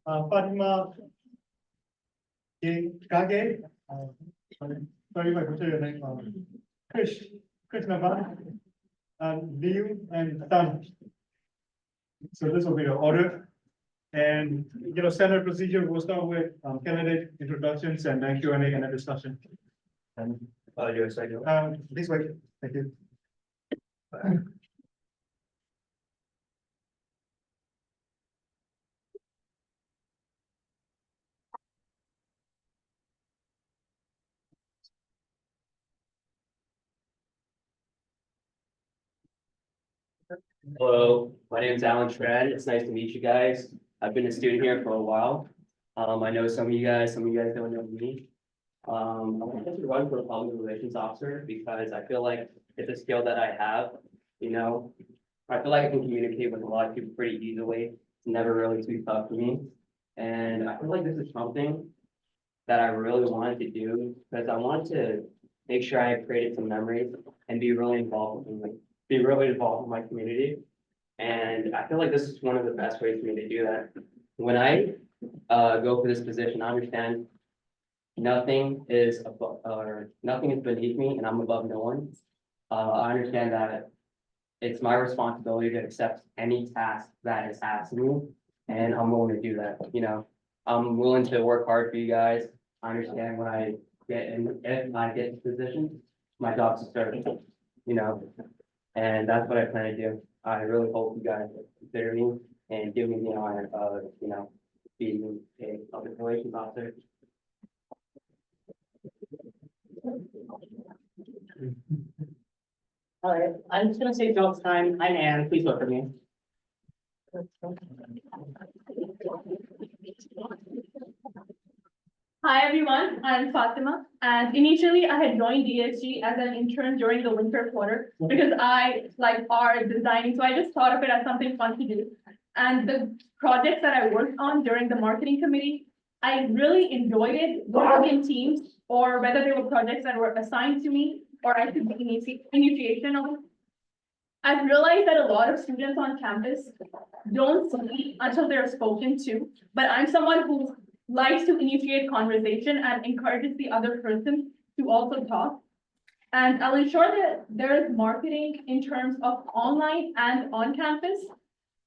Fatima Gage, sorry if I butchered your name, Krishnavan, Liu, and Tan. So this will be the order. And, standard procedure, we'll start with candidate introductions and then Q&A and a discussion. And, yes, I do. This way, thank you. Hello, my name is Alan Shred. It's nice to meet you guys. I've been a student here for a while. I know some of you guys don't know me. I'm going to run for a public relations officer because I feel like it's a skill that I have, I feel like I can communicate with a lot of people pretty easily. It's never really too tough for me. And I feel like this is something that I really wanted to do because I wanted to make sure I created some memories and be really involved in my community. And I feel like this is one of the best ways for me to do that. When I go for this position, I understand nothing is beneath me and I'm above no one. I understand that it's my responsibility to accept any task that is asked of me, and I'm willing to do that, I'm willing to work hard for you guys. I understand when I if I get in position, my job's to serve, and that's what I plan to do. I really hope you guys consider me and give me the honor of, being a public relations officer. All right, I'm just gonna say jokes time. I'm Anne, please vote for me. Hi everyone, I'm Fatima, and initially I had joined DSG as an intern during the winter quarter because I like art designing, so I just thought of it as something fun to do. And the projects that I worked on during the marketing committee, I really enjoyed it, working in teams, or whether they were projects that were assigned to me or I took the initiation on. I've realized that a lot of students on campus don't speak until they're spoken to, but I'm someone who likes to initiate conversation and encourages the other person to also talk. And I'll ensure that there is marketing in terms of online and on campus.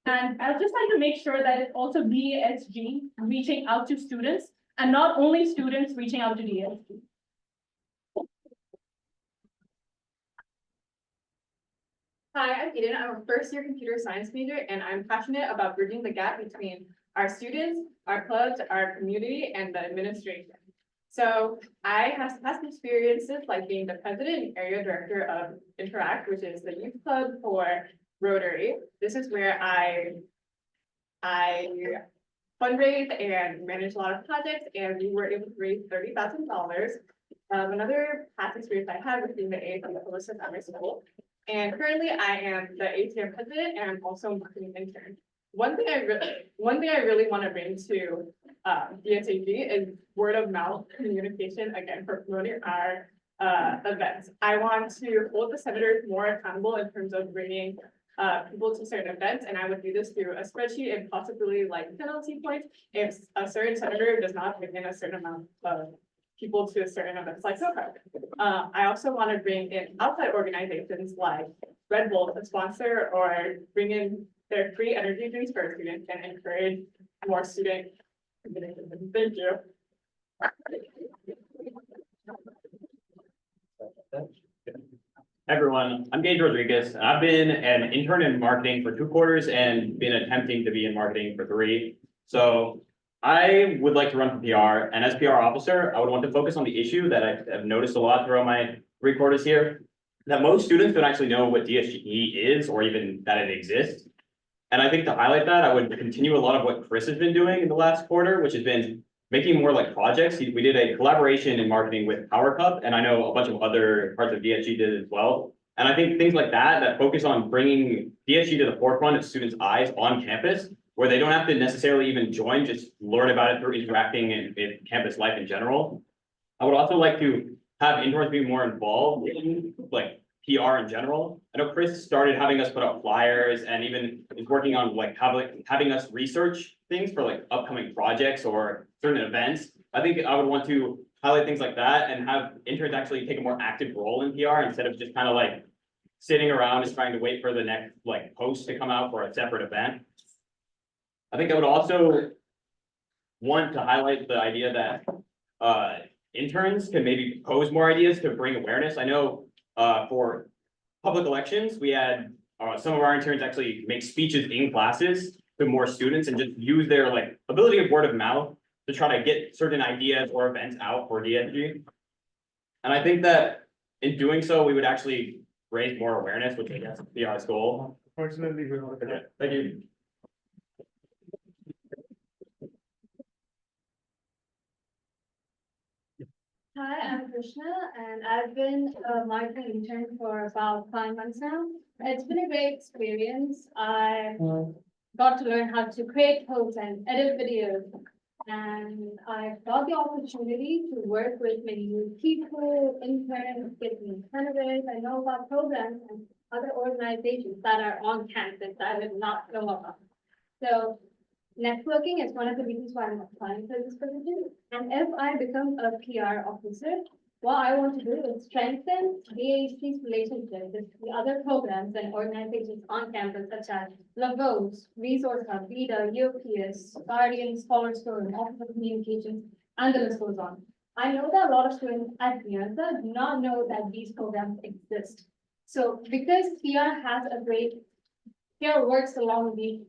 And I'll just like to make sure that it's also DASG reaching out to students and not only students reaching out to DASG. Hi, I'm Eden. I'm a first-year computer science major, and I'm passionate about bridging the gap between our students, our clubs, our community, and the administration. So I have some past experiences like being the president and area director of Interact, which is the youth club for Rotary. This is where I fundraise and manage a lot of projects, and we were able to raise $30,000. Another past experience I had was being the AAC publicist at my school. And currently I am the ATM president and I'm also a marketing intern. One thing I really want to bring to DSG is word of mouth communication, again, for promoting our events. I want to hold the senators more accountable in terms of bringing people to certain events, and I would do this through a spreadsheet and possibly like penalty points if a certain senator does not bring in a certain amount of people to a certain events like SoCal. I also want to bring in outside organizations like Red Bull to sponsor or bring in their free energy drinks for students and encourage more student. Thank you. Everyone, I'm Gage Rodriguez, and I've been an intern in marketing for 2 quarters and been attempting to be in marketing for 3. So I would like to run for PR, and as PR officer, I would want to focus on the issue that I've noticed a lot throughout my 3 quarters here, that most students don't actually know what DSG is or even that it exists. And I think to highlight that, I would continue a lot of what Chris has been doing in the last quarter, which has been making more like projects. We did a collaboration in marketing with Power Cup, and I know a bunch of other parts of DSG did as well. And I think things like that focus on bringing DSG to the forefront of students' eyes on campus where they don't have to necessarily even join, just learn about it through interacting in campus life in general. I would also like to have interns be more involved in like PR in general. I know Chris started having us put out flyers and even is working on like having us research things for like upcoming projects or certain events. I think I would want to highlight things like that and have interns actually take a more active role in PR instead of just kind of like sitting around and trying to wait for the next like post to come out for a separate event. I think I would also want to highlight the idea that interns can maybe propose more ideas to bring awareness. I know for public elections, we had some of our interns actually make speeches in classes to more students and just use their like ability of word of mouth to try to get certain ideas or events out for DSG. And I think that in doing so, we would actually raise more awareness, which I guess is PR's goal. Unfortunately, we're not. Okay, thank you. Hi, I'm Krishna, and I've been a marketing intern for about 5 months now. It's been a great experience. I got to learn how to create posts and edit videos, and I've got the opportunity to work with many new people, interns, get new candidates. I know about programs and other organizations that are on campus that I did not know about. So networking is one of the reasons why I'm applying for this position. And if I become a PR officer, what I want to do is strengthen DASG's relationship with the other programs and organizations on campus, such as Lavos, Resource Hub, VIDA, UPS, Guardian, Scholars Forum, Office of Communications, and the list goes on. I know that a lot of students at Vienna do not know that these programs exist. So because PR works along the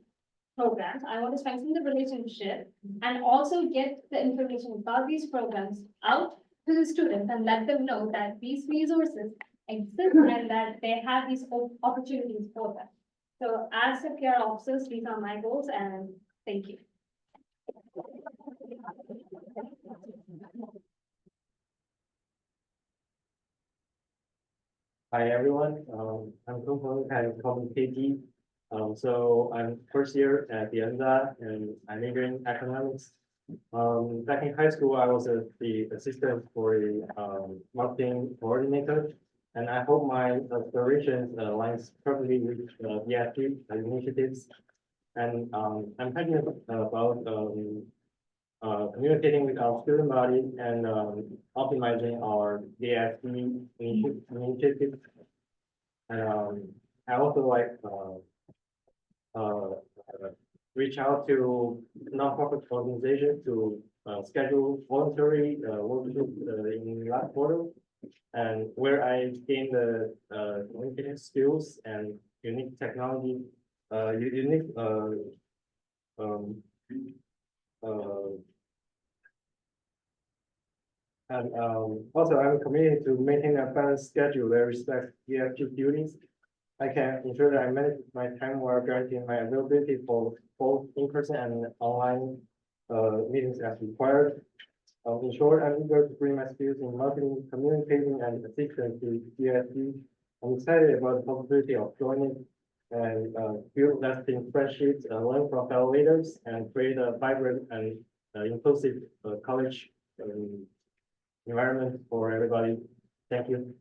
programs, I want to strengthen the relationship and also get the information about these programs out to the students and let them know that these resources exist and that they have these opportunities for them. So as a PR officers, these are my goals, and thank you. Hi, everyone. I'm Kumpong and called KT. So I'm first year at the DASG and I major in economics. Back in high school, I was the assistant for a marketing coordinator. And I hope my aspirations aligns perfectly with DSG initiatives. And I'm passionate about communicating with our student body and optimizing our DSG initiatives. And I also like reach out to nonprofit organizations to schedule voluntary workshops in last quarter, and where I gain the communication skills and unique technology, unique and also I'm committed to maintain a balanced schedule that respects DSG duties. I can ensure that I manage my time while guaranteeing my availability for both in-person and online meetings as required. In short, I'm eager to bring my skills in marketing, communicating, and assistance to DSG. I'm excited about the possibility of joining and build lasting friendships, learn from fellow leaders, and create a vibrant and inclusive college environment for everybody. Thank you.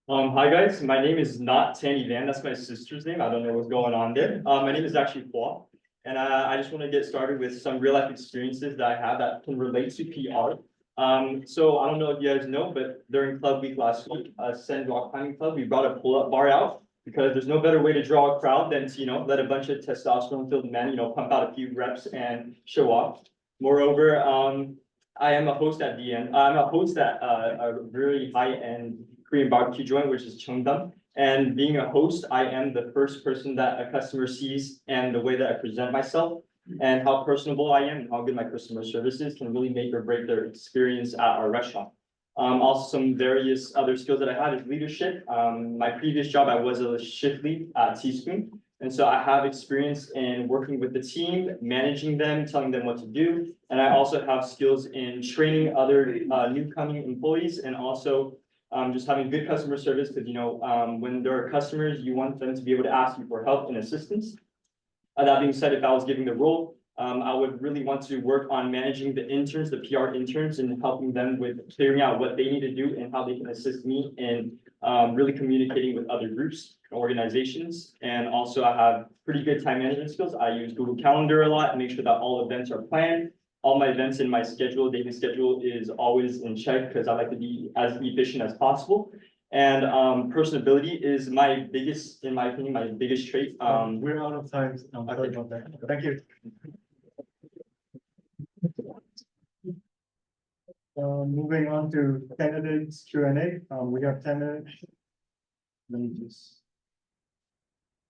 Hi guys, my name is not Tanny Van, that's my sister's name. I don't know what's going on there. My name is actually Paul, and I just want to get started with some real life experiences that I have that can relate to PR. So I don't know if you guys know, but during Club Week last week, Send Rock Climbing Club, we brought a pull-up bar out because there's no better way to draw a crowd than to, let a bunch of testosterone-filled men, pump out a few reps and show off. Moreover, I am a host at I'm a host at a really high-end Korean barbecue joint, which is Cheongdam. And being a host, I am the first person that a customer sees, and the way that I present myself and how personable I am and how good my customer service is can really make or break their experience at our restaurant. Also, some various other skills that I had is leadership. My previous job, I was a shift lead at Teaspoon. And so I have experience in working with the team, managing them, telling them what to do. And I also have skills in training other new coming employees and also just having good customer service, because, when there are customers, you want them to be able to ask you for help and assistance. That being said, if I was given the role, I would really want to work on managing the interns, the PR interns, and helping them with figuring out what they need to do and how they can assist me in really communicating with other groups, organizations. And also I have pretty good time management skills. I use Google Calendar a lot and make sure that all events are planned. All my events in my schedule, daily schedule, is always in check because I like to be as efficient as possible. And personability is my biggest, in my opinion, my biggest trait. We're out of time. Sorry about that. Thank you. Moving on to candidates Q&A. We have 10 minutes. Let me just.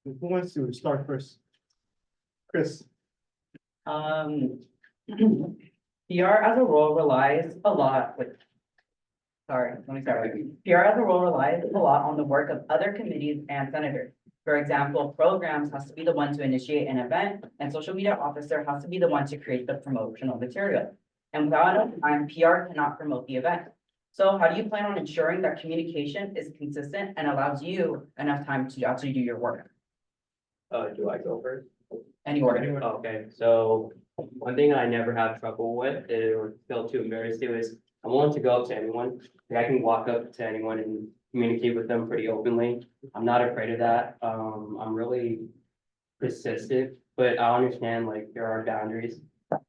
Who wants to start first? Chris. PR as a role relies a lot with. Sorry, let me start. PR as a role relies a lot on the work of other committees and senators. For example, programs has to be the one to initiate an event, and social media officer has to be the one to create the promotional material. And without enough time, PR cannot promote the event. So how do you plan on ensuring that communication is consistent and allows you enough time to actually do your work? Do I go first? Any order. Okay, so one thing I never have trouble with or feel too embarrassed to is I'm willing to go up to anyone. Like I can walk up to anyone and communicate with them pretty openly. I'm not afraid of that. I'm really persistent, but I understand like there are boundaries.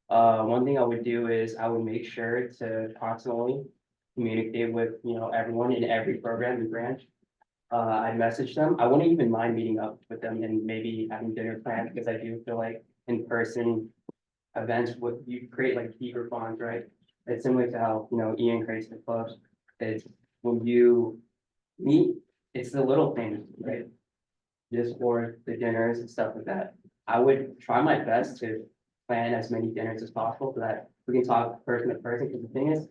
One thing I would do is I would make sure to constantly communicate with, everyone in every program and branch. I message them. I wouldn't even mind meeting up with them and maybe having dinner plans because I do feel like in-person events with you create like deeper bonds, right? It's similar to how, Ian creates the clubs. It's when you meet, it's the little things, right? Just for the dinners and stuff like that. I would try my best to plan as many dinners as possible so that we can talk person to person. Because the thing is,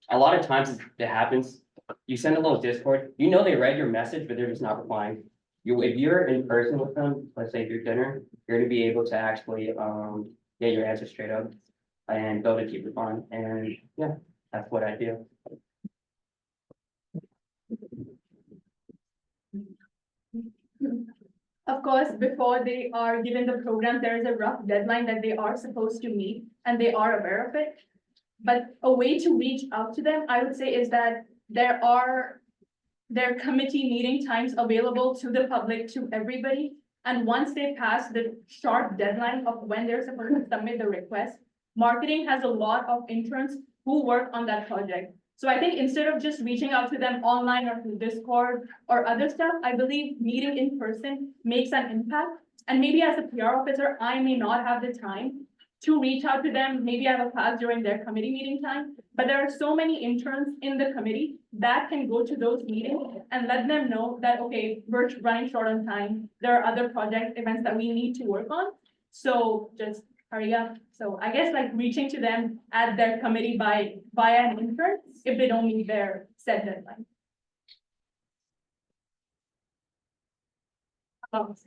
a lot of times it happens. You send a little Discord, they read your message, but they're just not replying. If you're in person with them, let's say through dinner, you're gonna be able to actually get your answer straight up and build a deeper bond. And yeah, that's what I do. Of course, before they are given the program, there is a rough deadline that they are supposed to meet and they are aware of it. But a way to reach out to them, I would say, is that there are committee meeting times available to the public, to everybody. And once they pass the sharp deadline of when they're supposed to submit the request, marketing has a lot of interns who work on that project. So I think instead of just reaching out to them online or through Discord or other stuff, I believe meeting in person makes an impact. And maybe as a PR officer, I may not have the time to reach out to them. Maybe I have a class during their committee meeting time, but there are so many interns in the committee that can go to those meetings and let them know that, okay, we're running short on time. There are other project events that we need to work on. So just hurry up. So I guess like reaching to them at their committee via an intern if they don't meet their set deadline.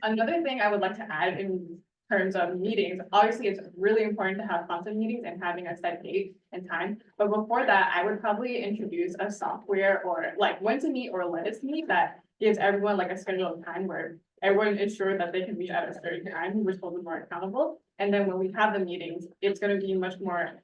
Another thing I would like to add in terms of meetings, obviously it's really important to have constant meetings and having a set date and time. But before that, I would probably introduce a software or like when to meet or let us meet that gives everyone like a scheduled time where everyone is sure that they can meet at a certain time, which holds them more accountable. And then when we have the meetings, it's going to be much more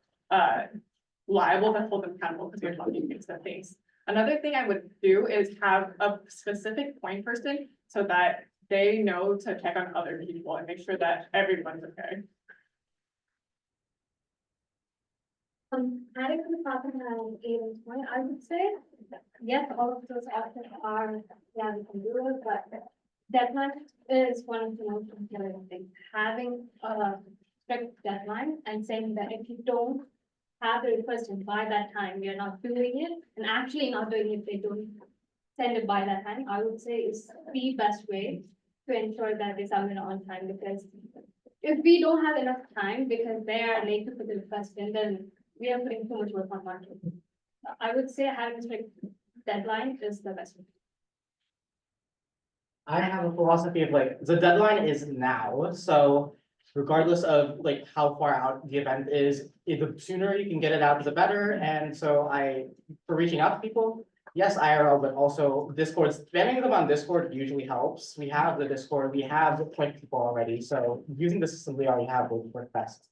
liable to hold them accountable because we're talking face to face. Another thing I would do is have a specific point person so that they know to check on other people and make sure that everyone's okay. Adding to the topic on Aiden's point, I would say, yes, all of those options are, yeah, we can do it, but deadline is one of the most important things. Having a strict deadline and saying that if you don't have the request and by that time, we are not doing it, and actually not doing it, they don't send it by that time, I would say is the best way to ensure that they submit on time, because if we don't have enough time because they are late to put the request in, then we are putting too much work on marketing. I would say having a strict deadline is the best way. I have a philosophy of like, the deadline is now, so regardless of like how far out the event is, the sooner you can get it out, the better. And so for reaching out to people, yes, IRL, but also Discord, spamming them on Discord usually helps. We have the Discord, we have 20 people already, so using the system we already have will work best.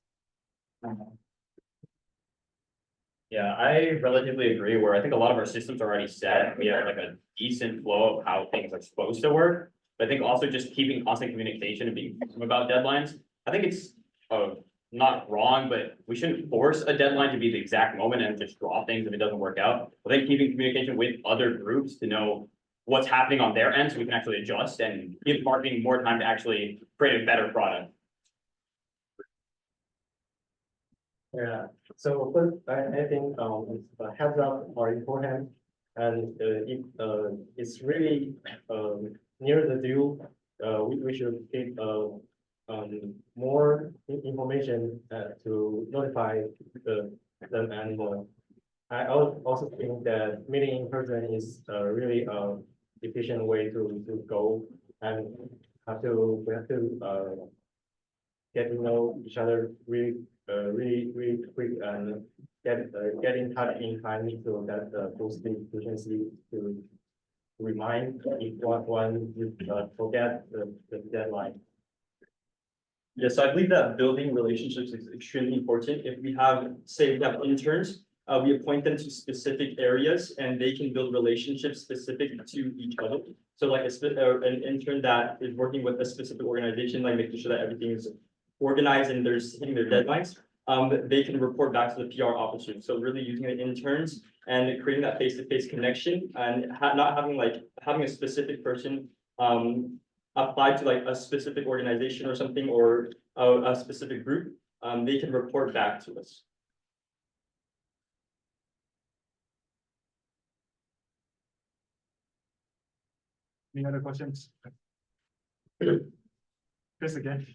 Yeah, I relatively agree where I think a lot of our systems are already set. We have like a decent flow of how things are supposed to work. But I think also just keeping constant communication and being firm about deadlines. I think it's not wrong, but we shouldn't force a deadline to be the exact moment and just draw things if it doesn't work out. I think keeping communication with other groups to know what's happening on their end so we can actually adjust and give marketing more time to actually create a better product. Yeah, so first, I think, heads up are important. And, it's really, near the due, we should give, more information, to notify them. And, I also think that meeting in person is a really, efficient way to go. And we have to, get to know each other really quick and get in touch in time so that boost the efficiency to remind if one forget the deadline. Yes, I believe that building relationships is extremely important. If we have, say, we have interns, we appoint them to specific areas and they can build relationships specific to each other. So like an intern that is working with a specific organization, like making sure that everything is organized and they're hitting their deadlines, they can report back to the PR officer. So really using the interns and creating that face-to-face connection and not having a specific person apply to like a specific organization or something or a specific group, they can report back to us. Any other questions? Chris again.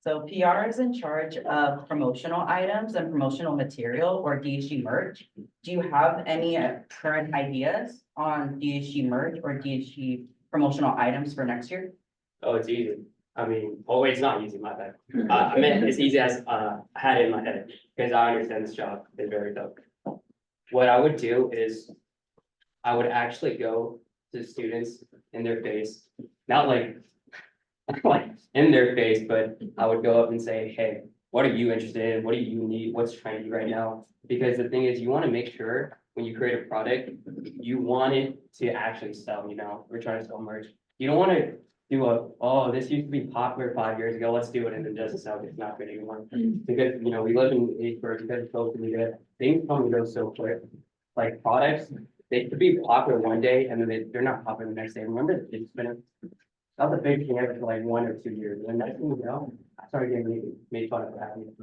So PR is in charge of promotional items and promotional material or DSG merch. Do you have any current ideas on DSG merch or DSG promotional items for next year? Oh, it's easy. I mean, oh, wait, it's not easy, my bad. I meant as easy as I had it in my head, because I understand this job is very tough. What I would do is I would actually go to students in their face, not like in their face, but I would go up and say, hey, what are you interested in? What do you need? What's trendy right now? Because the thing is, you want to make sure when you create a product, you want it to actually sell, we're trying to sell merch. You don't want to do oh, this used to be popular 5 years ago, let's do it, and then just sell, it's not good anymore. Because, we live in the age where because of social media, things come and go so quick. Like products, they could be popular one day and then they're not popular the next day. Remember, it's been that was a big thing for like 1 or 2 years. And next thing you know, I started getting made fun of for having it.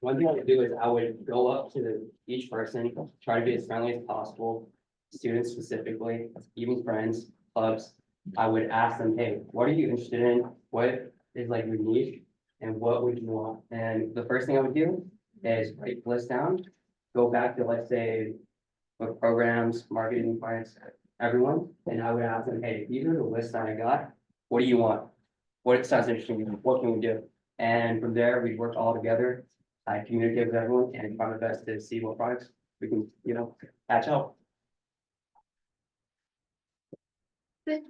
One thing I would do is I would go up to each person, try to be as friendly as possible, students specifically, even friends, clubs. I would ask them, hey, what are you interested in? What is like your niche? And what would you want? And the first thing I would do is write the list down, go back to, let's say, with programs, marketing, finance, everyone, and I would ask them, hey, these are the lists that I got. What do you want? What sounds interesting? What can we do? And from there, we work all together. I communicate with everyone and try my best to see what products we can, patch out. Since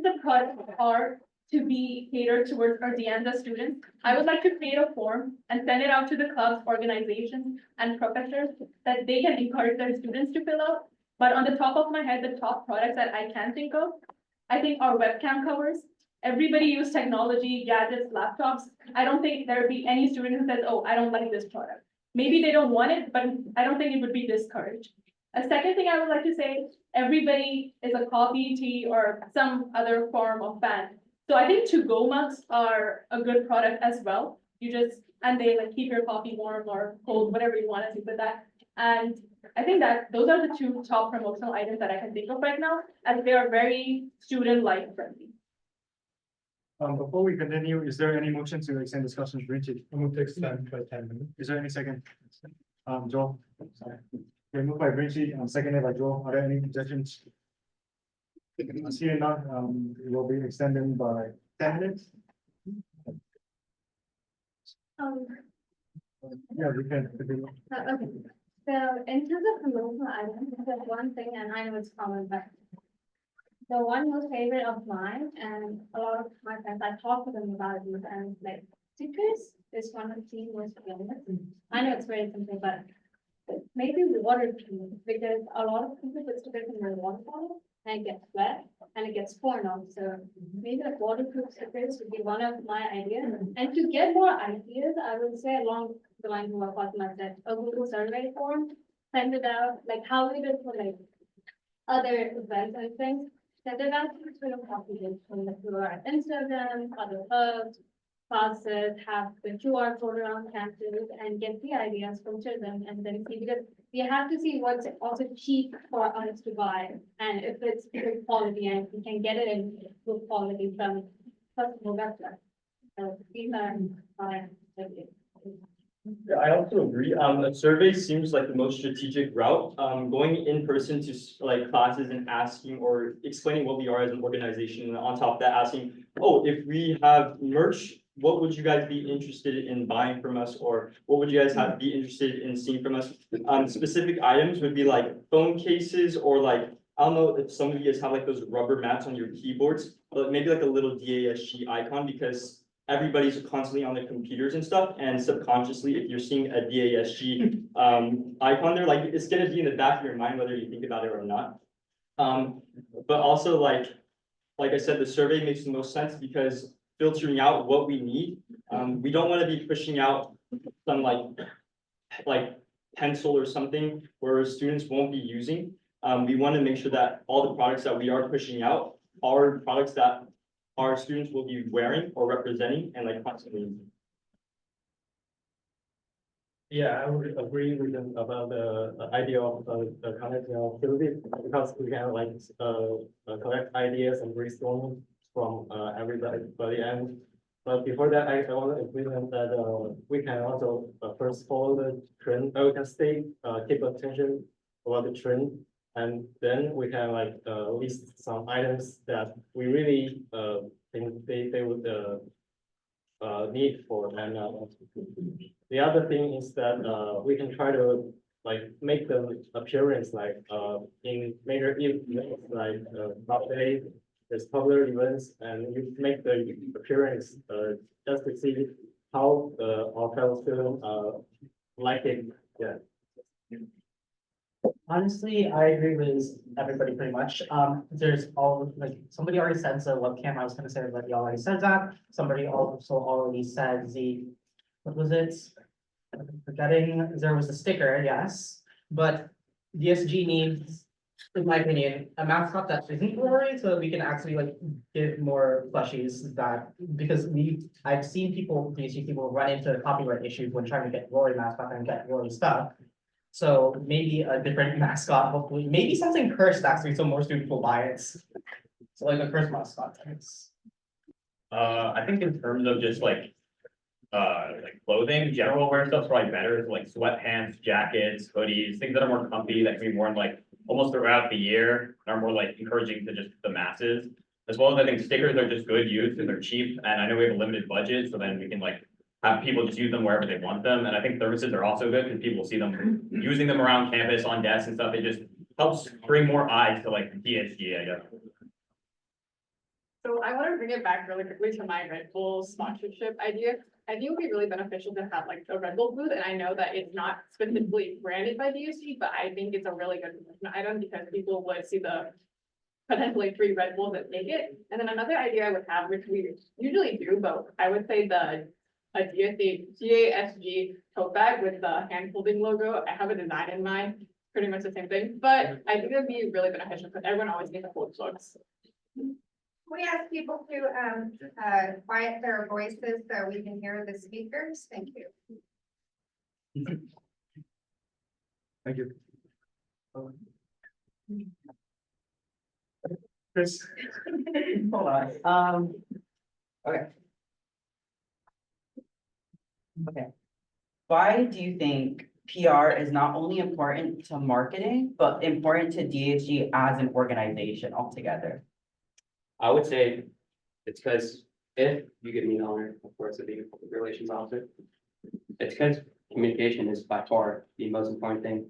the products are to be catered towards our DANZA students, I would like to create a form and send it out to the clubs, organizations, and professors that they can encourage their students to fill out. But on the top of my head, the top products that I can think of, I think are webcam covers. Everybody uses technology, gadgets, laptops. I don't think there would be any student who says, oh, I don't like this product. Maybe they don't want it, but I don't think it would be discouraged. A second thing I would like to say, everybody is a coffee, tea, or some other form of fan. So I think to-go mugs are a good product as well. And they like keep your coffee warm or cold, whatever you want to do with that. And I think that those are the two top promotional items that I can think of right now, as they are very student-like friendly. Before we continue, is there any motion to extend discussion to Richard? I'm going to extend by 10 minutes. Is there any second? Joel. Sorry. Okay, moved by Richie, seconded by Joel. Are there any objections? Seeing none, it will be extended by 10 minutes. Yeah, we can continue. Okay. So in terms of promotional items, there's one thing, and I know it's common, but the one most favorite of mine, and a lot of my friends, I talk to them about it, and like stickers is one of the most famous. I know it's very simple, but maybe waterproof, because a lot of people put stickers in their water bottle and it gets wet and it gets torn off. So maybe like waterproof stickers would be one of my ideas. And to get more ideas, I would say along the lines of what Fatima said, a Google survey form, send it out, like how we did for like other events and things. Send it out to student population, like through our Instagram, other hubs, classes, have the QR code around campus and get the ideas, filter them, and then see, because we have to see what's also cheap for us to buy, and if it's good quality and we can get it in good quality from customer website. So these are my ideas. Yeah, I also agree. A survey seems like the most strategic route. Going in person to like classes and asking or explaining what we are as an organization, and on top of that, asking, oh, if we have merch, what would you guys be interested in buying from us, or what would you guys be interested in seeing from us? Specific items would be like phone cases, or like, I don't know if some of you guys have like those rubber mats on your keyboards, but maybe like a little DASG icon, because everybody's constantly on their computers and stuff, and subconsciously, if you're seeing a DASG icon there, like it's gonna be in the back of your mind whether you think about it or not. But also like I said, the survey makes the most sense because filtering out what we need. We don't want to be pushing out some like pencil or something where students won't be using. We want to make sure that all the products that we are pushing out are products that our students will be wearing or representing and like constantly using. Yeah, I would agree with them about the idea of the connecting activity, because we can like collect ideas and brainstorm from everybody. And but before that, I want to agree with them that we can also first follow the trend. We can keep attention about the trend, and then we can like list some items that we really think they would need for. And the other thing is that we can try to like make the appearance like in major events like birthday, there's popular events, and you make the appearance just to see how our fellow students like it. Yeah. Honestly, I agree with everybody pretty much. There's all, like, somebody already said the webcam, I was gonna say, everybody already said that. Somebody also already said what was it? Forgetting, there was a sticker, yes, but DSG needs, in my opinion, a mascot that isn't blurry, so we can actually like give more plushies that, because I've seen DSG people run into copyright issues when trying to get Rory mascot and get Rory stuff. So maybe a different mascot, hopefully, maybe something cursed actually, so more students will buy it. So like a cursed mascot. I think in terms of just like clothing, general wear stuff's probably better, like sweatpants, jackets, hoodies, things that are more comfy, that can be worn like almost throughout the year, and are more like encouraging to just the masses. As well as I think stickers are just good use because they're cheap, and I know we have a limited budget, so then we can like have people just use them wherever they want them. And I think services are also good because people see them using them around campus on desks and stuff. It just helps bring more eyes to like DSG, I guess. So I want to bring it back really quickly to my Red Bull sponsorship idea. I think it would be really beneficial to have like a Red Bull booth, and I know that it's not specifically branded by DSG, but I think it's a really good item because people would see the potentially free Red Bulls that make it. And then another idea I would have, which we usually do, but I would say a DASG tote bag with the hand holding logo. I have a design in mind, pretty much the same thing, but I think it'd be really beneficial because everyone always needs to hold books. We ask people to quiet their voices so we can hear the speakers. Thank you. Thank you. Chris. Hold on, okay. Okay. Why do you think PR is not only important to marketing, but important to DHG as an organization altogether? I would say it's because if you give me an honor, of course, of being a public relations officer, it's because communication is by far the most important thing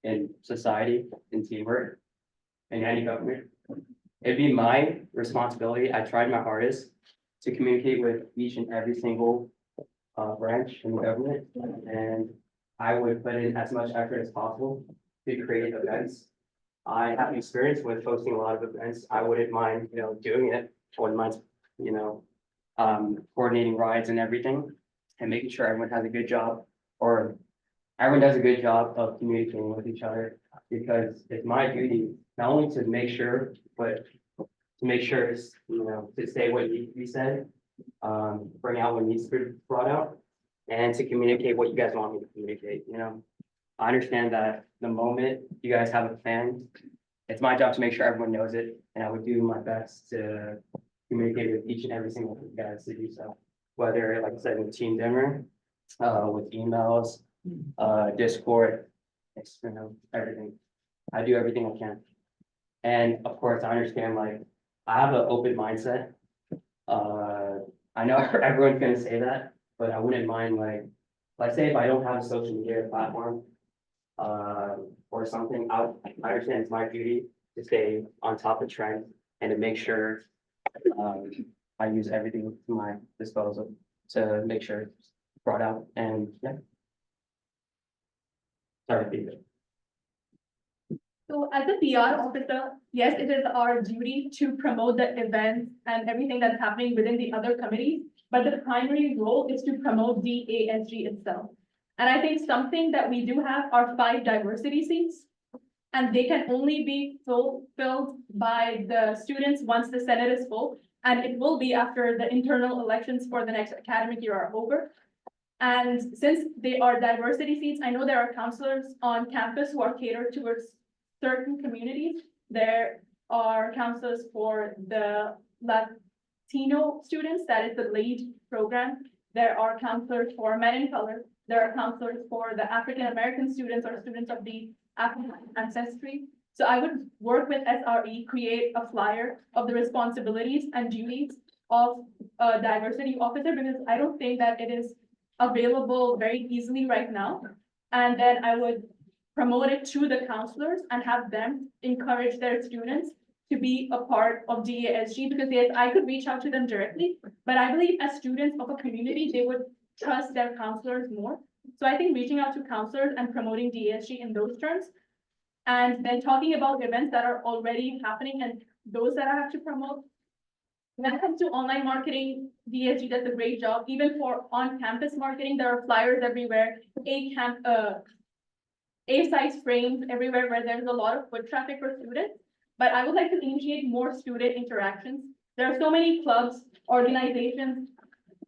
in society, in teamwork, in any government. It'd be my responsibility. I tried my hardest to communicate with each and every single branch in the government, and I would put in as much effort as possible to create events. I have experience with hosting a lot of events. I wouldn't mind, doing it. I wouldn't mind, coordinating rides and everything and making sure everyone has a good job or everyone does a good job of communicating with each other, because it's my duty not only to make sure, but to make sure, to say what you said, bring out what needs to be brought out, and to communicate what you guys want me to communicate, I understand that the moment you guys have a plan, it's my job to make sure everyone knows it, and I would do my best to communicate with each and every single one of you guys to do so. Whether, like I said, with team dinner, with emails, Discord, everything. I do everything I can. And of course, I understand, like, I have an open mindset. I know everyone's gonna say that, but I wouldn't mind, like, let's say if I don't have a social media platform, or something, I understand it's my duty to stay on top of trends and to make sure, I use everything to my disposal to make sure it's brought out, and yeah. Sorry, Peter. So as a PR officer, yes, it is our duty to promote the events and everything that's happening within the other committees, but the primary role is to promote DASG itself. And I think something that we do have are 5 diversity seats, and they can only be filled by the students once the Senate is full, and it will be after the internal elections for the next academic year are over. And since they are diversity seats, I know there are counselors on campus who are catered towards certain communities. There are counselors for the Latino students, that is the LEAD program. There are counselors for men in color. There are counselors for the African American students or students of the African ancestry. So I would work with SRE, create a flyer of the responsibilities and duties of a diversity officer, because I don't think that it is available very easily right now. And then I would promote it to the counselors and have them encourage their students to be a part of DASG, because yes, I could reach out to them directly, but I believe as students of a community, they would trust their counselors more. So I think reaching out to counselors and promoting DASG in those terms, and then talking about events that are already happening and those that I have to promote. When it comes to online marketing, DASG does a great job. Even for on-campus marketing, there are flyers everywhere, A-size frames everywhere where there's a lot of foot traffic for students. But I would like to initiate more student interactions. There are so many clubs, organizations,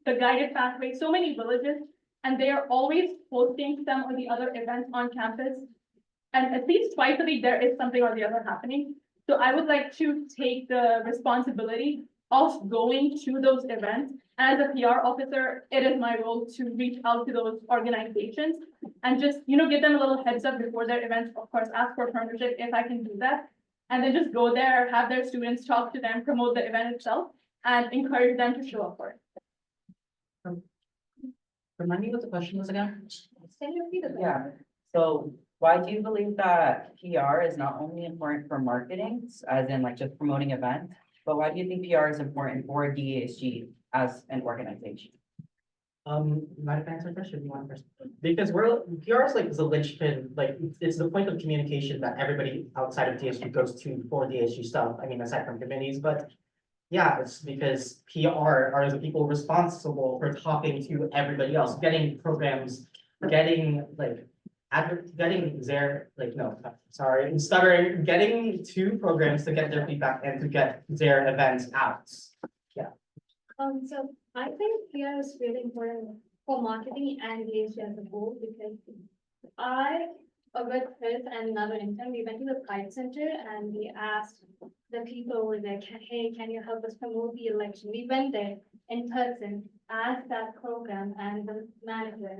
the guided pathway, so many villages, and they are always hosting some or the other events on campus. And at least twice a week, there is something or the other happening. So I would like to take the responsibility of going to those events. As a PR officer, it is my role to reach out to those organizations and just, give them a little heads up before their events, of course, ask for permission if I can do that. And then just go there, have their students talk to them, promote the event itself, and encourage them to show up for it. Remind me what the question was again? Can you repeat it? Yeah, so why do you believe that PR is not only important for marketing, as in like just promoting events, but why do you think PR is important for DASG as an organization? Might have answered first, or do you want first? Because PR is like the linchpin, like it's the point of communication that everybody outside of DSG goes to for DSG stuff. I mean, aside from committees, but yeah, it's because PR are the people responsible for talking to everybody else, getting programs, getting getting to programs to get their feedback and to get their events out. Yeah. So I think PR is really important for marketing and DSG as a whole, because with Chris and another intern, we went to the Pride Center and we asked the people over there, hey, can you help us promote the election? We went there in person, asked that program and the manager,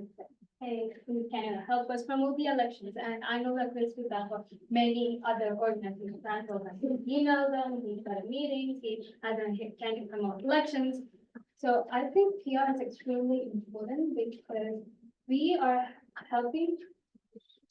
hey, can you help us promote the elections? And I know that Chris did that for many other organizations and programs. He emailed them, he started meetings, he had them, can you promote elections? So I think PR is extremely important because we are helping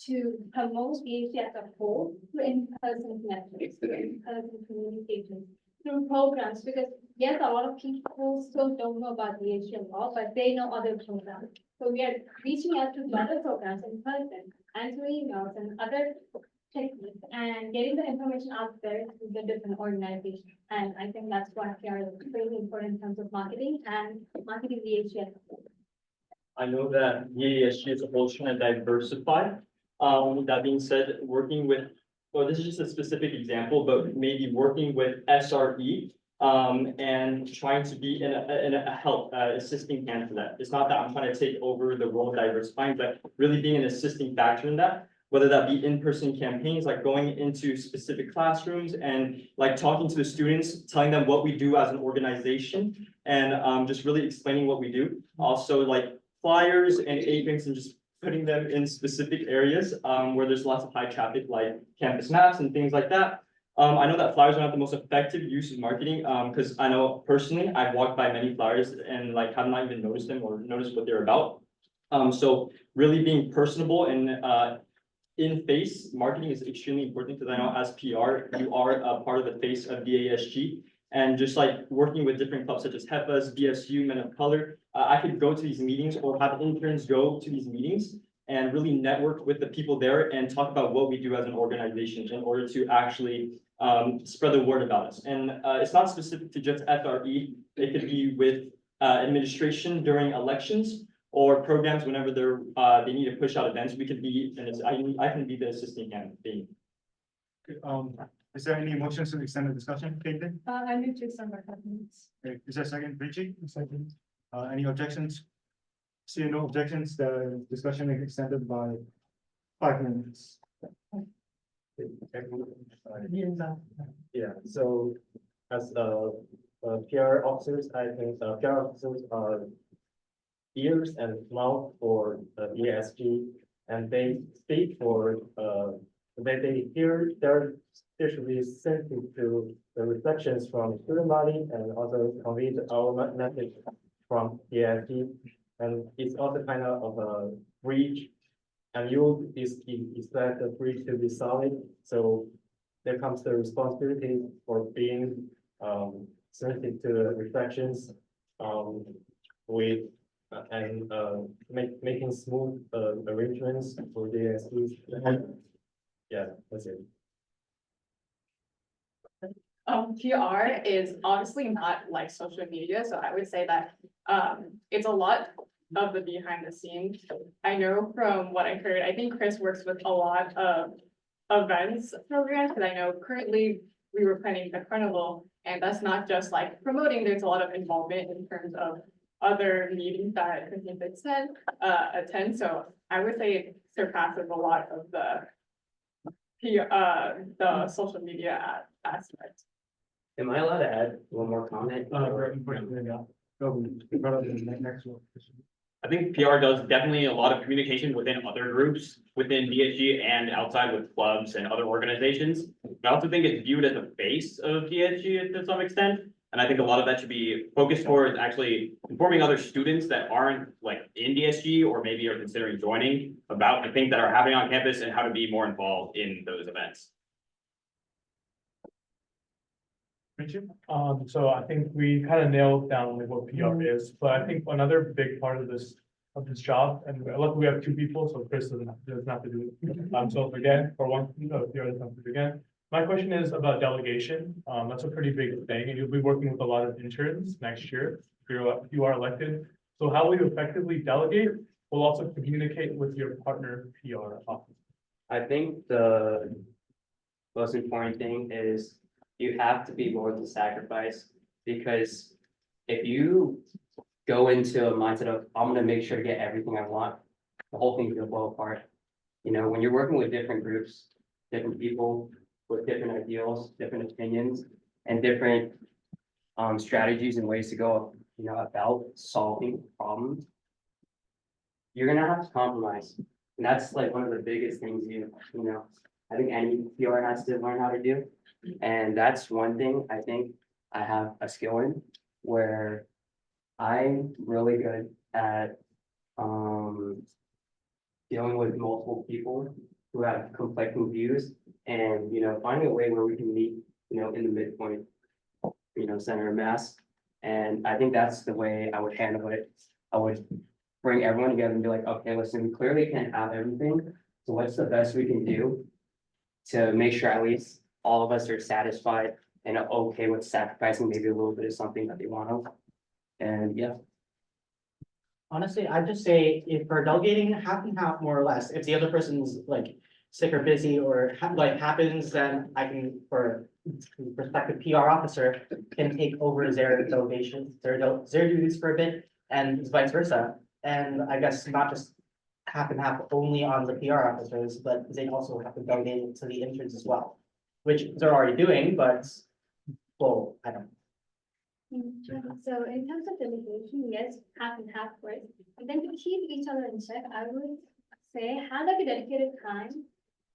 to promote DASG as a whole through in-person connections, through in-person communications, through programs, because yes, a lot of people still don't know about DASG a lot, but they know other programs. So we are reaching out to other programs in person, answering emails and other techniques, and getting the information out there to the different organizations. And I think that's why PR is really important in terms of marketing and marketing DASG as a whole. I know that DASG is a whole and diversified. That being said, working with, well, this is just a specific example, but maybe working with SRE, and trying to be in a help, assisting hand for that. It's not that I'm trying to take over the role of diversifying, but really being an assisting factor in that, whether that be in-person campaigns, like going into specific classrooms and like talking to the students, telling them what we do as an organization, and just really explaining what we do. Also like flyers and aprons and just putting them in specific areas where there's lots of high traffic, like campus maps and things like that. I know that flyers are not the most effective use of marketing, because I know personally, I've walked by many flyers and like have not even noticed them or noticed what they're about. So really being personable and in-face marketing is extremely important, because I know as PR, you are a part of the face of DASG. And just like working with different clubs such as HEFA's, BSU, Men of Color, I could go to these meetings or have interns go to these meetings and really network with the people there and talk about what we do as an organization in order to actually spread the word about us. And it's not specific to just FRE. It could be with administration during elections or programs whenever they need to push out events. We could be, and I can be the assistant campaign. Is there any motions to extend the discussion, Caitlin? I need to send my comments. Is there a second, Richie? Second. Any objections? Seeing no objections, the discussion is extended by 5 minutes. Yeah, so as PR officers, I think PR officers are ears and mouth for DASG, and they speak for they hear there should be sensitive to the reflections from student body and also convey our message from DASG, and it's also kind of a bridge, and you expect the bridge to be solid. So there comes the responsibility for being sensitive to the reflections with and making smooth arrangements for DASG. Yeah, that's it. PR is obviously not like social media, so I would say that it's a lot of the behind the scenes. I know from what I heard, I think Chris works with a lot of events programs, because I know currently we were planning a carnival, and that's not just like promoting, there's a lot of involvement in terms of other meetings that Chris attend. So I would say it surpasses a lot of the the social media aspect. Am I allowed to add one more comment? I think PR does definitely a lot of communication within other groups, within DSG and outside with clubs and other organizations. I also think it's viewed as a face of DSG to some extent. And I think a lot of that should be focused towards actually informing other students that aren't like in DSG or maybe are considering joining about the things that are happening on campus and how to be more involved in those events. So I think we kind of nailed down like what PR is, but I think another big part of this job, and luckily we have 2 people, so Chris doesn't have to do it. So again, for one, PR doesn't have to do it again. My question is about delegation. That's a pretty big thing, and you'll be working with a lot of interns next year if you are elected. So how will you effectively delegate? Will also communicate with your partner PR office. I think the most important thing is you have to be willing to sacrifice, because if you go into a mindset of, I'm gonna make sure to get everything I want, the whole thing's gonna blow apart. You know, when you're working with different groups, different people with different ideals, different opinions, and different strategies and ways to go, you know, about solving problems, you're gonna have to compromise. And that's like one of the biggest things you know, I think any PR has to learn how to do. And that's one thing I think I have a skill in, where I'm really good at dealing with multiple people who have conflicting views and, finding a way where we can meet, in the midpoint, center of mass. And I think that's the way I would handle it. I would bring everyone together and be like, okay, listen, we clearly can't have everything. So what's the best we can do to make sure at least all of us are satisfied and are okay with sacrificing maybe a little bit of something that they want. And yeah. Honestly, I'd just say if we're delegating half and half, more or less, if the other person's like sick or busy or happens, then I can, for prospective PR officer can take over their delegation, their duties for a bit and vice versa. And I guess not just half and half only on the PR officers, but they also have to delegate it to the interns as well, which they're already doing, but well, I don't. So in terms of delegation, yes, half and half, right? And then to keep each other in check, I would say have like a dedicated time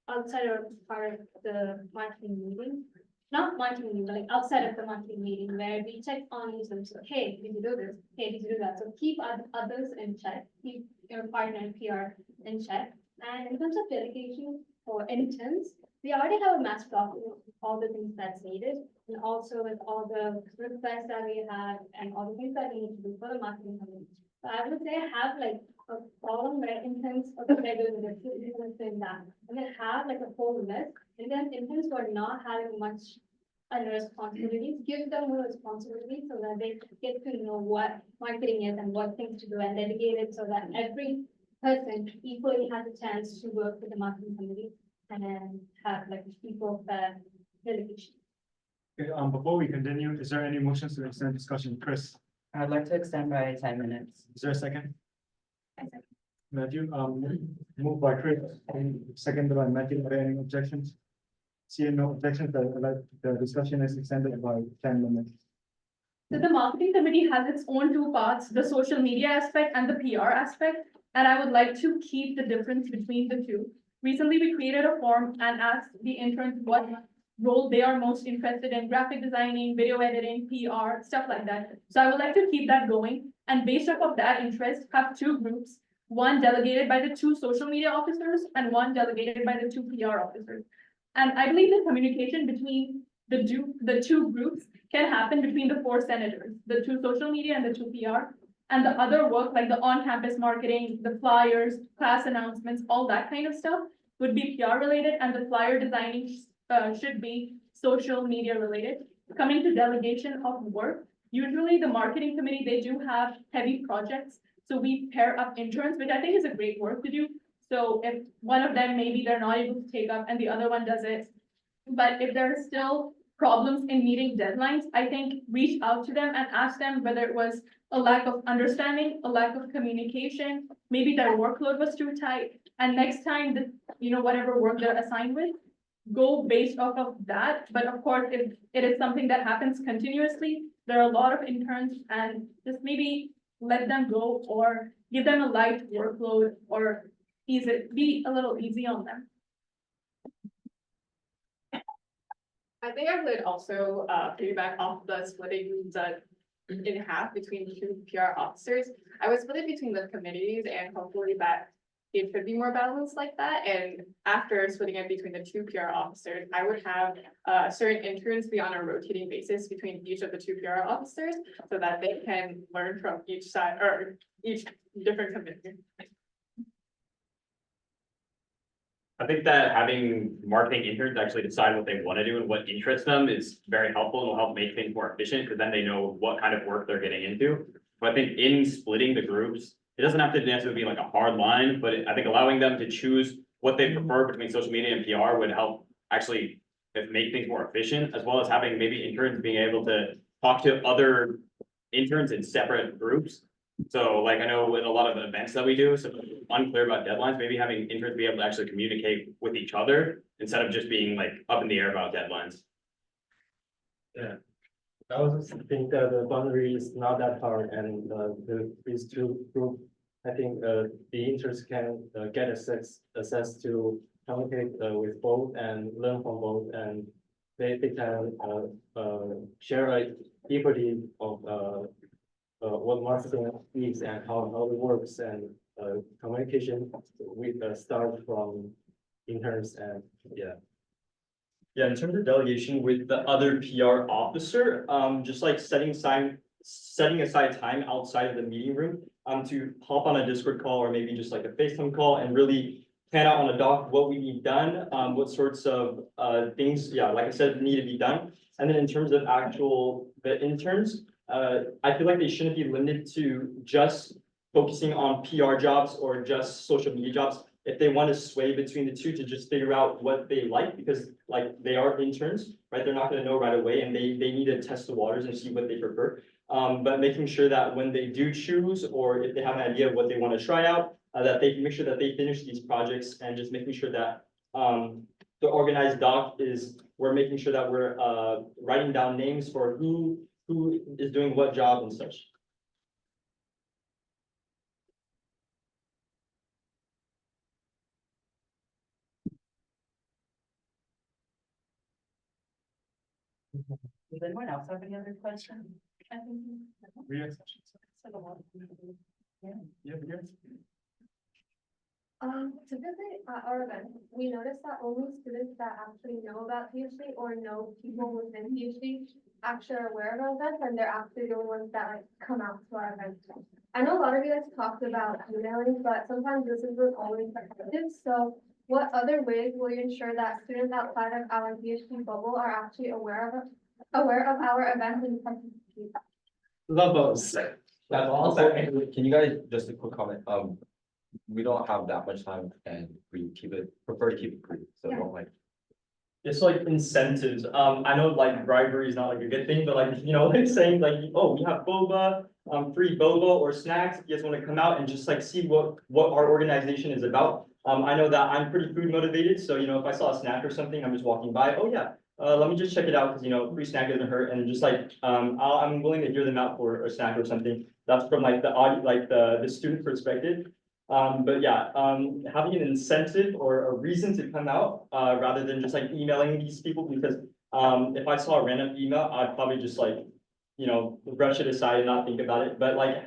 outside or part of the monthly meeting. Not monthly meeting, but like outside of the monthly meeting where we check on each other. So, hey, did you do this? Hey, did you do that? So keep others in check, keep your partner and PR in check. And in terms of delegation for interns, we already have a master document with all the things that's needed. And also with all the requests that we have and all the things that we need to do for the marketing company. So I would say have like a column where interns or the regular in that. And then have like a whole list. And then interns who are not having much under responsibilities, give them more responsibility so that they get to know what marketing is and what things to do and delegate it so that every person equally has a chance to work with the marketing committee and then have like equal delegation. Okay, before we continue, is there any motions to extend discussion? Chris, I'd like to extend by 10 minutes. is there a second? Matthew, moved by Chris, and seconded by Matthew. Are there any objections? Seeing no objections, the discussion is extended by 10 minutes. So the marketing committee has its own two parts, the social media aspect and the PR aspect. And I would like to keep the difference between the two. Recently, we created a form and asked the interns what role they are most interested in: graphic designing, video editing, PR, stuff like that. So I would like to keep that going. And based off of that interest, have two groups, one delegated by the two social media officers and one delegated by the two PR officers. And I believe the communication between the two groups can happen between the four senators, the two social media and the two PR. And the other work, like the on-campus marketing, the flyers, class announcements, all that kind of stuff would be PR related, and the flyer designing should be social media related. Coming to delegation of work, usually the marketing committee, they do have heavy projects. So we pair up interns, which I think is a great work to do. So if one of them, maybe they're not able to take up and the other one does it. But if there are still problems in meeting deadlines, I think reach out to them and ask them whether it was a lack of understanding, a lack of communication, maybe their workload was too tight. And next time, whatever work they're assigned with, go based off of that. But of course, if it is something that happens continuously, there are a lot of interns, and just maybe let them go or give them a light workload or be a little easy on them. I think I would also piggyback off the splitting the in half between the two PR officers. I would split it between the committees and hopefully that it could be more balanced like that. And after splitting it between the two PR officers, I would have certain interns be on a rotating basis between each of the two PR officers so that they can learn from each side or each different committee. I think that having marketing interns actually decide what they want to do and what interests them is very helpful and will help make things more efficient because then they know what kind of work they're getting into. But I think in splitting the groups, it doesn't have to necessarily be like a hard line, but I think allowing them to choose what they prefer between social media and PR would help actually make things more efficient, as well as having maybe interns being able to talk to other interns in separate groups. So like I know in a lot of the events that we do, so unclear about deadlines, maybe having interns be able to actually communicate with each other instead of just being like up in the air about deadlines. Yeah. I also think that the boundary is not that hard and these two groups, I think the interns can get access to communicate with both and learn from both, and they can share like equity of what marketing is and how it works, and communication with the staff from interns and, yeah. Yeah, in terms of delegation with the other PR officer, just like setting aside time outside of the meeting room, to hop on a Discord call or maybe just like a FaceTime call and really plan out on a doc what we need done, what sorts of, things, yeah, like I said, need to be done. And then in terms of the interns, I feel like they shouldn't be limited to just focusing on PR jobs or just social media jobs. If they want to sway between the two to just figure out what they like, because like they are interns, right? They're not going to know right away and they need to test the waters and see what they prefer. But making sure that when they do choose, or if they have an idea of what they want to try out, that they make sure that they finish these projects, and just making sure that the organized doc we're making sure that we're writing down names for who is doing what job and such. Does anyone else have any other questions? Typically at our event, we noticed that only students that actually know about DSG or know people within DSG actually are aware of our events, and they're actually the only ones that like come out to our events. I know a lot of you guys talked about emailing, but sometimes this isn't always effective. So what other ways will you ensure that students outside of our DSG bubble are actually aware of our events and participate? Love those. That's all. Can you guys, just a quick comment, we don't have that much time and we prefer to keep it brief, so don't like. Just like incentives, I know like bribery is not like a good thing, but like, you know, like saying like, oh, we have boba, free boba or snacks, if you guys want to come out and just like see what our organization is about. I know that I'm pretty food motivated, so you know, if I saw a snack or something, I'm just walking by, oh yeah, let me just check it out, because you know, free snack doesn't hurt, and just like, I'm willing to hear them out for a snack or something. That's from like the student perspective. But yeah, having an incentive or a reason to come out, rather than just like emailing these people, because if I saw a random email, I'd probably just like, you know, brush it aside and not think about it. But like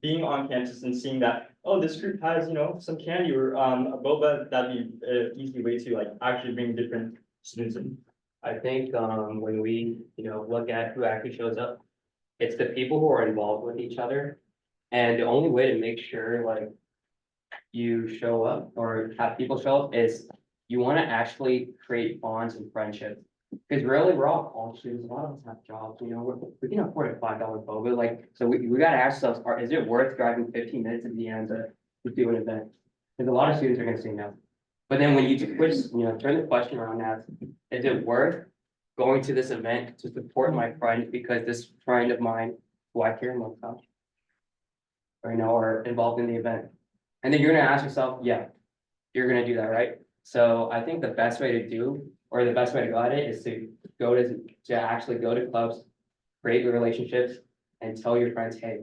being on campus and seeing that, oh, this group has, you know, some candy or a boba, that'd be an easy way to like actually bring different students in. I think, when we, look at who actually shows up, it's the people who are involved with each other. And the only way to make sure like you show up or have people show up is you want to actually create bonds and friendships. Because really, we're all college students, a lot of us have jobs, we can afford a $5 boba, like, so we gotta ask ourselves, is it worth driving 15 minutes at the end to do an event? Because a lot of students are gonna say no. But then when you switch, turn the question around and ask, is it worth going to this event to support my friend because this friend of mine, who I care most about, or, are involved in the event? And then you're gonna ask yourself, yeah, you're gonna do that, right? So I think the best way to do, or the best way to go at it, is to actually go to clubs, create relationships, and tell your friends, hey,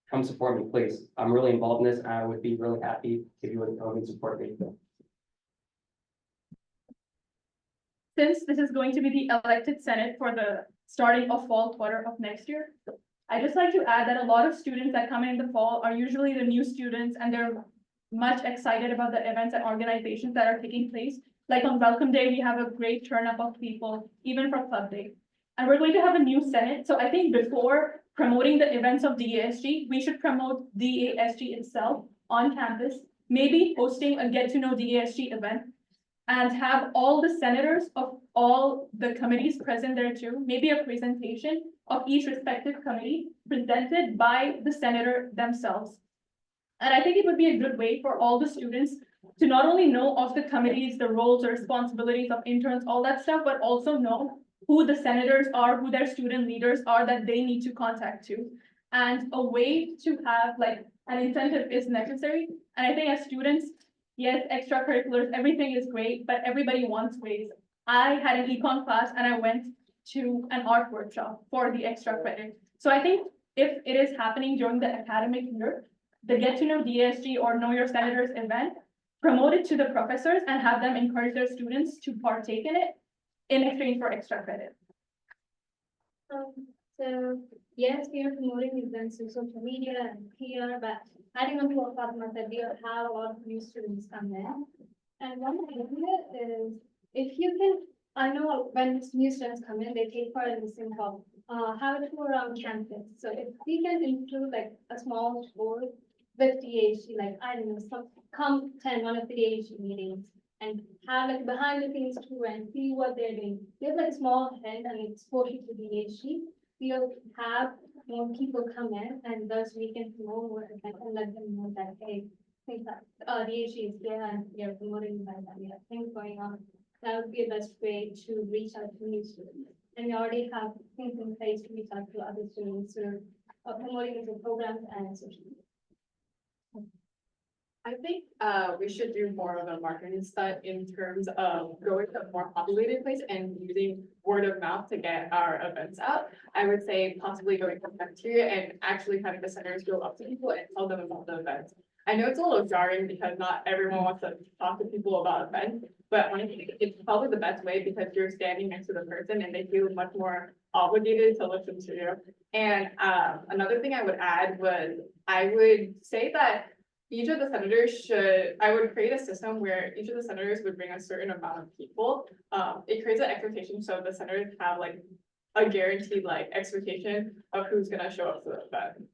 come support me, please. I'm really involved in this, and I would be really happy if you would come and support me. Since this is going to be the elected Senate for the starting of fall quarter of next year, I just like to add that a lot of students that come in the fall are usually the new students, and they're much excited about the events and organizations that are taking place. Like on Welcome Day, we have a great turnout of people, even for Club Day. And we're going to have a new Senate. So I think before promoting the events of DASG, we should promote DASG itself on campus, maybe hosting a get to know DASG event, and have all the senators of all the committees present there too, maybe a presentation of each respective committee presented by the senator themselves. And I think it would be a good way for all the students to not only know of the committees, the roles or responsibilities of interns, all that stuff, but also know who the senators are, who their student leaders are that they need to contact to. And a way to have like an incentive is necessary. And I think as students, yes, extracurriculars, everything is great, but everybody wants ways. I had an econ class and I went to an art workshop for the extra credit. So I think if it is happening during the academic year, the Get to Know DASG or Know Your Senators event, promote it to the professors and have them encourage their students to partake in it in exchange for extra credit. So yes, we are promoting events in social media and PR, but adding on to what Fatima said, we have a lot of new students come in. And one idea is, if you can, I know when new students come in, they take part in this thing called, have a tour around campus. So if we can include like a small tour with DASG, like, I don't know, come attend one of the DASG meetings and have like behind the scenes tour and see what they're doing. Give like a small hint and exposure to DASG. We'll have more people come in and thus we can promote more and let them know that, hey, things that, DASG is here and we are promoting that, we have things going on. That would be the best way to reach out to new students. And we already have things in place to reach out to other students who are promoting into programs and social media. I think we should do more of a marketing stunt in terms of going to a more populated place and using word of mouth to get our events out. I would say possibly going to cafeteria and actually having the centers go up to people and tell them about the events. I know it's a little jarring because not everyone wants to talk to people about events, but honestly, it's probably the best way because you're standing next to the person and they feel much more obligated to listen to you. And another thing I would add was I would say that each of the senators I would create a system where each of the senators would bring a certain amount of people. It creates an expectation, so the senators have like a guaranteed like expectation of who's gonna show up to the event.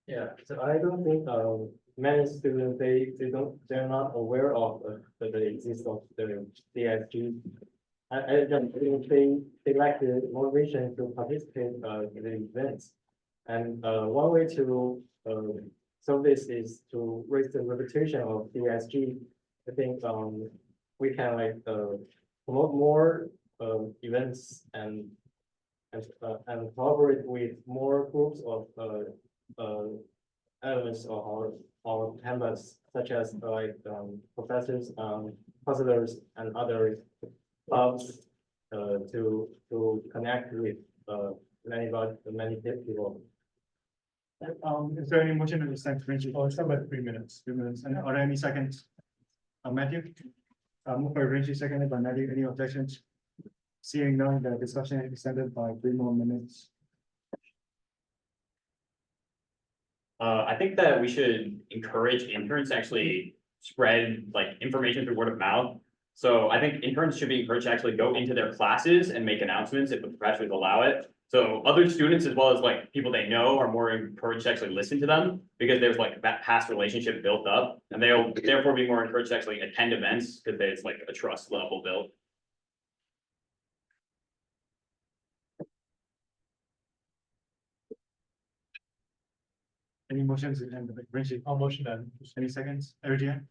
Yeah, so I don't think, many students, they're not aware of the existence of the DSG. I don't think they lack the motivation to participate, in the events. And, one way to, solve this is to raise the reputation of DSG. I think, we can like, promote more, events and collaborate with more groups of, elements of our campus, such as like professors, counselors, and other clubs, to connect with many people. Is there any motion to the second Richie? Oh, it's about 3 minutes, and are there any seconds? Matthew? Moved by Richie, seconded by Matthew, any objections? Seeing none, the discussion is extended by 3 more minutes. I think that we should encourage interns to actually spread like information through word of mouth. So I think interns should be encouraged to actually go into their classes and make announcements if the professors allow it. So other students, as well as like people they know, are more encouraged to actually listen to them because there's like that past relationship built up, and they'll therefore be more encouraged to actually attend events because there's like a trust level built. Any motions and Richie? I'll motion then. Any seconds? Adrian?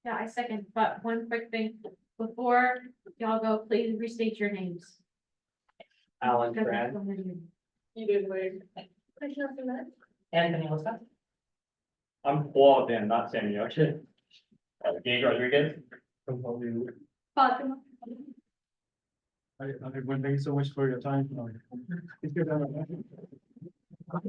Yeah, I second, but one quick thing, before y'all go, please restate your names. Alan Brad. You did like. Anthony, what's that? I'm Paul, then not Samuel. Gage Rodriguez. Fatima. Everyone, thank you so much for your time. Please give them a- Okay,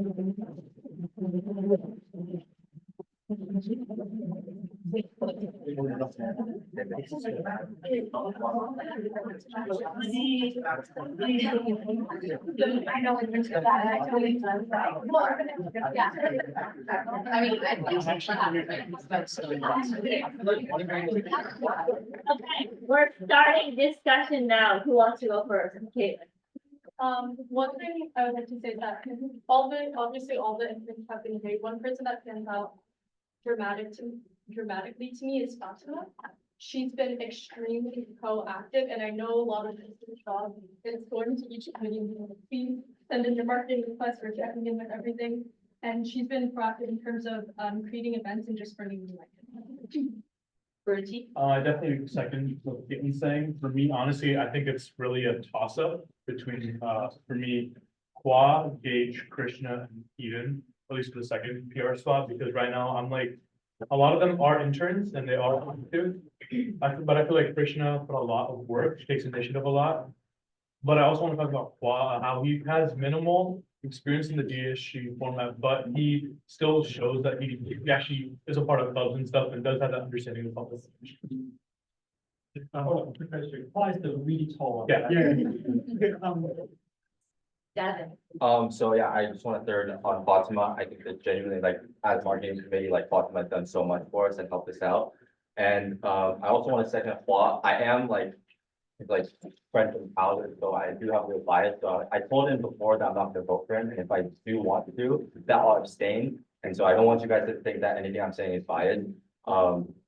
we're starting discussion now. Who wants to go first? Caitlin. One thing I would like to say is that obviously all the interns have been great. One person that stands out dramatically to me is Fatima. She's been extremely proactive, and I know a lot of this job is going to each committee meeting. Please send in your marketing requests or checking in with everything. And she's been proactive in terms of creating events and just bringing new ideas. Bertie. I definitely second what Caitlin's saying. For me, honestly, I think it's really a toss-up between, for me, Kwa, Gage, Krishna, and Eden, at least for the second PR spot, because right now I'm like, a lot of them are interns and they are active. But I feel like Krishna put a lot of work, takes initiative a lot. But I also want to talk about Kwa, how he has minimal experience in the DSG format, but he still shows that he actually is a part of clubs and stuff and does have that understanding of public. Why is the really tall? Yeah. Gavin. So yeah, I just want to third on Fatima. I think that genuinely, like, as marketing committee, like Fatima has done so much for us and helped us out. And, I also want to second Hua. I am like friend from college, so I do have a little bias. So I told him before that I'm not gonna vote for him. And if I do want to, that I'll abstain. And so I don't want you guys to think that anything I'm saying is biased.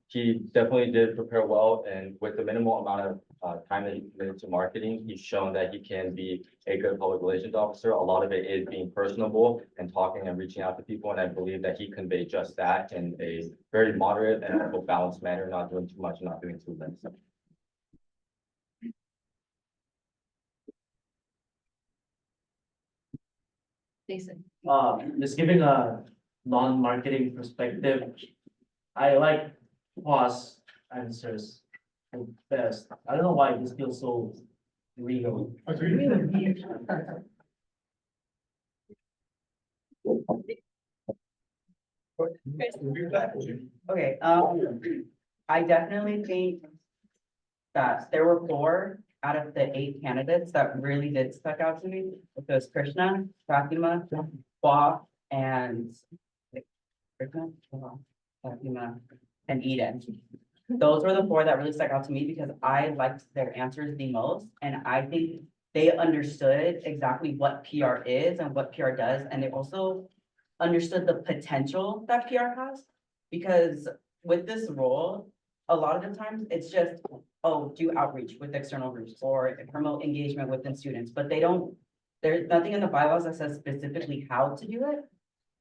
He definitely did prepare well, and with the minimal amount of time that he committed to marketing, he's shown that he can be a good public relations officer. A lot of it is being personable and talking and reaching out to people, and I believe that he conveyed just that in a very moderate and also balanced manner, not doing too much, not doing too little. Jason. Just giving a non-marketing perspective, I like Hua's answers the best. I don't know why this feels so real. Okay, I definitely think that there were 4 out of the 8 candidates that really did stick out to me. It was Krishna, Fatima, Hua, and Krishna, Hua, Fatima, and Eden. Those were the 4 that really stuck out to me because I liked their answers the most, and I think they understood exactly what PR is and what PR does, and they also understood the potential that PR has. Because with this role, a lot of the times it's just, oh, do outreach with external groups or promote engagement within students, but they don't, there's nothing in the bylaws that says specifically how to do it.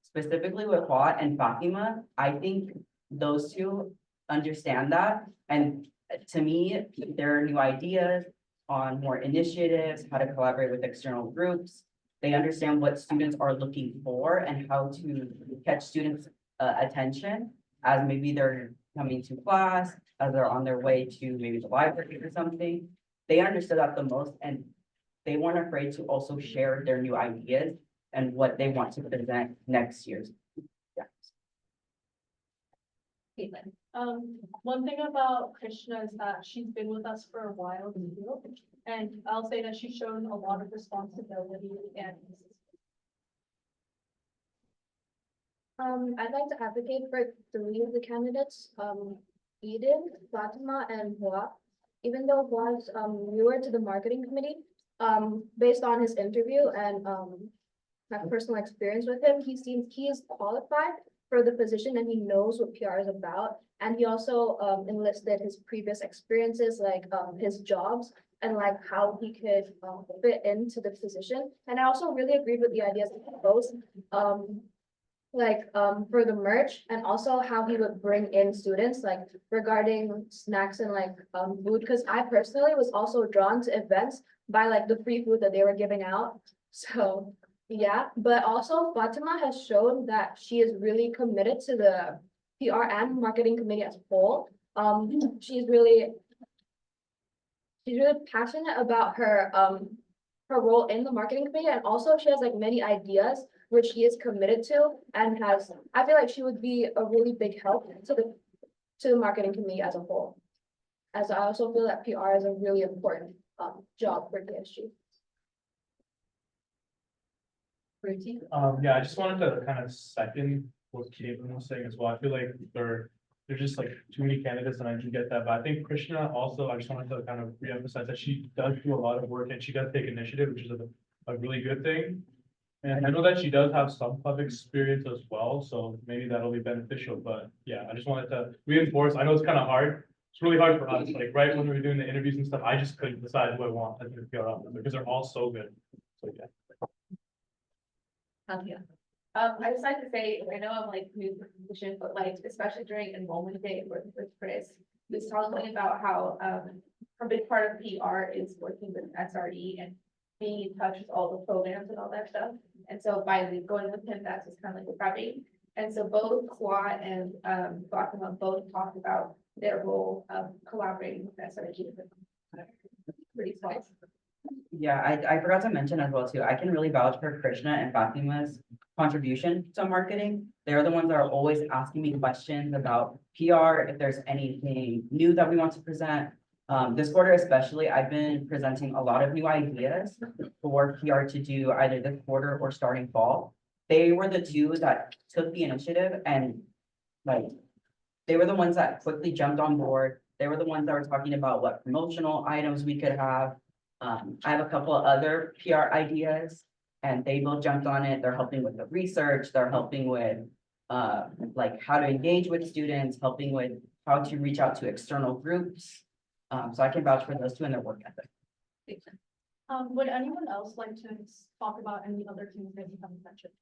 Specifically with Hua and Fatima, I think those 2 understand that. And to me, there are new ideas on more initiatives, how to collaborate with external groups. They understand what students are looking for and how to catch students' attention as maybe they're coming to class, as they're on their way to maybe the library or something. They understood that the most, and they weren't afraid to also share their new ideas and what they want to present next year's. Caitlin. One thing about Krishna is that she's been with us for a while too, and I'll say that she's shown a lot of responsibility and. I'd like to advocate for 3 of the candidates, Eden, Fatima, and Hua. Even though Hua's newer to the marketing committee, based on his interview and my personal experience with him, he seems he is qualified for the position and he knows what PR is about. And he also enlisted his previous experiences, like his jobs and like how he could fit into the position. And I also really agreed with the ideas that he proposed. For the merch and also how he would bring in students like regarding snacks and like food, because I personally was also drawn to events by like the free food that they were giving out. So yeah, but also Fatima has shown that she is really committed to the PR and marketing committee as a whole. She's really passionate about her role in the marketing committee, and also she has like many ideas which she is committed to and has, I feel like she would be a really big help to the marketing committee as a whole. As I also feel that PR is a really important job for DSG. Yeah, I just wanted to kind of second what Caitlin was saying as well. I feel like there's just like too many candidates and I do get that, but I think Krishna also, I just wanted to kind of reemphasize that she does do a lot of work and she does take initiative, which is a really good thing. And I know that she does have some club experience as well, so maybe that'll be beneficial, but yeah, I just wanted to reinforce, I know it's kind of hard. It's really hard for us, like right when we were doing the interviews and stuff, I just couldn't decide who I want as a PR officer because they're all so good. So yeah. I just like to say, I know I'm like new to the position, but like, especially during enrollment day with Chris, we was talking about how a big part of PR is working with SRE and being in touch with all the programs and all that stuff. And so by going with him, that's just kind of like prepping. And so both Hua and Fatima both talked about their role of collaborating with SRE. Pretty small. Yeah, I forgot to mention as well too, I can really vouch for Krishna and Fatima's contribution to marketing. They're the ones that are always asking me questions about PR, if there's anything new that we want to present. This quarter especially, I've been presenting a lot of new ideas for PR to do either this quarter or starting fall. They were the two that took the initiative and like, they were the ones that quickly jumped on board. They were the ones that were talking about what promotional items we could have. I have a couple of other PR ideas and they both jumped on it. They're helping with the research. They're helping with like how to engage with students, helping with how to reach out to external groups. So I can vouch for those two and their work ethic. Would anyone else like to talk about any other things that you haven't mentioned?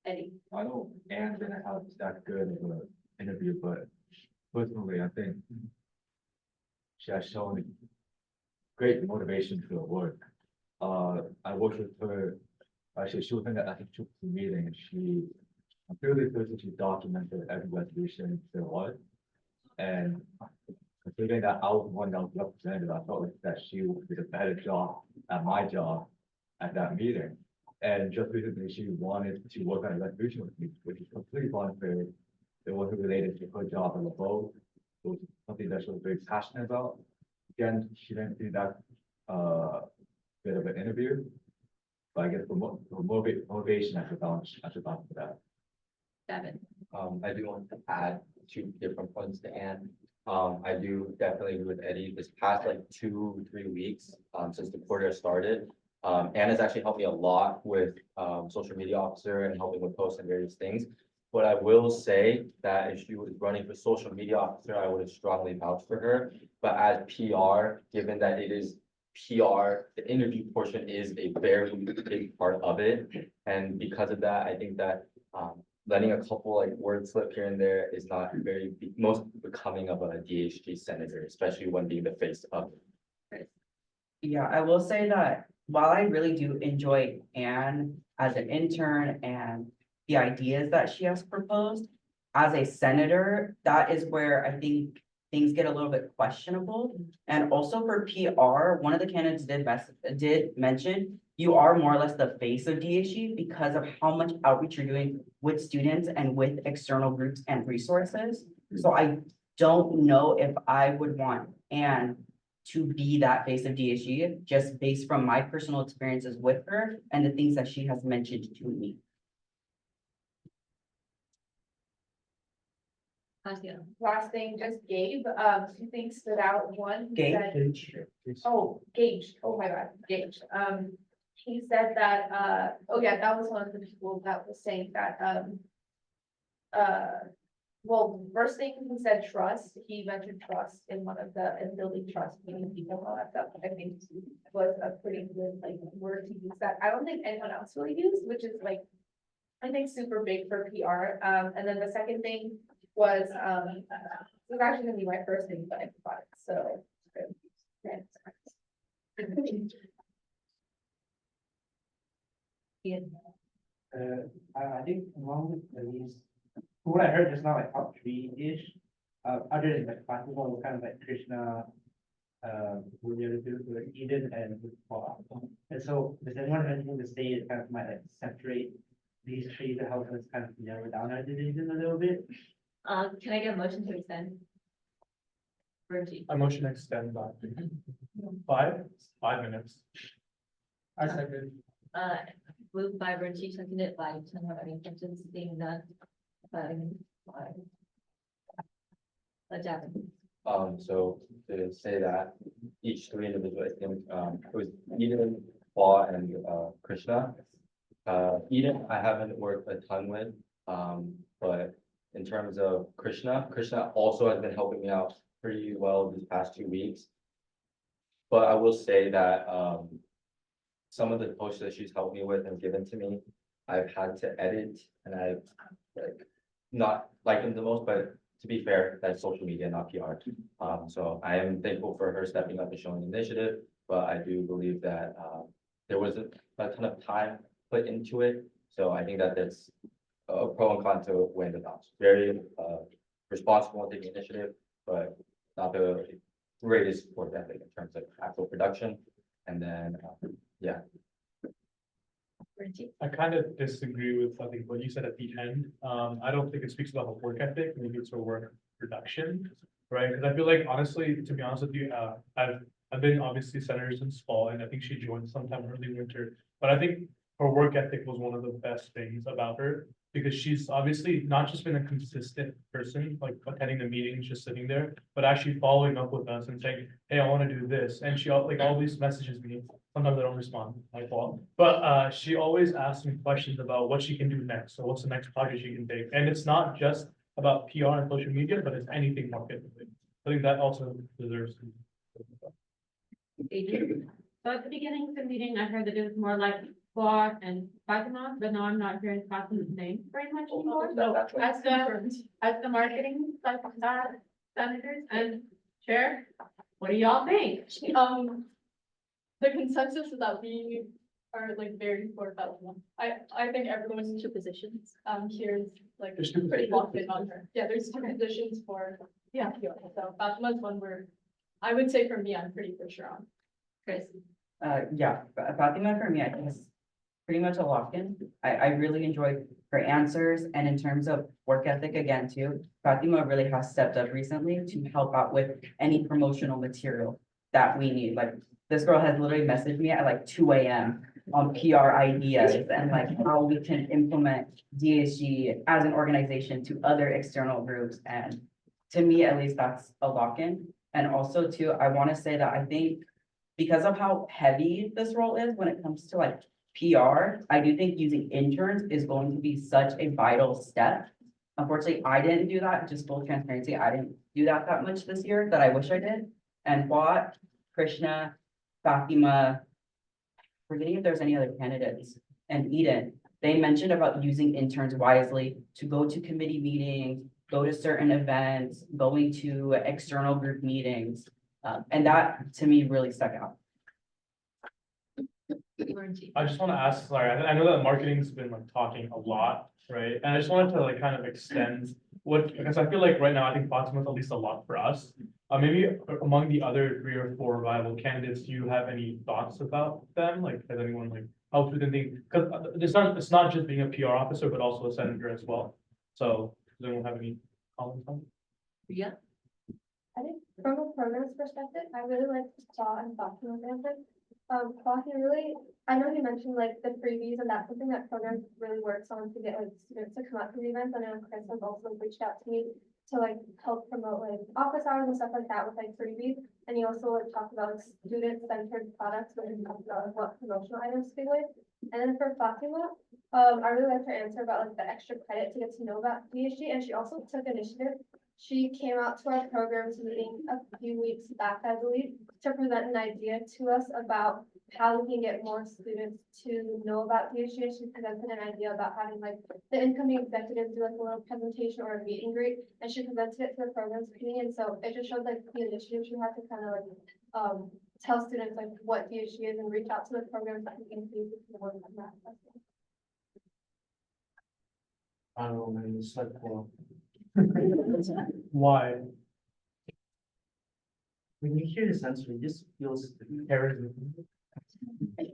Eddie? I know Anne didn't have that good of an interview, but personally, I think she has shown great motivation to her work. I worked with her, actually, she was in the ethics meeting, and I'm fairly certain she documented every resolution there was. And considering that I was the one that was represented, I felt like that she would do a better job at my job at that meeting. And just recently, she wanted to work on a resolution with me, which is completely voluntary. It wasn't related to her job at the boat. It was something that she was very passionate about. Again, she didn't do that bit of an interview. But I guess for motivation, I should balance for that. Devin. I do want to add 2 different points to Anne. I do definitely agree with Eddie. This past like 2-3 weeks, since the quarter started, Anne has actually helped me a lot with social media officer and helping with posts and various things. But I will say that if she was running for social media officer, I would have strongly vouched for her. But as PR, given that it is PR, the interview portion is a very big part of it. And because of that, I think that letting a couple like word slip here and there is not very most becoming of a DHG senator, especially when being the face of it. Yeah, I will say that while I really do enjoy Anne as an intern and the ideas that she has proposed, as a senator, that is where I think things get a little bit questionable. And also for PR, one of the candidates did mention you are more or less the face of DHG because of how much outreach you're doing with students and with external groups and resources. So I don't know if I would want Anne to be that face of DHG, just based from my personal experiences with her and the things that she has mentioned to me. Last thing, just Gabe, 2 things stood out. One, he said, Gage. oh, Gage, oh my God, Gage. He said that, oh yeah, that was one of the people that was saying that, well, first thing he said trust, he mentioned trust in one of the, in building trust, meeting people, all that stuff, I think was a pretty good like word to use that I don't think anyone else really used, which is like, I think super big for PR. And then the second thing was, it was actually gonna be my first thing, but I forgot it, so. I think along with these, what I heard just now, like top 3-ish, other than like classical, kind of like Krishna, who the other two, like Eden and Paul. And so, does anyone have anything to say that kind of might like separate these 3 to help us kind of narrow down our division a little bit? Can I get a motion to extend? Virgie. I motion to extend by 5 minutes. I second. Moved by Virgie, seconded by Chandra, any questions being done? Javin. So to say that each 3 individuals, I think, it was Eden, Paul, and Krishna. Eden, I haven't worked a ton with, but in terms of Krishna also has been helping me out pretty well these past 2 weeks. But I will say that some of the posts that she's helped me with and given to me, I've had to edit, and I've like not liked them the most, but to be fair, that's social media, not PR. So I am thankful for her stepping up and showing initiative, but I do believe that there wasn't a ton of time put into it. So I think that that's a pro and con to weigh the balance. Very responsible and taking initiative, but not the greatest work ethic in terms of actual production. And then, yeah. I kind of disagree with, I think, what you said at the end. I don't think it speaks about her work ethic, maybe it's her work production. right? Because I feel like honestly, to be honest with you, I've been obviously senator since fall, and I think she joined sometime early winter. But I think her work ethic was one of the best things about her, because she's obviously not just been a consistent person, like attending the meetings, just sitting there, but actually following up with us and saying, hey, I want to do this. And she like always messages me. Sometimes I don't respond, my fault. But she always asks me questions about what she can do next, or what's the next project she can take. And it's not just about PR and social media, but it's anything marketing. I think that also deserves. So at the beginning of the meeting, I heard that it was more like Bois and Fatima, but now I'm not hearing Fatima's name very much anymore. So as the marketing senators and chair, what do y'all think? The consensus is that we are like very for that one. I think everyone's Two positions. here is like There's two pretty locked in on her. Yeah, there's two positions for, yeah, so Fatima's one where I would say for me, I'm pretty for sure on. Chris? Yeah, Fatima for me, I think is pretty much a lock-in. I really enjoyed her answers, and in terms of work ethic again too, Fatima really has stepped up recently to help out with any promotional material that we need. Like, this girl has literally messaged me at like 2 AM on PR ideas and like how we can implement DASG as an organization to other external groups. And to me, at least, that's a lock-in. And also too, I want to say that I think because of how heavy this role is when it comes to like PR, I do think using interns is going to be such a vital step. Unfortunately, I didn't do that, just full transparency. I didn't do that much this year that I wish I did. And Watt, Krishna, Fatima, forgetting if there's any other candidates, and Eden, they mentioned about using interns wisely to go to committee meetings, go to certain events, going to external group meetings. And that to me really stuck out. I just want to ask, sorry, I know that marketing's been like talking a lot, right? And I just wanted to like kind of extend what, because I feel like right now, I think Fatima's at least a lot for us. Maybe among the other 3 or 4 viable candidates, do you have any thoughts about them? Like, has anyone like helped with anything? Because it's not just being a PR officer, but also a senator as well. So does anyone have any comments on it? Yeah. I think from a programs perspective, I really like Saw and Fatima's answer. Fatima really, I know you mentioned like the freebies, and that's something that programs really works on to get like students to come out to the events. I know Chris has also reached out to me to like help promote like office hours and stuff like that with like freebies. And you also like talked about like, student-centered products when you talked about like, what promotional items to be with. And then for Fatima, I really liked her answer about like the extra credit to get to know about DSG, and she also took initiative. She came out to our programs meeting a few weeks back, I believe, to present an idea to us about how we can get more students to know about DSG. She presented an idea about having like the incoming executives do like a little presentation or a meet and greet, and she presented it to the programs committee. And so it just showed like the initiative she had to kind of like tell students like what DSG is and reach out to the programs that we can use to work on that. I don't know, man, it's like, well. Why? When you hear this answer, it just feels terrorism. I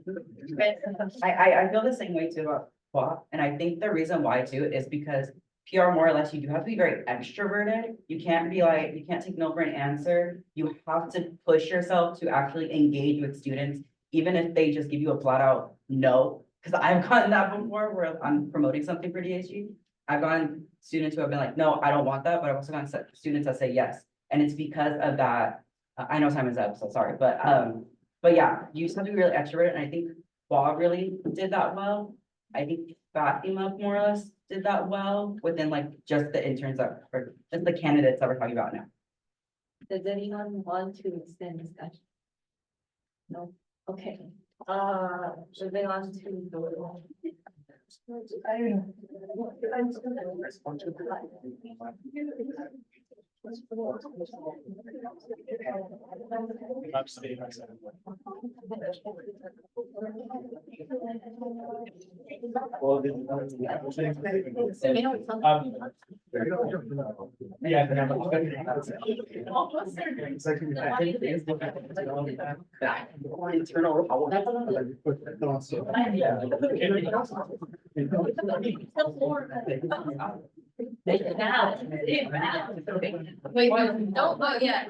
feel the same way too about WAP, and I think the reason why too is because PR more or less, you do have to be very extroverted. You can't be like, you can't take no for an answer. You have to push yourself to actually engage with students, even if they just give you a flat out no. Because I've gotten that before where I'm promoting something for DSG. I've gotten students who have been like, no, I don't want that, but I've also gotten students that say yes. And it's because of that. I know Simon's up, so sorry, but yeah, you just have to be really extroverted, and I think Bob really did that well. I think Fatima more or less did that well within like just the interns that, or just the candidates that we're talking about now. Does anyone want to extend discussion? No, okay, moving on to the. Now. Wait, don't vote yet.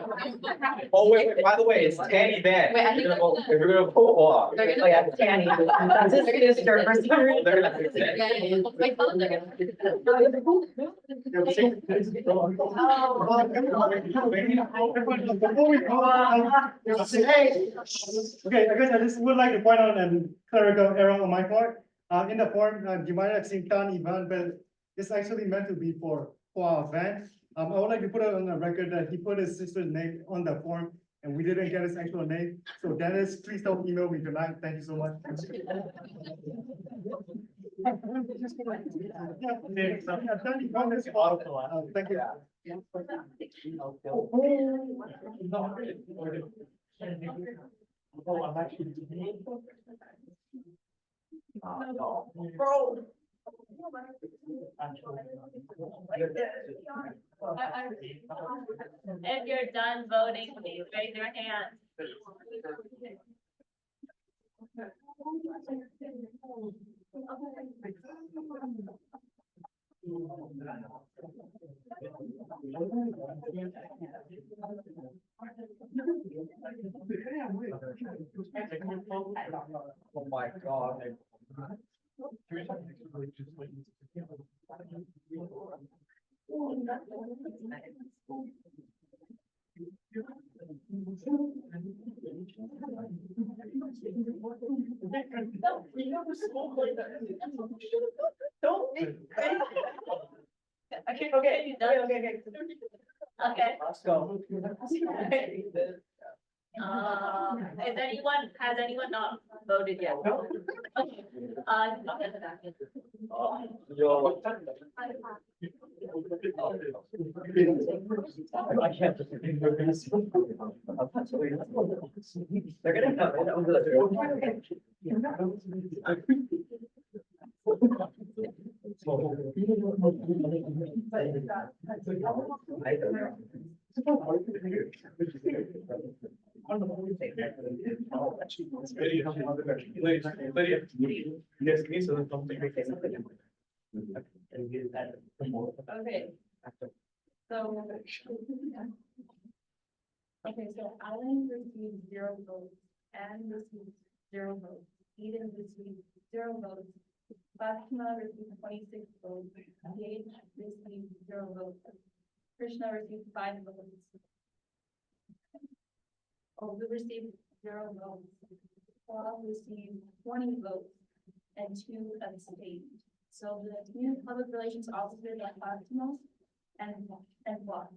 Oh, wait, by the way, it's Tanny Van. Wait, I think We're gonna vote, we're gonna vote or. They're gonna- Oh, yeah, Tanny. That's his sister for some reason. They're gonna- Yeah, wait, tell them they're Okay, I guess I just would like to point out a clerical error on my part. In the form, you might have seen Khan event, but it's actually meant to be for our event. I would like to put it on the record that he put his sister's name on the form and we didn't get his actual name. So Dennis, please don't email me tonight. Thank you so much. Thank you. Oh, I'm actually. If you're done voting, please raise your hand. Oh my God. Okay. Let's go. Has anyone not voted yet? Okay. I can't. They're gonna come in over Okay. So Alan received 0 votes, Anne received 0 votes, Eden received 0 votes, Fatima received 26 votes, Gage received 0 votes, Krishna received 5 votes. Olga received 0 votes, Paul received 20 votes, and 2 abstained. So the new public relations officers are Fatima and Juan.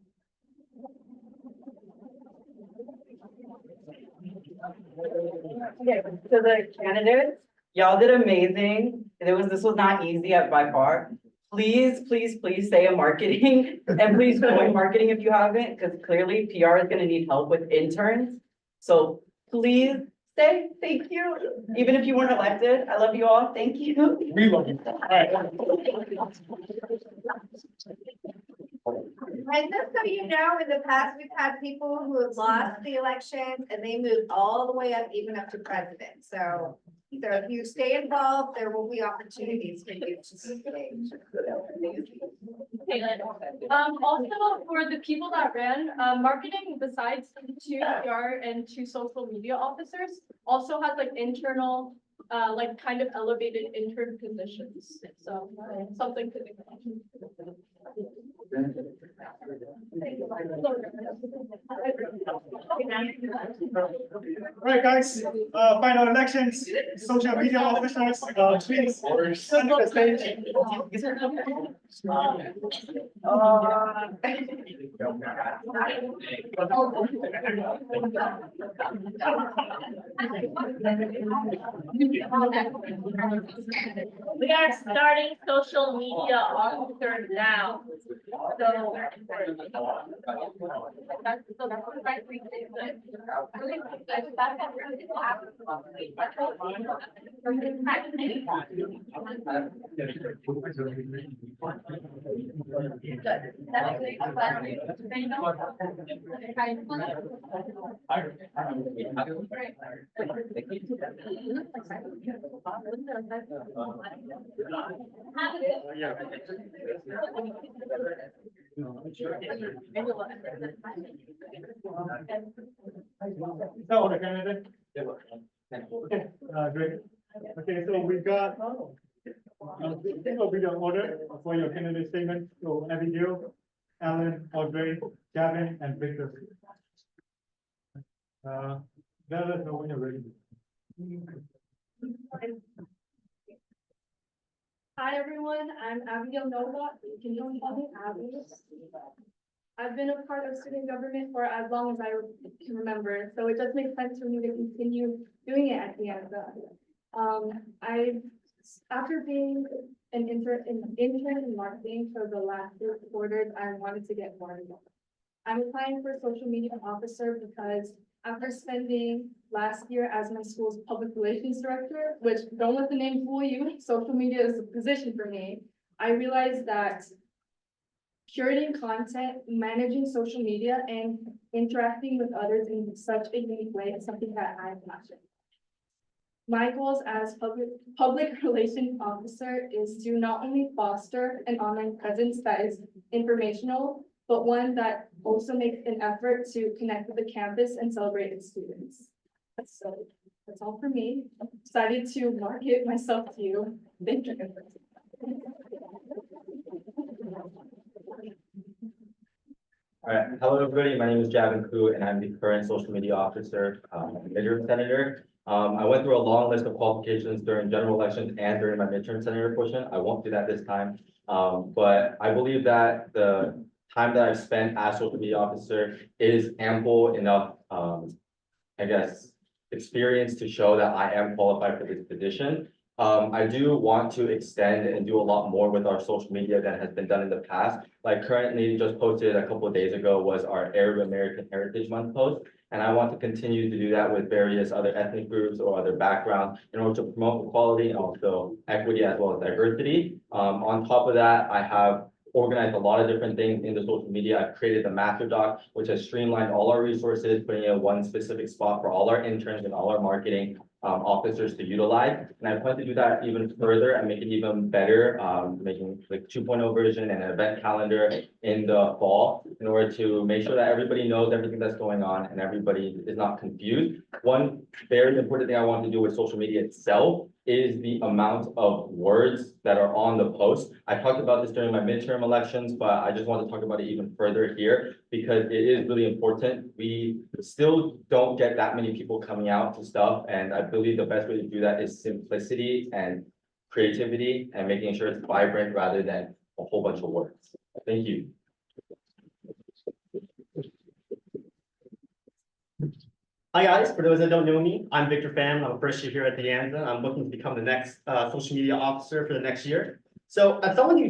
Okay, so the candidates, y'all did amazing. This was not easy by far. Please, please, please stay in marketing and please join marketing if you haven't, because clearly PR is gonna need help with interns. So please stay, thank you. Even if you weren't elected, I love you all, thank you. We love you. And just so you know, in the past, we've had people who have lost the elections and they moved all the way up, even up to president. So if you stay involved, there will be opportunities for you to stay. Also for the people that ran, marketing besides 2 PR and 2 social media officers also has like internal, like kind of elevated intern positions. So something to think about. Right, guys, final elections, social media officers, please, center the stage. We are starting social media officer now. So. So, the candidate? Okay, great. Okay, so we got, this will be the order for your candidate statement. So Abigail, Alan, Audrey, Gavin, and Victor. Let us know when you're ready. Hi, everyone. I'm Abigail Nova. You can call me Abby. I've been a part of student government for as long as I can remember, so it does make sense for me to continue doing it at the end. After being an intern in marketing for the last 3 quarters, I wanted to get more involved. I'm applying for social media officer because after spending last year as my school's public relations director, which don't let the name fool you, social media is a position for me. I realized that curating content, managing social media, and interacting with others in such a unique way is something that I'm passionate about. My goals as public relations officer is to not only foster an online presence that is informational, but one that also makes an effort to connect with the campus and celebrate its students. So that's all for me. I'm excited to market myself to you. Thank you. All right, hello, everybody. My name is Javin Koo, and I'm the current social media officer, midterm senator. I went through a long list of qualifications during general elections and during my midterm senator portion. I won't do that this time. But I believe that the time that I've spent as social media officer is ample enough, I guess, experience to show that I am qualified for this position. I do want to extend and do a lot more with our social media than has been done in the past. Like currently just posted a couple of days ago was our Arab American Heritage Month post. And I want to continue to do that with various other ethnic groups or other backgrounds in order to promote equality and also equity as well as diversity. On top of that, I have organized a lot of different things in the social media. I've created the master doc, which has streamlined all our resources, putting it in one specific spot for all our interns and all our marketing officers to utilize. And I plan to do that even further and make it even better, making like 2.0 version and an event calendar in the fall in order to make sure that everybody knows everything that's going on and everybody is not confused. One very important thing I want to do with social media itself is the amount of words that are on the post. I talked about this during my midterm elections, but I just want to talk about it even further here because it is really important. We still don't get that many people coming out to stuff, and I believe the best way to do that is simplicity and creativity and making sure it's vibrant rather than a whole bunch of words. Thank you. Hi guys, for those that don't know me, I'm Victor Pham. I'm a first year here at De Anza. I'm looking to become the next social media officer for the next year. So as someone who